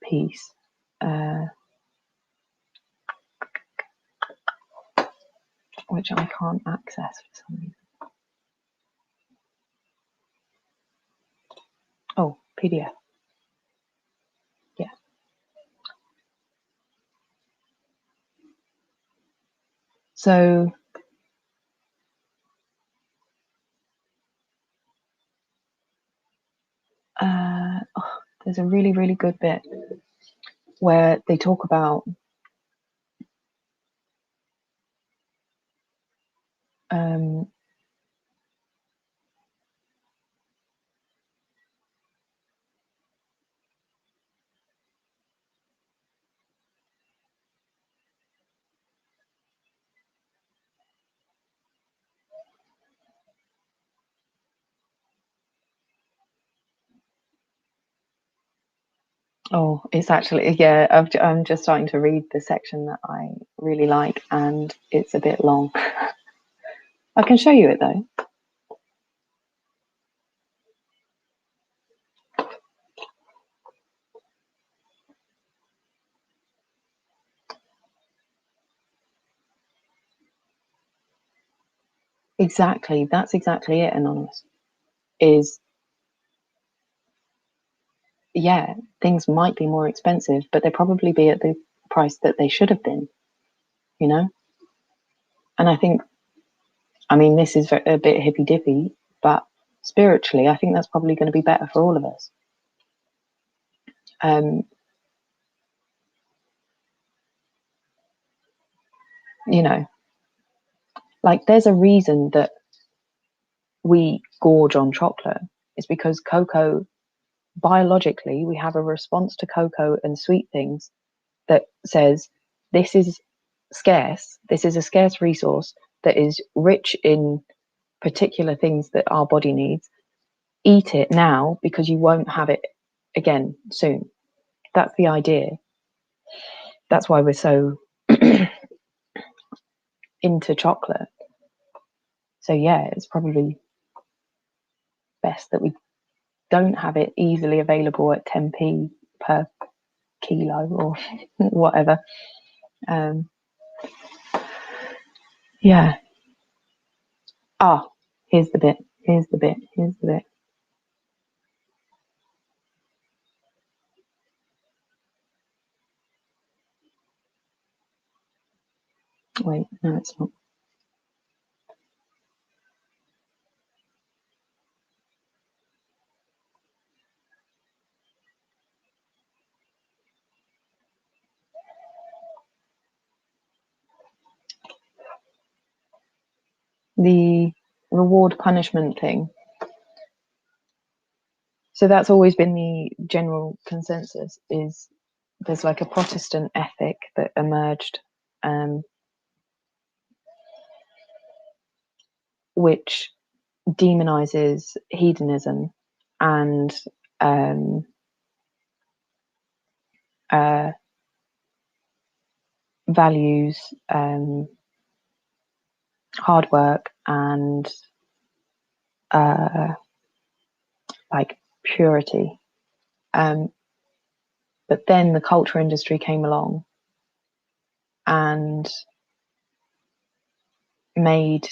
A: piece. Which I can't access for some reason. Oh, PDF. Yeah. So there's a really, really good bit where they talk about oh, it's actually, yeah, I'm just starting to read the section that I really like, and it's a bit long. I can show you it though. Exactly, that's exactly it, Anonymous. Is yeah, things might be more expensive, but they probably be at the price that they should have been, you know? And I think, I mean, this is a bit hippy dippy, but spiritually, I think that's probably going to be better for all of us. You know, like there's a reason that we gorge on chocolate. It's because cocoa, biologically, we have a response to cocoa and sweet things that says this is scarce, this is a scarce resource that is rich in particular things that our body needs. Eat it now because you won't have it again soon. That's the idea. That's why we're so into chocolate. So yeah, it's probably best that we don't have it easily available at 10p per kilo or whatever. Yeah. Here's the bit. Here's the bit. Here's the bit. Wait, no, it's not. The reward punishment thing. So that's always been the general consensus, is there's like a Protestant ethic that emerged, which demonizes hedonism and values hard work and like purity. But then the culture industry came along and made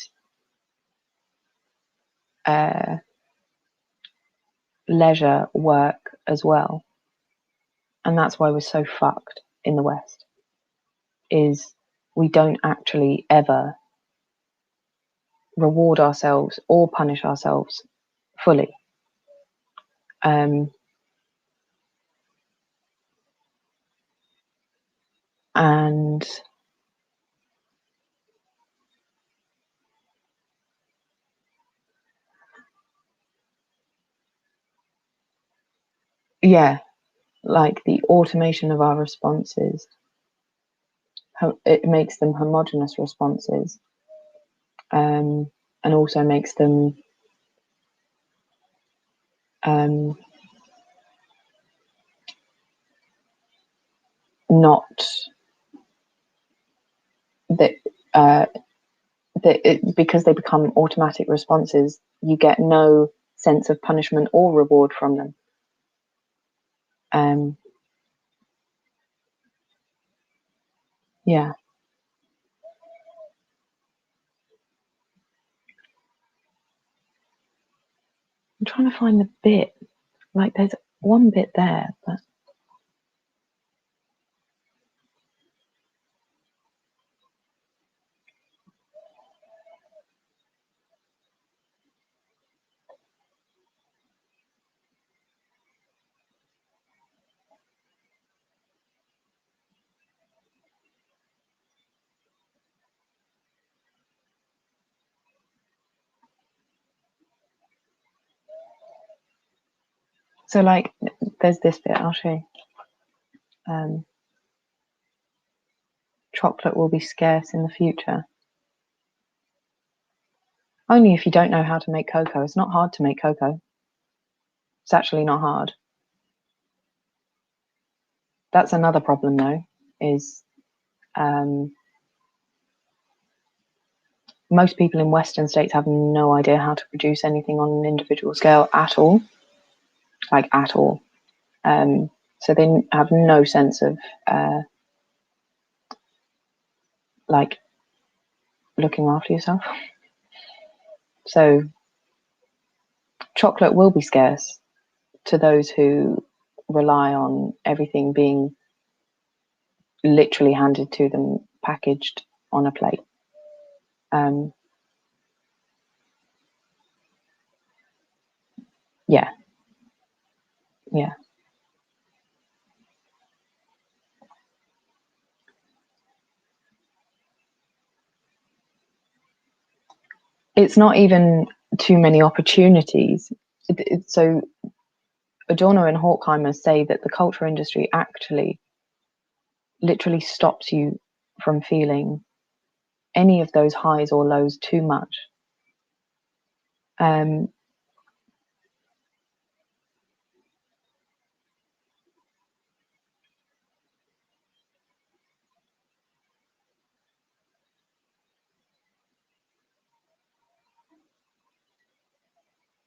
A: leisure work as well. And that's why we're so fucked in the West, is we don't actually ever reward ourselves or punish ourselves fully. And yeah, like the automation of our responses, it makes them homogenous responses, and also makes them not that because they become automatic responses, you get no sense of punishment or reward from them. Yeah. I'm trying to find the bit. Like there's one bit there, but so like there's this bit, I'll show you. Chocolate will be scarce in the future. Only if you don't know how to make cocoa. It's not hard to make cocoa. It's actually not hard. That's another problem though, is most people in Western states have no idea how to produce anything on an individual scale at all. Like at all. So they have no sense of like looking after yourself. So chocolate will be scarce to those who rely on everything being literally handed to them, packaged on a plate. Yeah. It's not even too many opportunities. So Adorno and Horkheimer say that the culture industry actually literally stops you from feeling any of those highs or lows too much.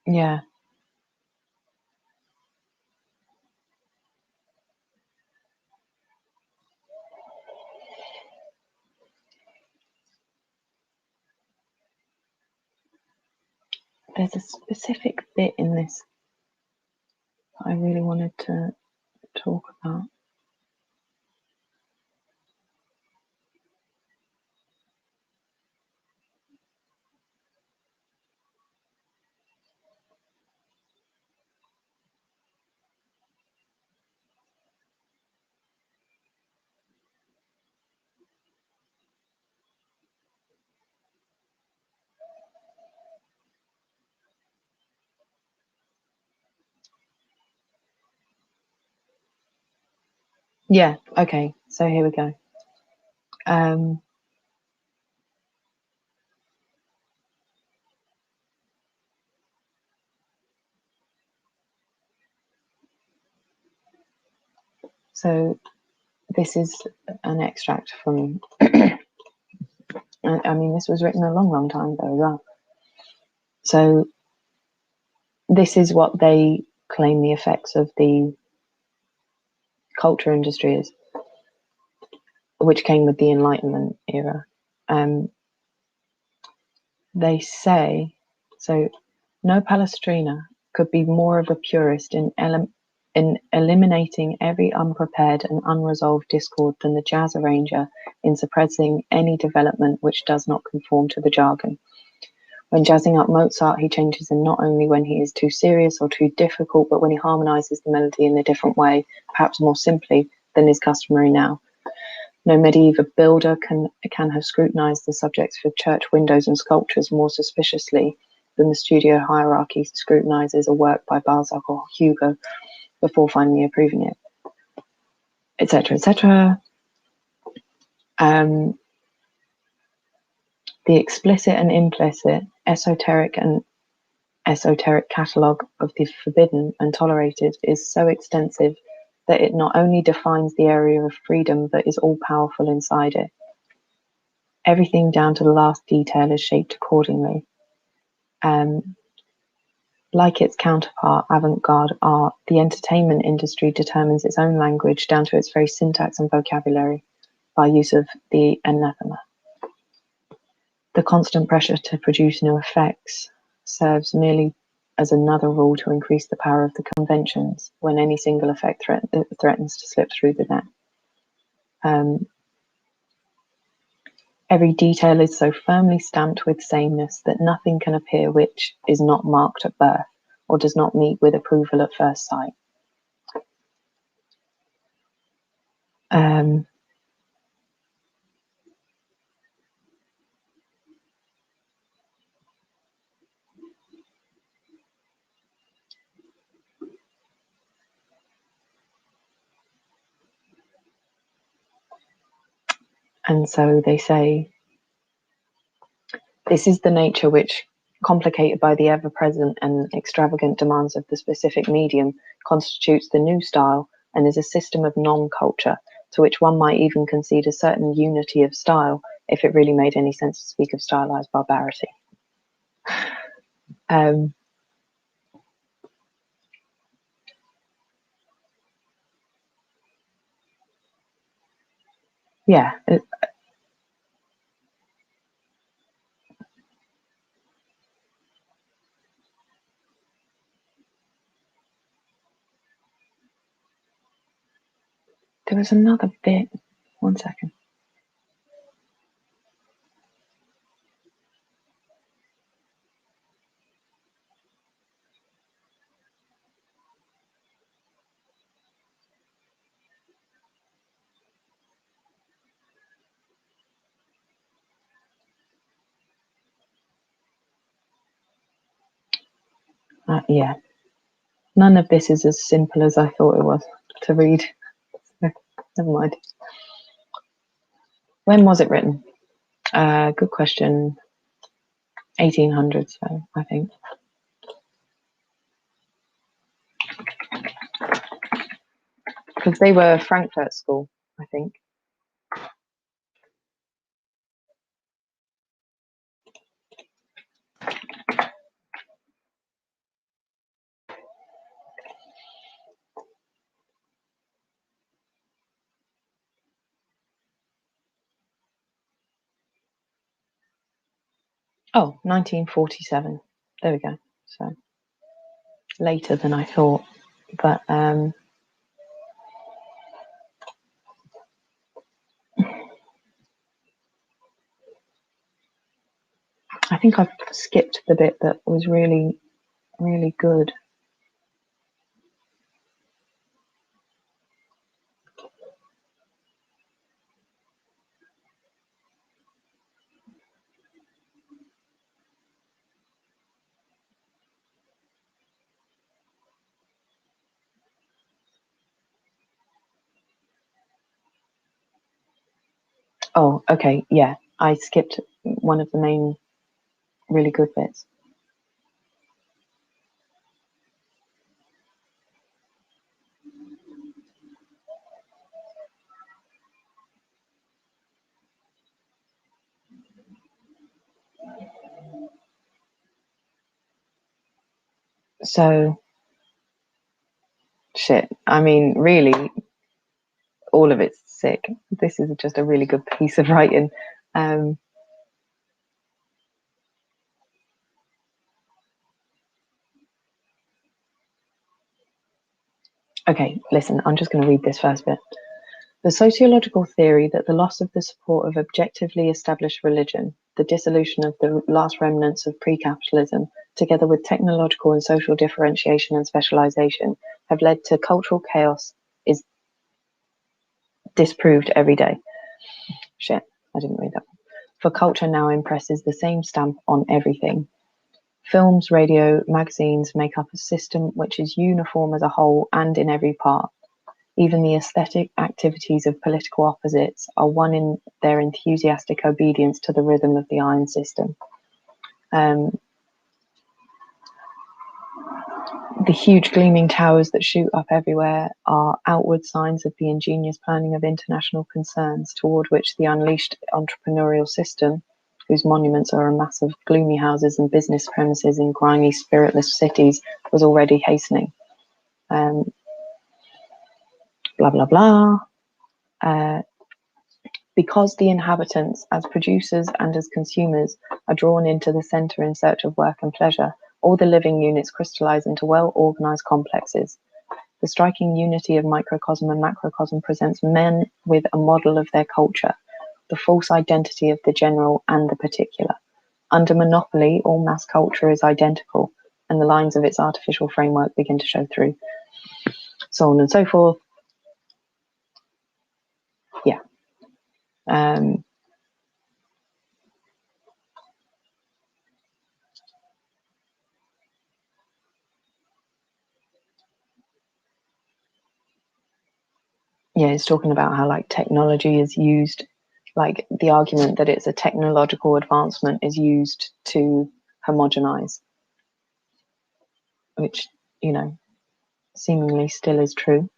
A: Yeah. There's a specific bit in this that I really wanted to talk about. Yeah, okay, so here we go. So this is an extract from, I mean, this was written a long time ago as well. So this is what they claim the effects of the culture industry is, which came with the Enlightenment era. They say, so no Palestrina could be more of a purist in eliminating every unprepared and unresolved discord than the jazz arranger in suppressing any development which does not conform to the jargon. When jazzing up Mozart, he changes him not only when he is too serious or too difficult, but when he harmonizes the melody in a different way, perhaps more simply than is customary now. No medieval builder can have scrutinized the subjects for church windows and sculptures more suspiciously than the studio hierarchy scrutinizes a work by Balzac or Hugo before finally approving it, etc., etc. The explicit and implicit, esoteric and esoteric catalogue of the forbidden and tolerated is so extensive that it not only defines the area of freedom but is all-powerful inside it. Everything down to the last detail is shaped accordingly. Like its counterpart, avant-garde art, the entertainment industry determines its own language down to its very syntax and vocabulary by use of the anathema. The constant pressure to produce new effects serves merely as another rule to increase the power of the conventions when any single effect threatens to slip through the net. Every detail is so firmly stamped with sameness that nothing can appear which is not marked at birth or does not meet with approval at first sight. And so they say, this is the nature which, complicated by the ever-present and extravagant demands of the specific medium, constitutes the new style and is a system of non-culture to which one might even concede a certain unity of style if it really made any sense to speak of stylized barbarity. Yeah. There was another bit. 1 second. Yeah. None of this is as simple as I thought it was to read. Never mind. When was it written? Good question. 1800s, so I think. Because they were Frankfurt School, I think. Oh, 1947. There we go. So later than I thought. But I think I've skipped the bit that was really, really good. Oh, okay, yeah. I skipped one of the main really good bits. So, shit. I mean, really, all of it's sick. This is just a really good piece of writing. Okay, listen, I'm just going to read this first bit. The sociological theory that the loss of the support of objectively established religion, the dissolution of the last remnants of pre-capitalism, together with technological and social differentiation and specialization, have led to cultural chaos is disproved every day. Shit, I didn't read that. For culture now impresses the same stamp on everything. Films, radio, magazines make up a system which is uniform as a whole and in every part. Even the aesthetic activities of political opposites are one in their enthusiastic obedience to the rhythm of the iron system. The huge gleaming towers that shoot up everywhere are outward signs of the ingenious planning of international concerns toward which the unleashed entrepreneurial system, whose monuments are a mass of gloomy houses and business premises in grimy, spiritless cities, was already hastening. Blah, blah, blah. Because the inhabitants, as producers and as consumers, are drawn into the centre in search of work and pleasure, all the living units crystallize into well-organized complexes. The striking unity of microcosm and macrocosm presents men with a model of their culture, the false identity of the general and the particular. Under monopoly, all mass culture is identical, and the lines of its artificial framework begin to show through. So on and so forth. Yeah. Yeah, it's talking about how like technology is used, like the argument that it's a technological advancement is used to homogenize, which, you know, seemingly still is true.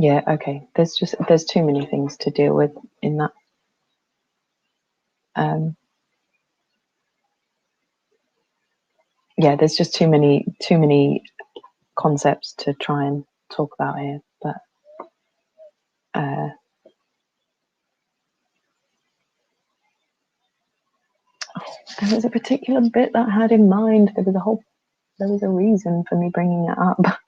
A: Yeah, okay. There's too many things to deal with in that. Yeah, there's just too many concepts to try and talk about here. But there was a particular bit that I had in mind. There was a reason for me bringing it up.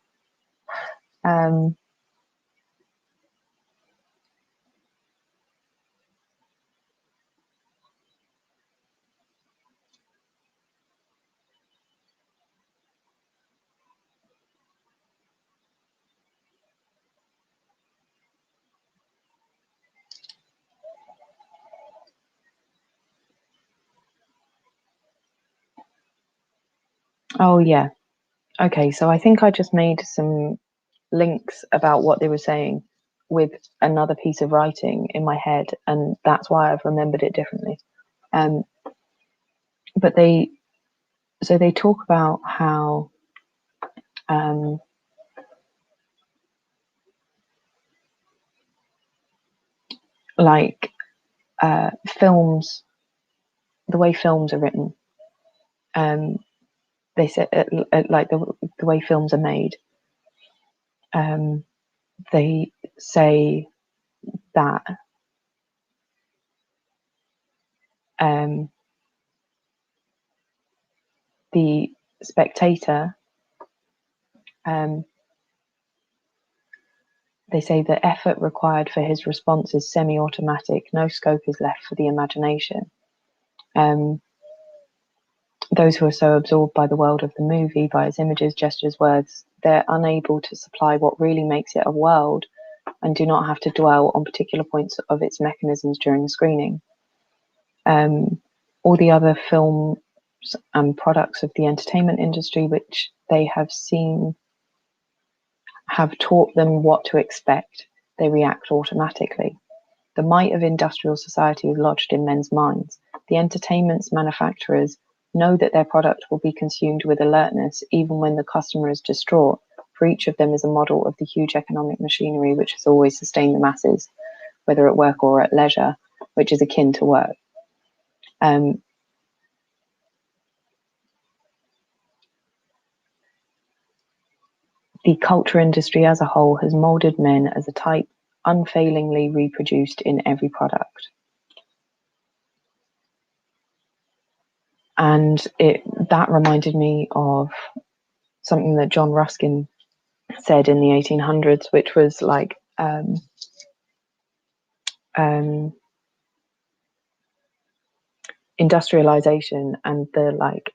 A: Oh yeah. Okay, so I think I just made some links about what they were saying with another piece of writing in my head, and that's why I've remembered it differently. But they talk about how like films, the way films are written, they said like the way films are made, they say that the spectator, they say the effort required for his response is semi-automatic. No scope is left for the imagination. Those who are so absorbed by the world of the movie, by its images, gestures, words, they're unable to supply what really makes it a world and do not have to dwell on particular points of its mechanisms during screening. All the other films and products of the entertainment industry which they have seen have taught them what to expect. They react automatically. The might of industrial society is lodged in men's minds. The entertainment's manufacturers know that their product will be consumed with alertness even when the customer is distraught, for each of them is a model of the huge economic machinery which has always sustained the masses, whether at work or at leisure, which is akin to work. The culture industry as a whole has molded men as a type unfailingly reproduced in every product. And that reminded me of something that John Ruskin said in the 1800s, which was like industrialization and the like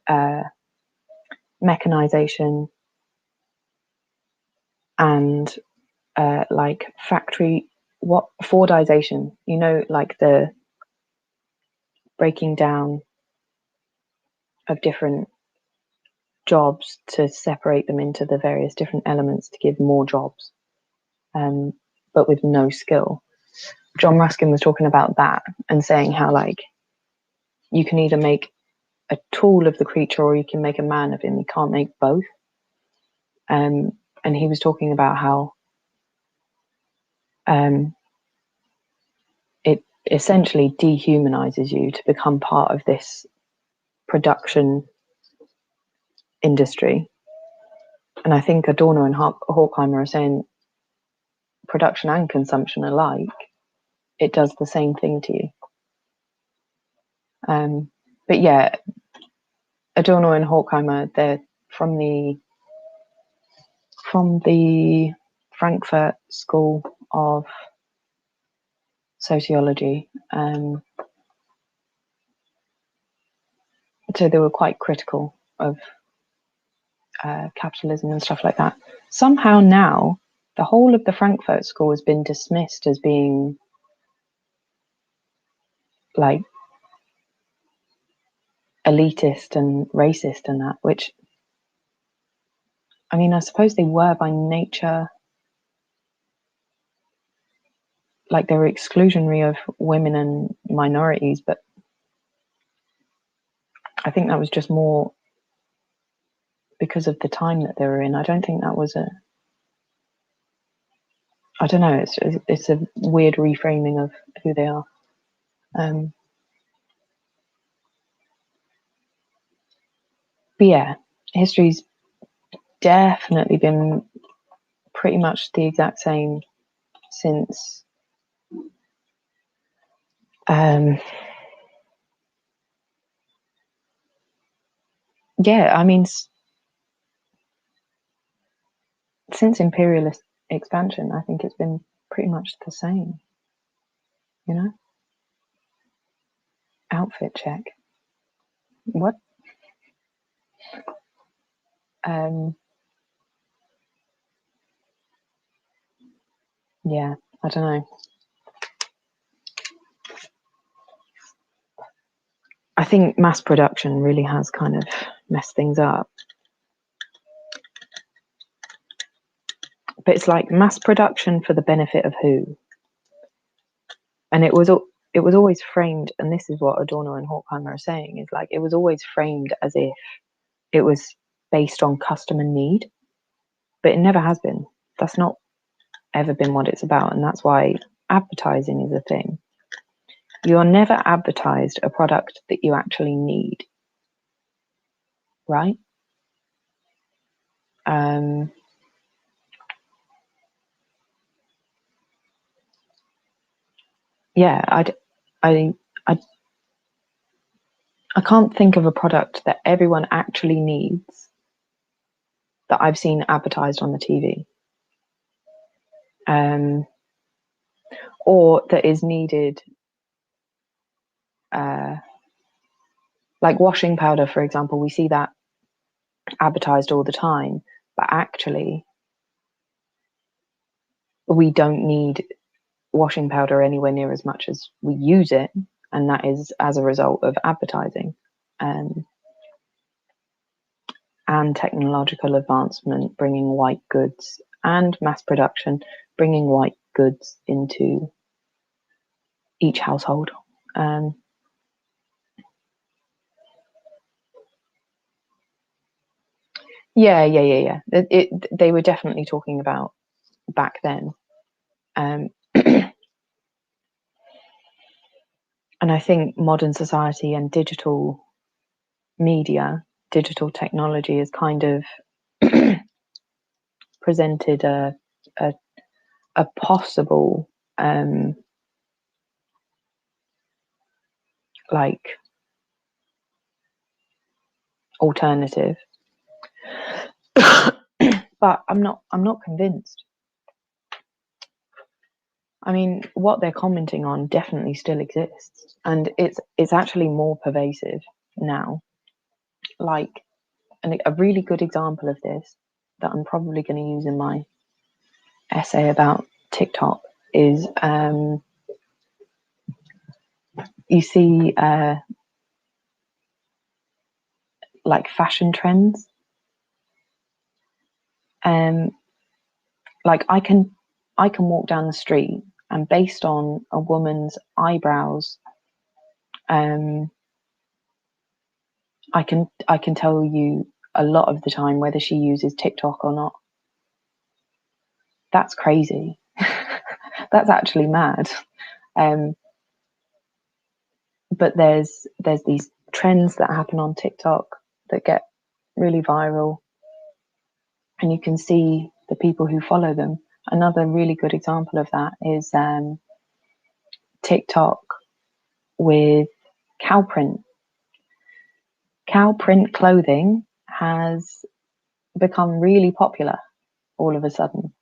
A: mechanization and like factory Fordization, you know, like the breaking down of different jobs to separate them into the various different elements to give more jobs, but with no skill. John Ruskin was talking about that and saying how like you can either make a tool of the creature or you can make a man of him. You can't make both. And he was talking about how it essentially dehumanizes you to become part of this production industry. And I think Adorno and Horkheimer are saying production and consumption alike, it does the same thing to you. But yeah, Adorno and Horkheimer, they're from the Frankfurt School of Sociology. So they were quite critical of capitalism and stuff like that. Somehow now, the whole of the Frankfurt School has been dismissed as being like elitist and racist and that, which, I mean, I suppose they were by nature, like they were exclusionary of women and minorities, but I think that was just more because of the time that they were in. I don't think that was I don't know. It's a weird reframing of who they are. But yeah, history's definitely been pretty much the exact same since yeah, I mean, since imperialist expansion, I think it's been pretty much the same, you know? Outfit check. What? Yeah, I don't know. I think mass production really has kind of messed things up. But it's like mass production for the benefit of who? And it was always framed, and this is what Adorno and Horkheimer are saying, is like it was always framed as if it was based on custom and need, but it never has been. That's not ever been what it's about, and that's why advertising is a thing. You are never advertised a product that you actually need, right? Yeah, I can't think of a product that everyone actually needs that I've seen advertised on the TV, or that is needed. Like washing powder, for example, we see that advertised all the time, but actually, we don't need washing powder anywhere near as much as we use it, and that is as a result of advertising and technological advancement bringing white goods and mass production bringing white goods into each household. Yeah. They were definitely talking about back then. And I think modern society and digital media, digital technology has kind of presented a possible like alternative. But I'm not convinced. I mean, what they're commenting on definitely still exists, and it's actually more pervasive now. Like, a really good example of this that I'm probably going to use in my essay about TikTok is you see like fashion trends. Like I can walk down the street, and based on a woman's eyebrows, I can tell you a lot of the time whether she uses TikTok or not. That's crazy. That's actually mad. But there's these trends that happen on TikTok that get really viral, and you can see the people who follow them. Another really good example of that is TikTok with cow print. Cow print clothing has become really popular all of a sudden,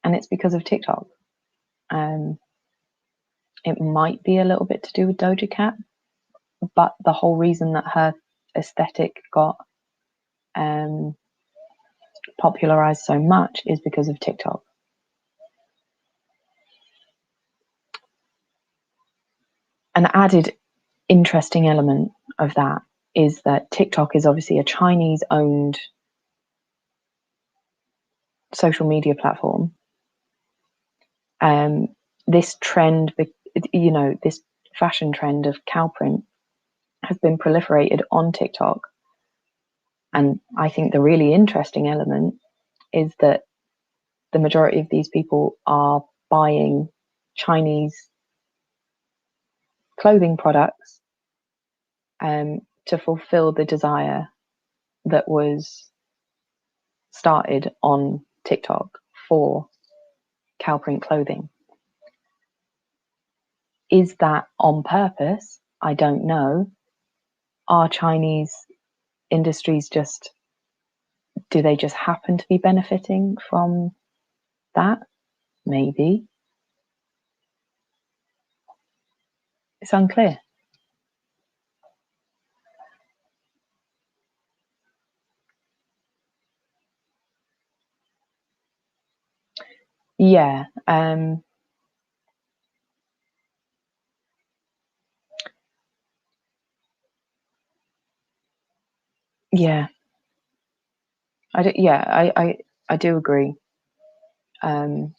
A: and it's because of TikTok. It might be a little bit to do with Doja Cat, but the whole reason that her aesthetic got popularized so much is because of TikTok. An added interesting element of that is that TikTok is obviously a Chinese owned social media platform. This trend, this fashion trend of cow print has been proliferated on TikTok. And I think the really interesting element is that the majority of these people are buying Chinese clothing products to fulfill the desire that was started on TikTok for cow print clothing. Is that on purpose? I don't know. Are Chinese industries do they just happen to be benefiting from that? Maybe. It's unclear. Yeah. Yeah. I do agree. Oh,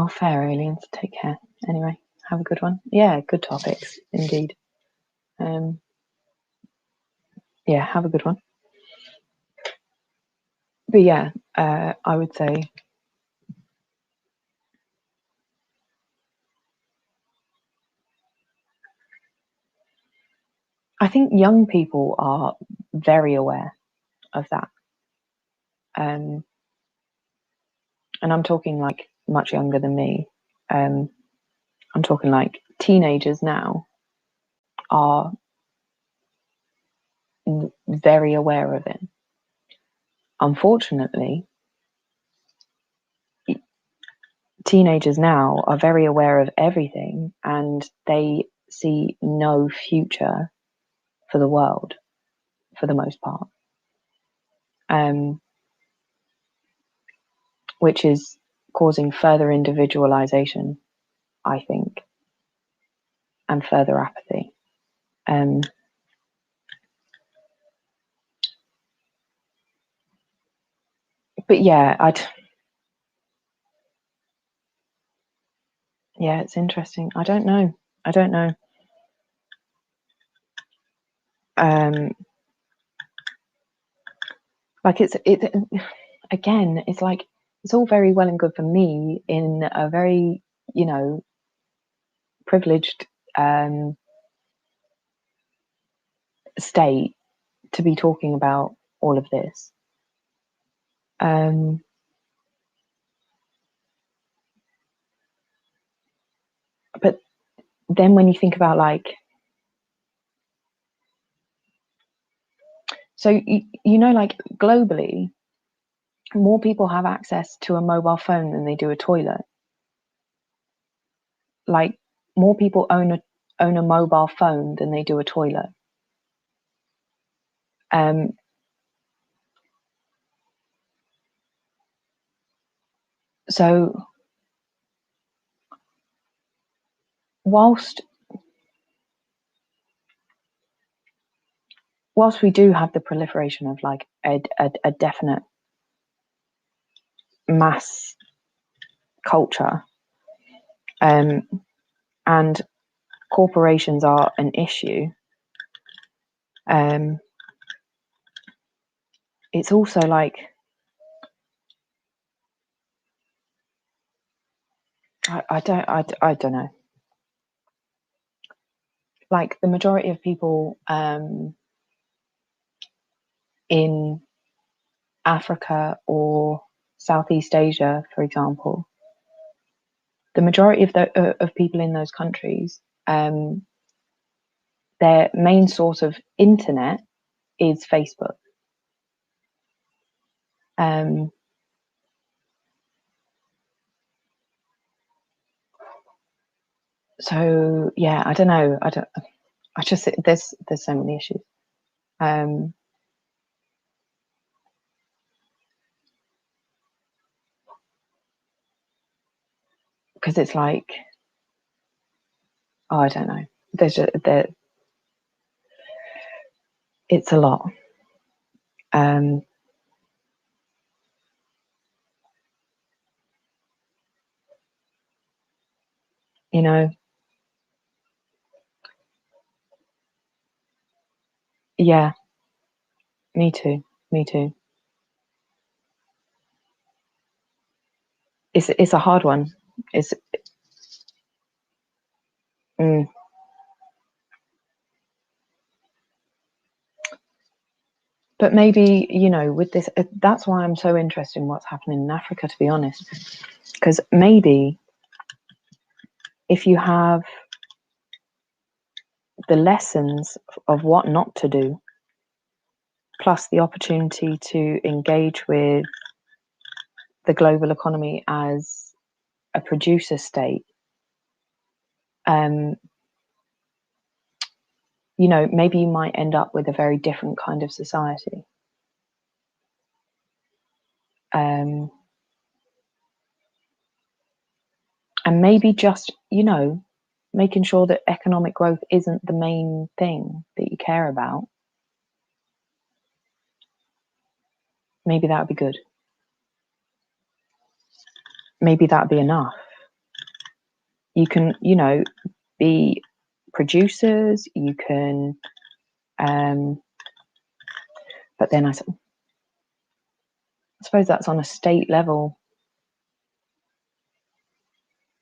A: fair, aliens. Take care. Anyway, have a good one. Yeah, good topics indeed. Yeah, have a good one. But yeah, I would say I think young people are very aware of that. And I'm talking like much younger than me. I'm talking like teenagers now are very aware of it. Unfortunately, teenagers now are very aware of everything and they see no future for the world for the most part, which is causing further individualization, I think, and further apathy. But yeah, yeah, it's interesting. I don't know. Like it's again, it's like it's all very well and good for me in a very, privileged state to be talking about all of this. But then when you think about like, so like globally, more people have access to a mobile phone than they do a toilet. Like more people own a mobile phone than they do a toilet. So whilst we do have the proliferation of like a definite mass culture, and corporations are an issue, it's also like I don't know. Like the majority of people in Africa or Southeast Asia, for example, the majority of people in those countries, their main source of internet is Facebook. So yeah, I don't know. I just there's so many issues. Because it's like, oh, I don't know. It's a lot. You know, Yeah, me too. It's a hard one. It's mm, but maybe, with this, that's why I'm so interested in what's happening in Africa, to be honest, because maybe if you have the lessons of what not to do, plus the opportunity to engage with the global economy as a producer state, maybe you might end up with a very different kind of society. And maybe just, making sure that economic growth isn't the main thing that you care about. Maybe that would be good. Maybe that'd be enough. You can, be producers, you can, but then I suppose that's on a state level.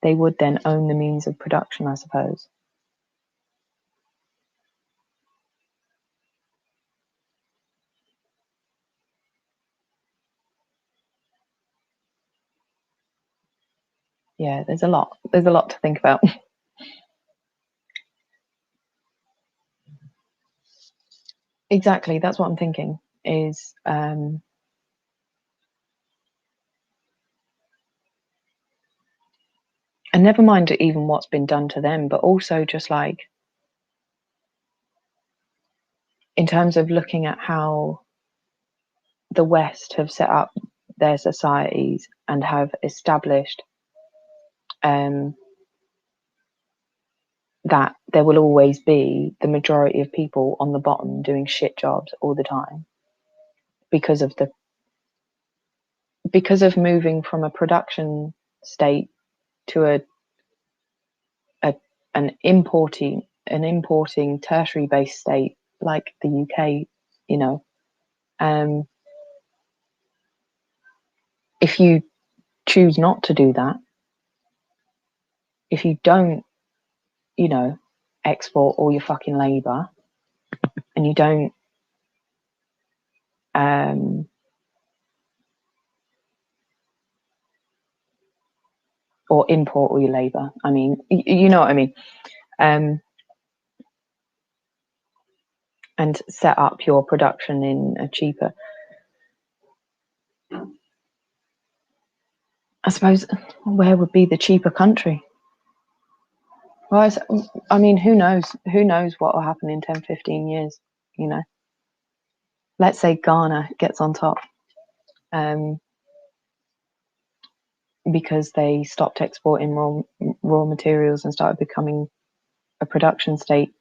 A: They would then own the means of production, I suppose. Yeah, there's a lot to think about. Exactly, that's what I'm thinking is, and never mind even what's been done to them, but also just like in terms of looking at how the West have set up their societies and have established that there will always be the majority of people on the bottom doing shit jobs all the time because of moving from a production state to an importing tertiary based state like the UK, if you choose not to do that, if you don't, export all your fucking labor, and you don't or import all your labor, I mean, you know what I mean, and set up your production in a cheaper, I suppose, where would be the cheaper country? Well, I mean, who knows what will happen in 10, 15 years, let's say Ghana gets on top, because they stopped exporting raw materials and started becoming a production state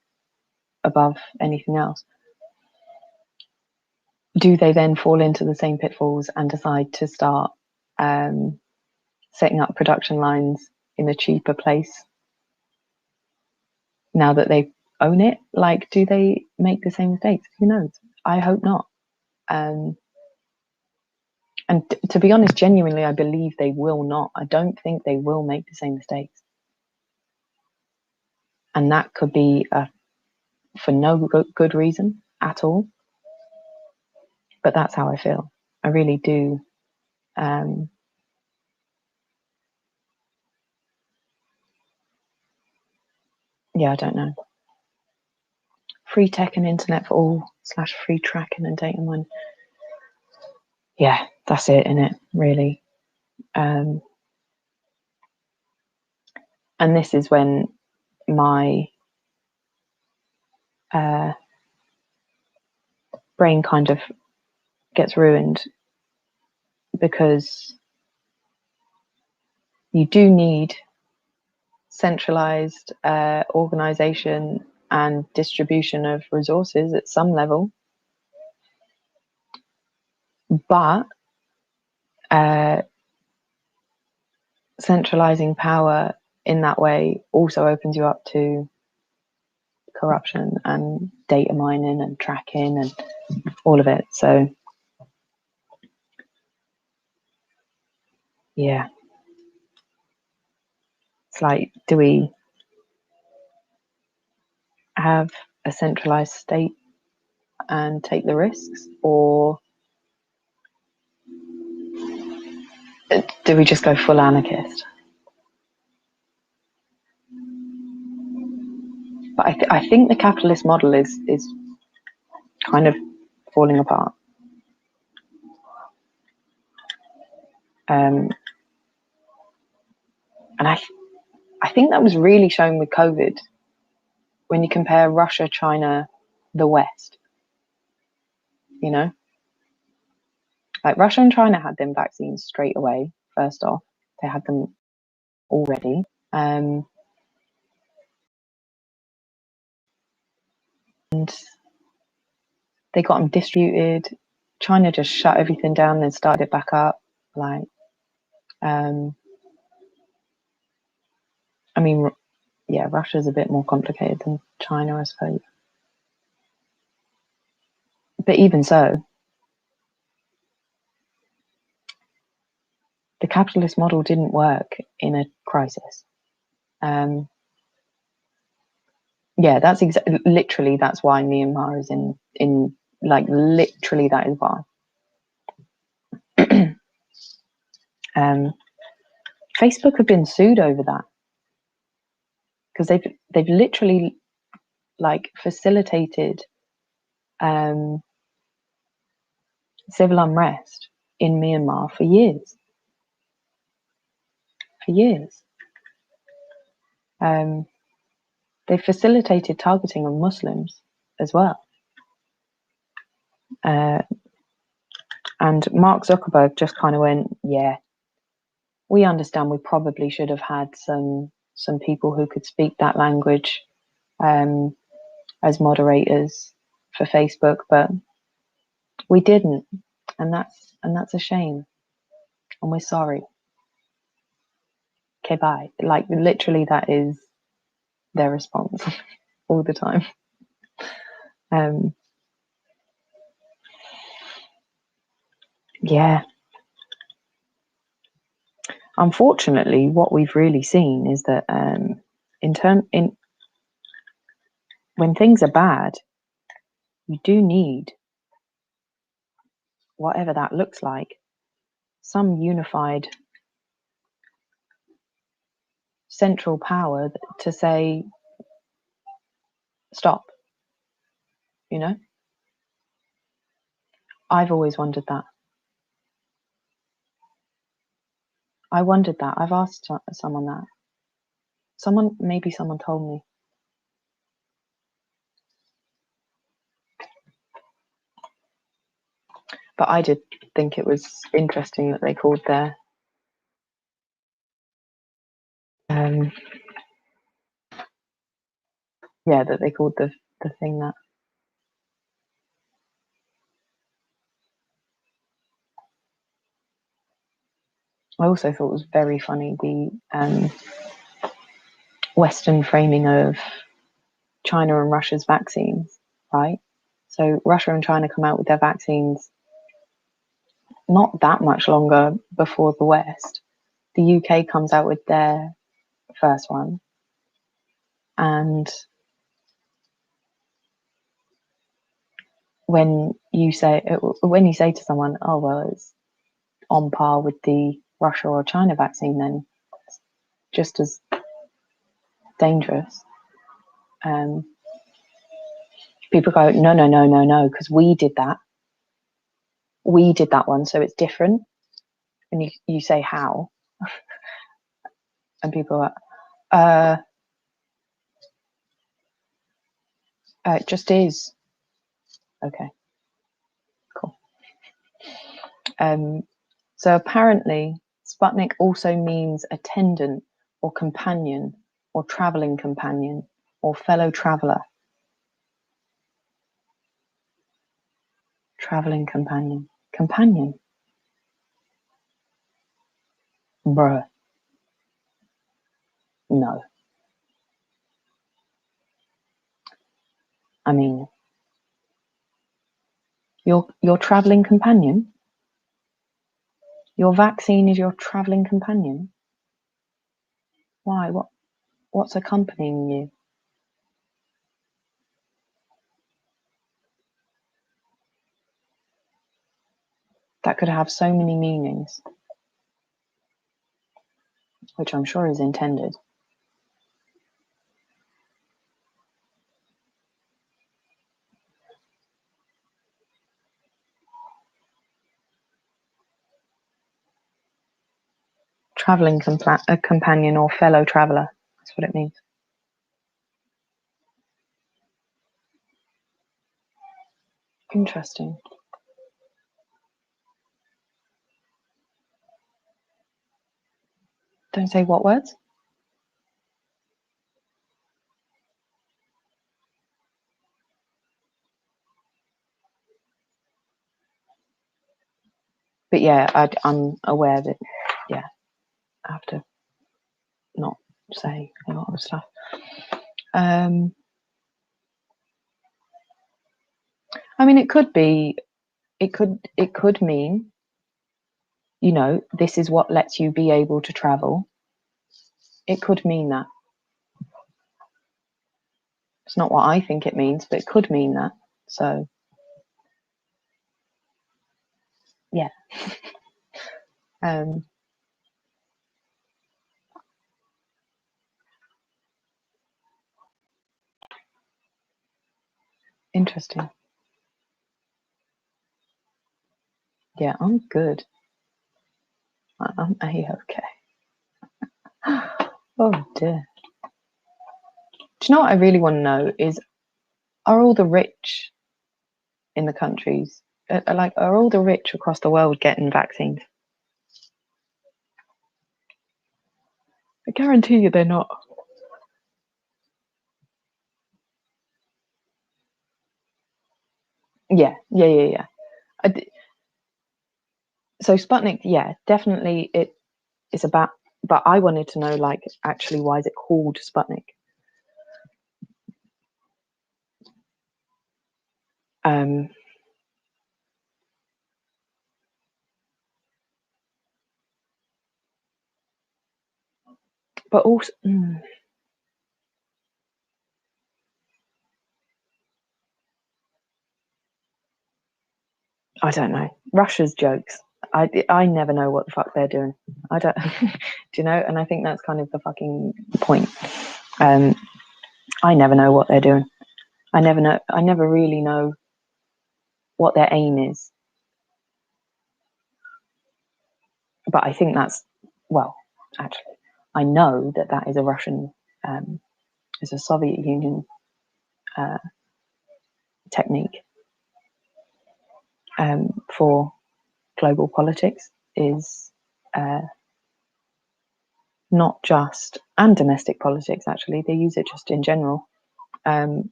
A: above anything else. Do they then fall into the same pitfalls and decide to start setting up production lines in a cheaper place now that they own it? Like, do they make the same mistakes? Who knows? I hope not. And to be honest, genuinely, I believe they will not. I don't think they will make the same mistakes. And that could be for no good reason at all. But that's how I feel. I really do. Yeah, I don't know. Free tech and internet for all / free tracking and data mining. Yeah, that's it, innit? Really. And this is when my brain kind of gets ruined, because you do need centralized organization and distribution of resources at some level, but centralizing power in that way also opens you up to corruption and data mining and tracking and all of it. So yeah, it's like, do we have a centralized state and take the risks, or do we just go full anarchist? But I think the capitalist model is kind of falling apart. And I think that was really shown with COVID when you compare Russia, China, the West. You know, like Russia and China had them vaccines straight away. First off, they had them already. And they got them distributed. China just shut everything down and started it back up. Like, I mean, yeah, Russia's a bit more complicated than China, I suppose. But even so, the capitalist model didn't work in a crisis. Yeah, that's literally, that's why Myanmar is in like, literally that is why. Facebook have been sued over that because they've literally like facilitated civil unrest in Myanmar for years. They facilitated targeting of Muslims as well. And Mark Zuckerberg just kind of went, yeah, we understand we probably should have had some people who could speak that language as moderators for Facebook, but we didn't, and that's a shame, and we're sorry. Okay, bye. Like, literally, that is their response all the time. Yeah. Unfortunately, what we've really seen is that when things are bad, you do need, whatever that looks like, some unified central power to say stop. You know, I've always wondered that. I've asked someone that. Maybe someone told me. But I did think it was interesting that they called their that they called the thing that. I also thought it was very funny, the Western framing of China and Russia's vaccines, right? So Russia and China come out with their vaccines not that much longer before the West. The UK comes out with their first one, and when you say to someone, oh well, it's on par with the Russia or China vaccine, then it's just as dangerous. People go, no, because we did that one, so it's different. And you say, how? And people are it just is. Okay, cool. So apparently Sputnik also means attendant or companion or traveling companion or fellow traveler. Traveling companion. Companion. Bruh. No. I mean, your traveling companion? Your vaccine is your traveling companion? Why? What's accompanying you? That could have so many meanings, which I'm sure is intended. Traveling companion or fellow traveler. That's what it means. Interesting. Don't say what words? But yeah, I'm aware that, yeah, I have to not say a lot of stuff. I mean, it could mean, you know, this is what lets you be able to travel. It could mean that. It's not what I think it means, but it could mean that. So, yeah. Interesting. Yeah, I'm good. I'm A-okay. Oh dear. Do you know what I really want to know is, are all the rich in the countries, are all the rich across the world getting vaccines? I guarantee you they're not. Yeah. So Sputnik, yeah, definitely it's about, but I wanted to know, like, actually, why is it called Sputnik? But also, I don't know. Russia's jokes. I never know what the fuck they're doing. I don't, do you know? And I think that's kind of the fucking point. I never know what they're doing. I never really know what their aim is. But I think that's, well, actually, I know that is a Russian, is a Soviet Union technique for global politics, is not just, and domestic politics, actually. They use it just in general. But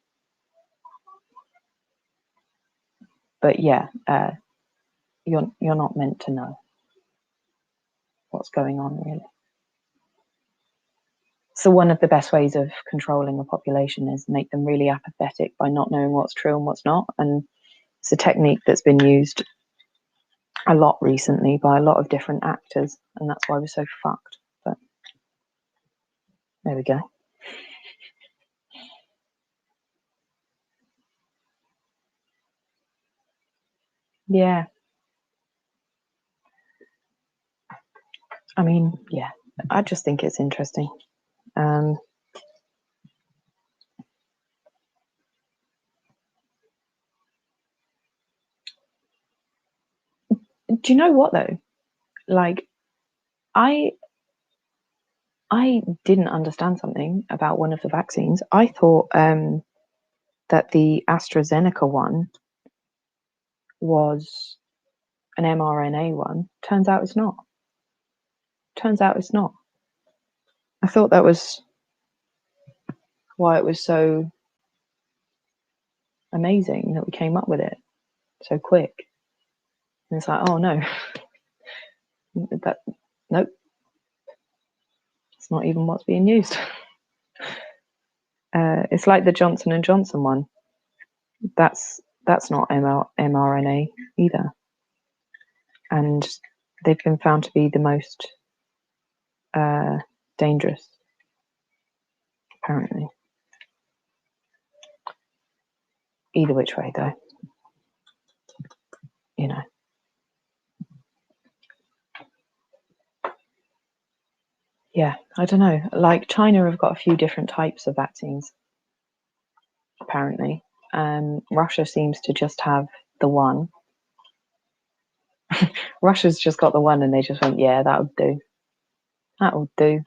A: yeah, you're not meant to know what's going on, really. So one of the best ways of controlling a population is make them really apathetic by not knowing what's true and what's not. And it's a technique that's been used a lot recently by a lot of different actors, and that's why we're so fucked. But there we go. Yeah. I mean, yeah, I just think it's interesting. Do you know what though? Like, I didn't understand something about one of the vaccines. I thought that the AstraZeneca one was an mRNA one. Turns out it's not. I thought that was why it was so amazing that we came up with it so quick. And it's like, oh no, nope, it's not even what's being used. It's like the Johnson & Johnson one. That's not mRNA either, and they've been found to be the most dangerous, apparently. Either which way, though, you know. Yeah, I don't know. Like, China have got a few different types of vaccines, apparently. Russia seems to just have the one. Russia's just got the one, and they just went, yeah, that'll do. That'll do.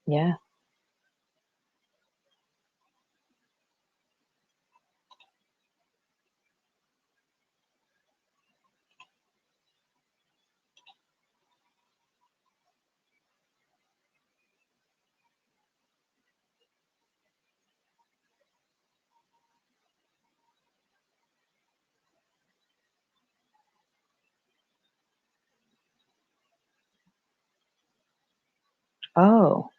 A: Yeah. Oh.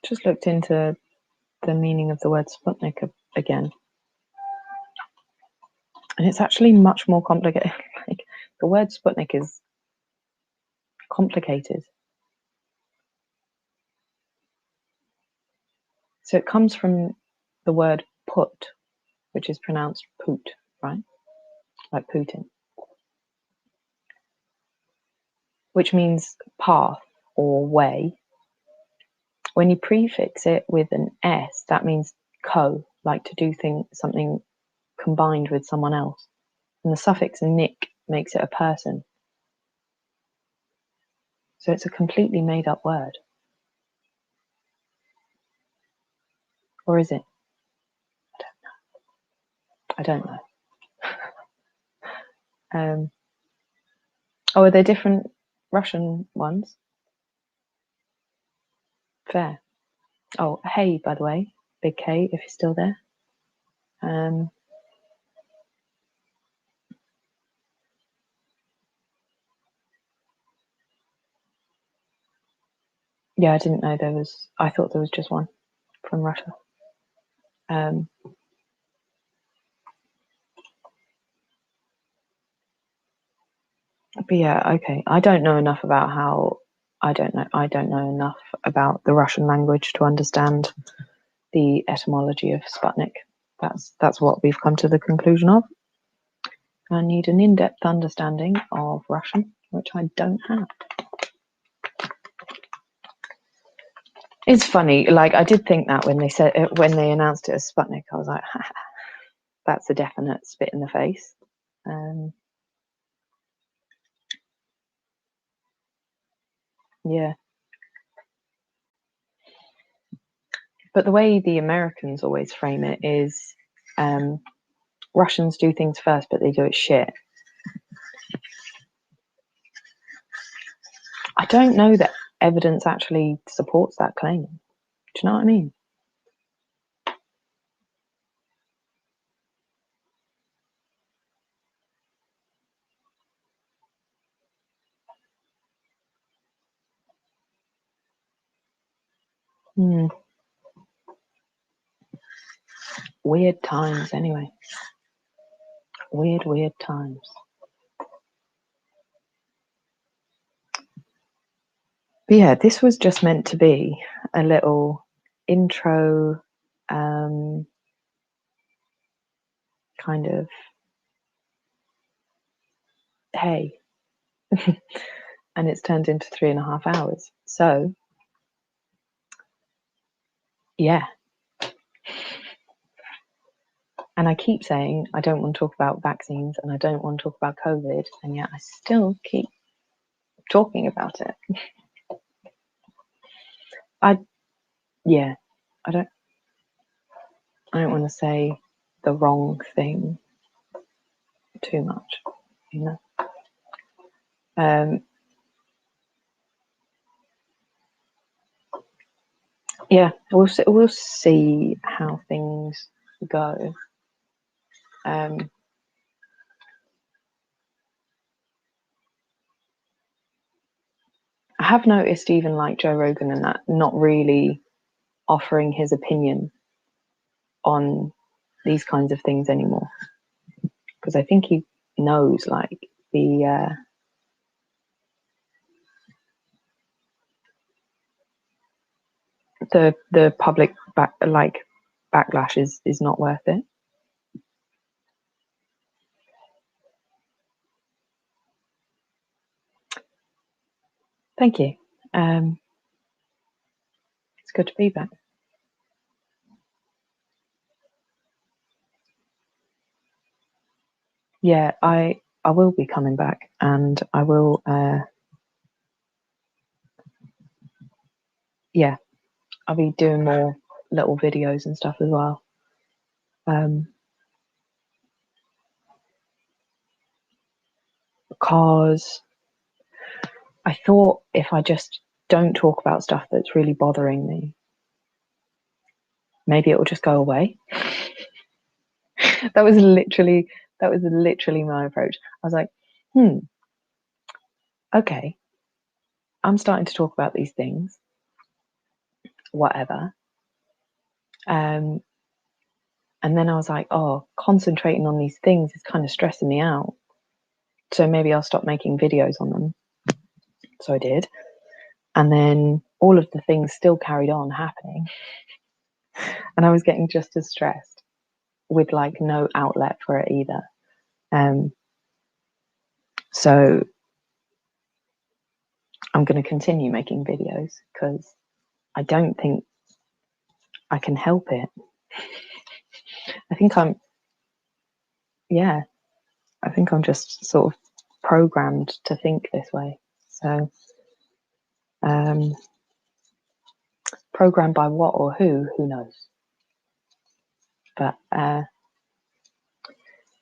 A: Just looked into the meaning of the word Sputnik again. And it's actually much more complicated. Like, the word Sputnik is complicated. So it comes from the word put, which is pronounced poot, right? Like Putin. Which means path or way. When you prefix it with an S, that means like to do something combined with someone else. And the suffix "nik" makes it a person. So it's a completely made up word. Or is it? I don't know. Oh, are there different Russian ones? Fair. Oh, hey, by the way, Big K, if you're still there. Yeah, I didn't know there was. I thought there was just one from Russia. But yeah, okay. I don't know enough about how. I don't know enough about the Russian language to understand the etymology of Sputnik. That's what we've come to the conclusion of. I need an in-depth understanding of Russian, which I don't have. It's funny. Like, I did think that when they announced it as Sputnik, I was like, that's a definite spit in the face. Yeah. But the way the Americans always frame it is Russians do things first, but they do it shit. I don't know that evidence actually supports that claim. Do you know what I mean? Weird times, anyway. Weird times. But yeah, this was just meant to be a little intro, kind of, hey. And it's turned into 3.5 hours. So, yeah. And I keep saying I don't want to talk about vaccines and I don't want to talk about COVID, and yet I still keep talking about it. I don't. I don't want to say the wrong thing too much, you know. Yeah, we'll see how things go. I have noticed even like Joe Rogan and that not really offering his opinion on these kinds of things anymore, because I think he knows like the public backlash is not worth it. Thank you. It's good to be back. Yeah, I will be coming back, and I will. Yeah, I'll be doing more little videos and stuff as well. Because I thought if I just don't talk about stuff that's really bothering me, maybe it will just go away. that was literally my approach. I was like, okay, I'm starting to talk about these things, whatever. And then I was like, oh, concentrating on these things is kind of stressing me out. So maybe I'll stop making videos on them. So I did. And then all of the things still carried on happening. And I was getting just as stressed with like no outlet for it either. So I'm going to continue making videos because I don't think I can help it. I think I'm just sort of programmed to think this way. So, programmed by what or who knows? But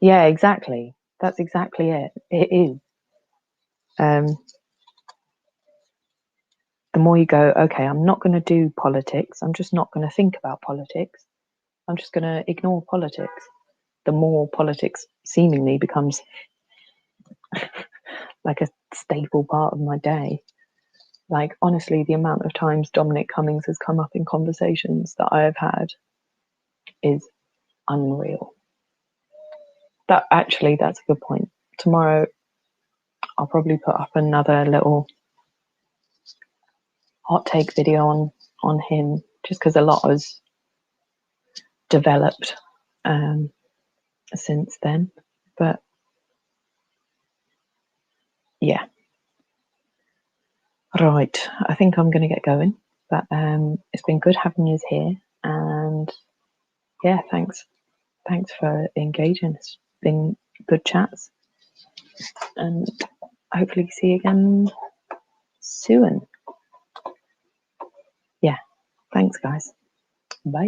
A: yeah, exactly. That's exactly it. It is. The more you go, okay, I'm not going to do politics. I'm just not going to think about politics. I'm just going to ignore politics. The more politics seemingly becomes like a staple part of my day. Like, honestly, the amount of times Dominic Cummings has come up in conversations that I have had is unreal. That's a good point. Tomorrow, I'll probably put up another little hot take video on him, just because a lot has developed since then. But yeah. Right, I think I'm going to get going. But it's been good having you here. And yeah, thanks for engaging. It's been good chats. And hopefully see you again soon. Yeah, thanks guys.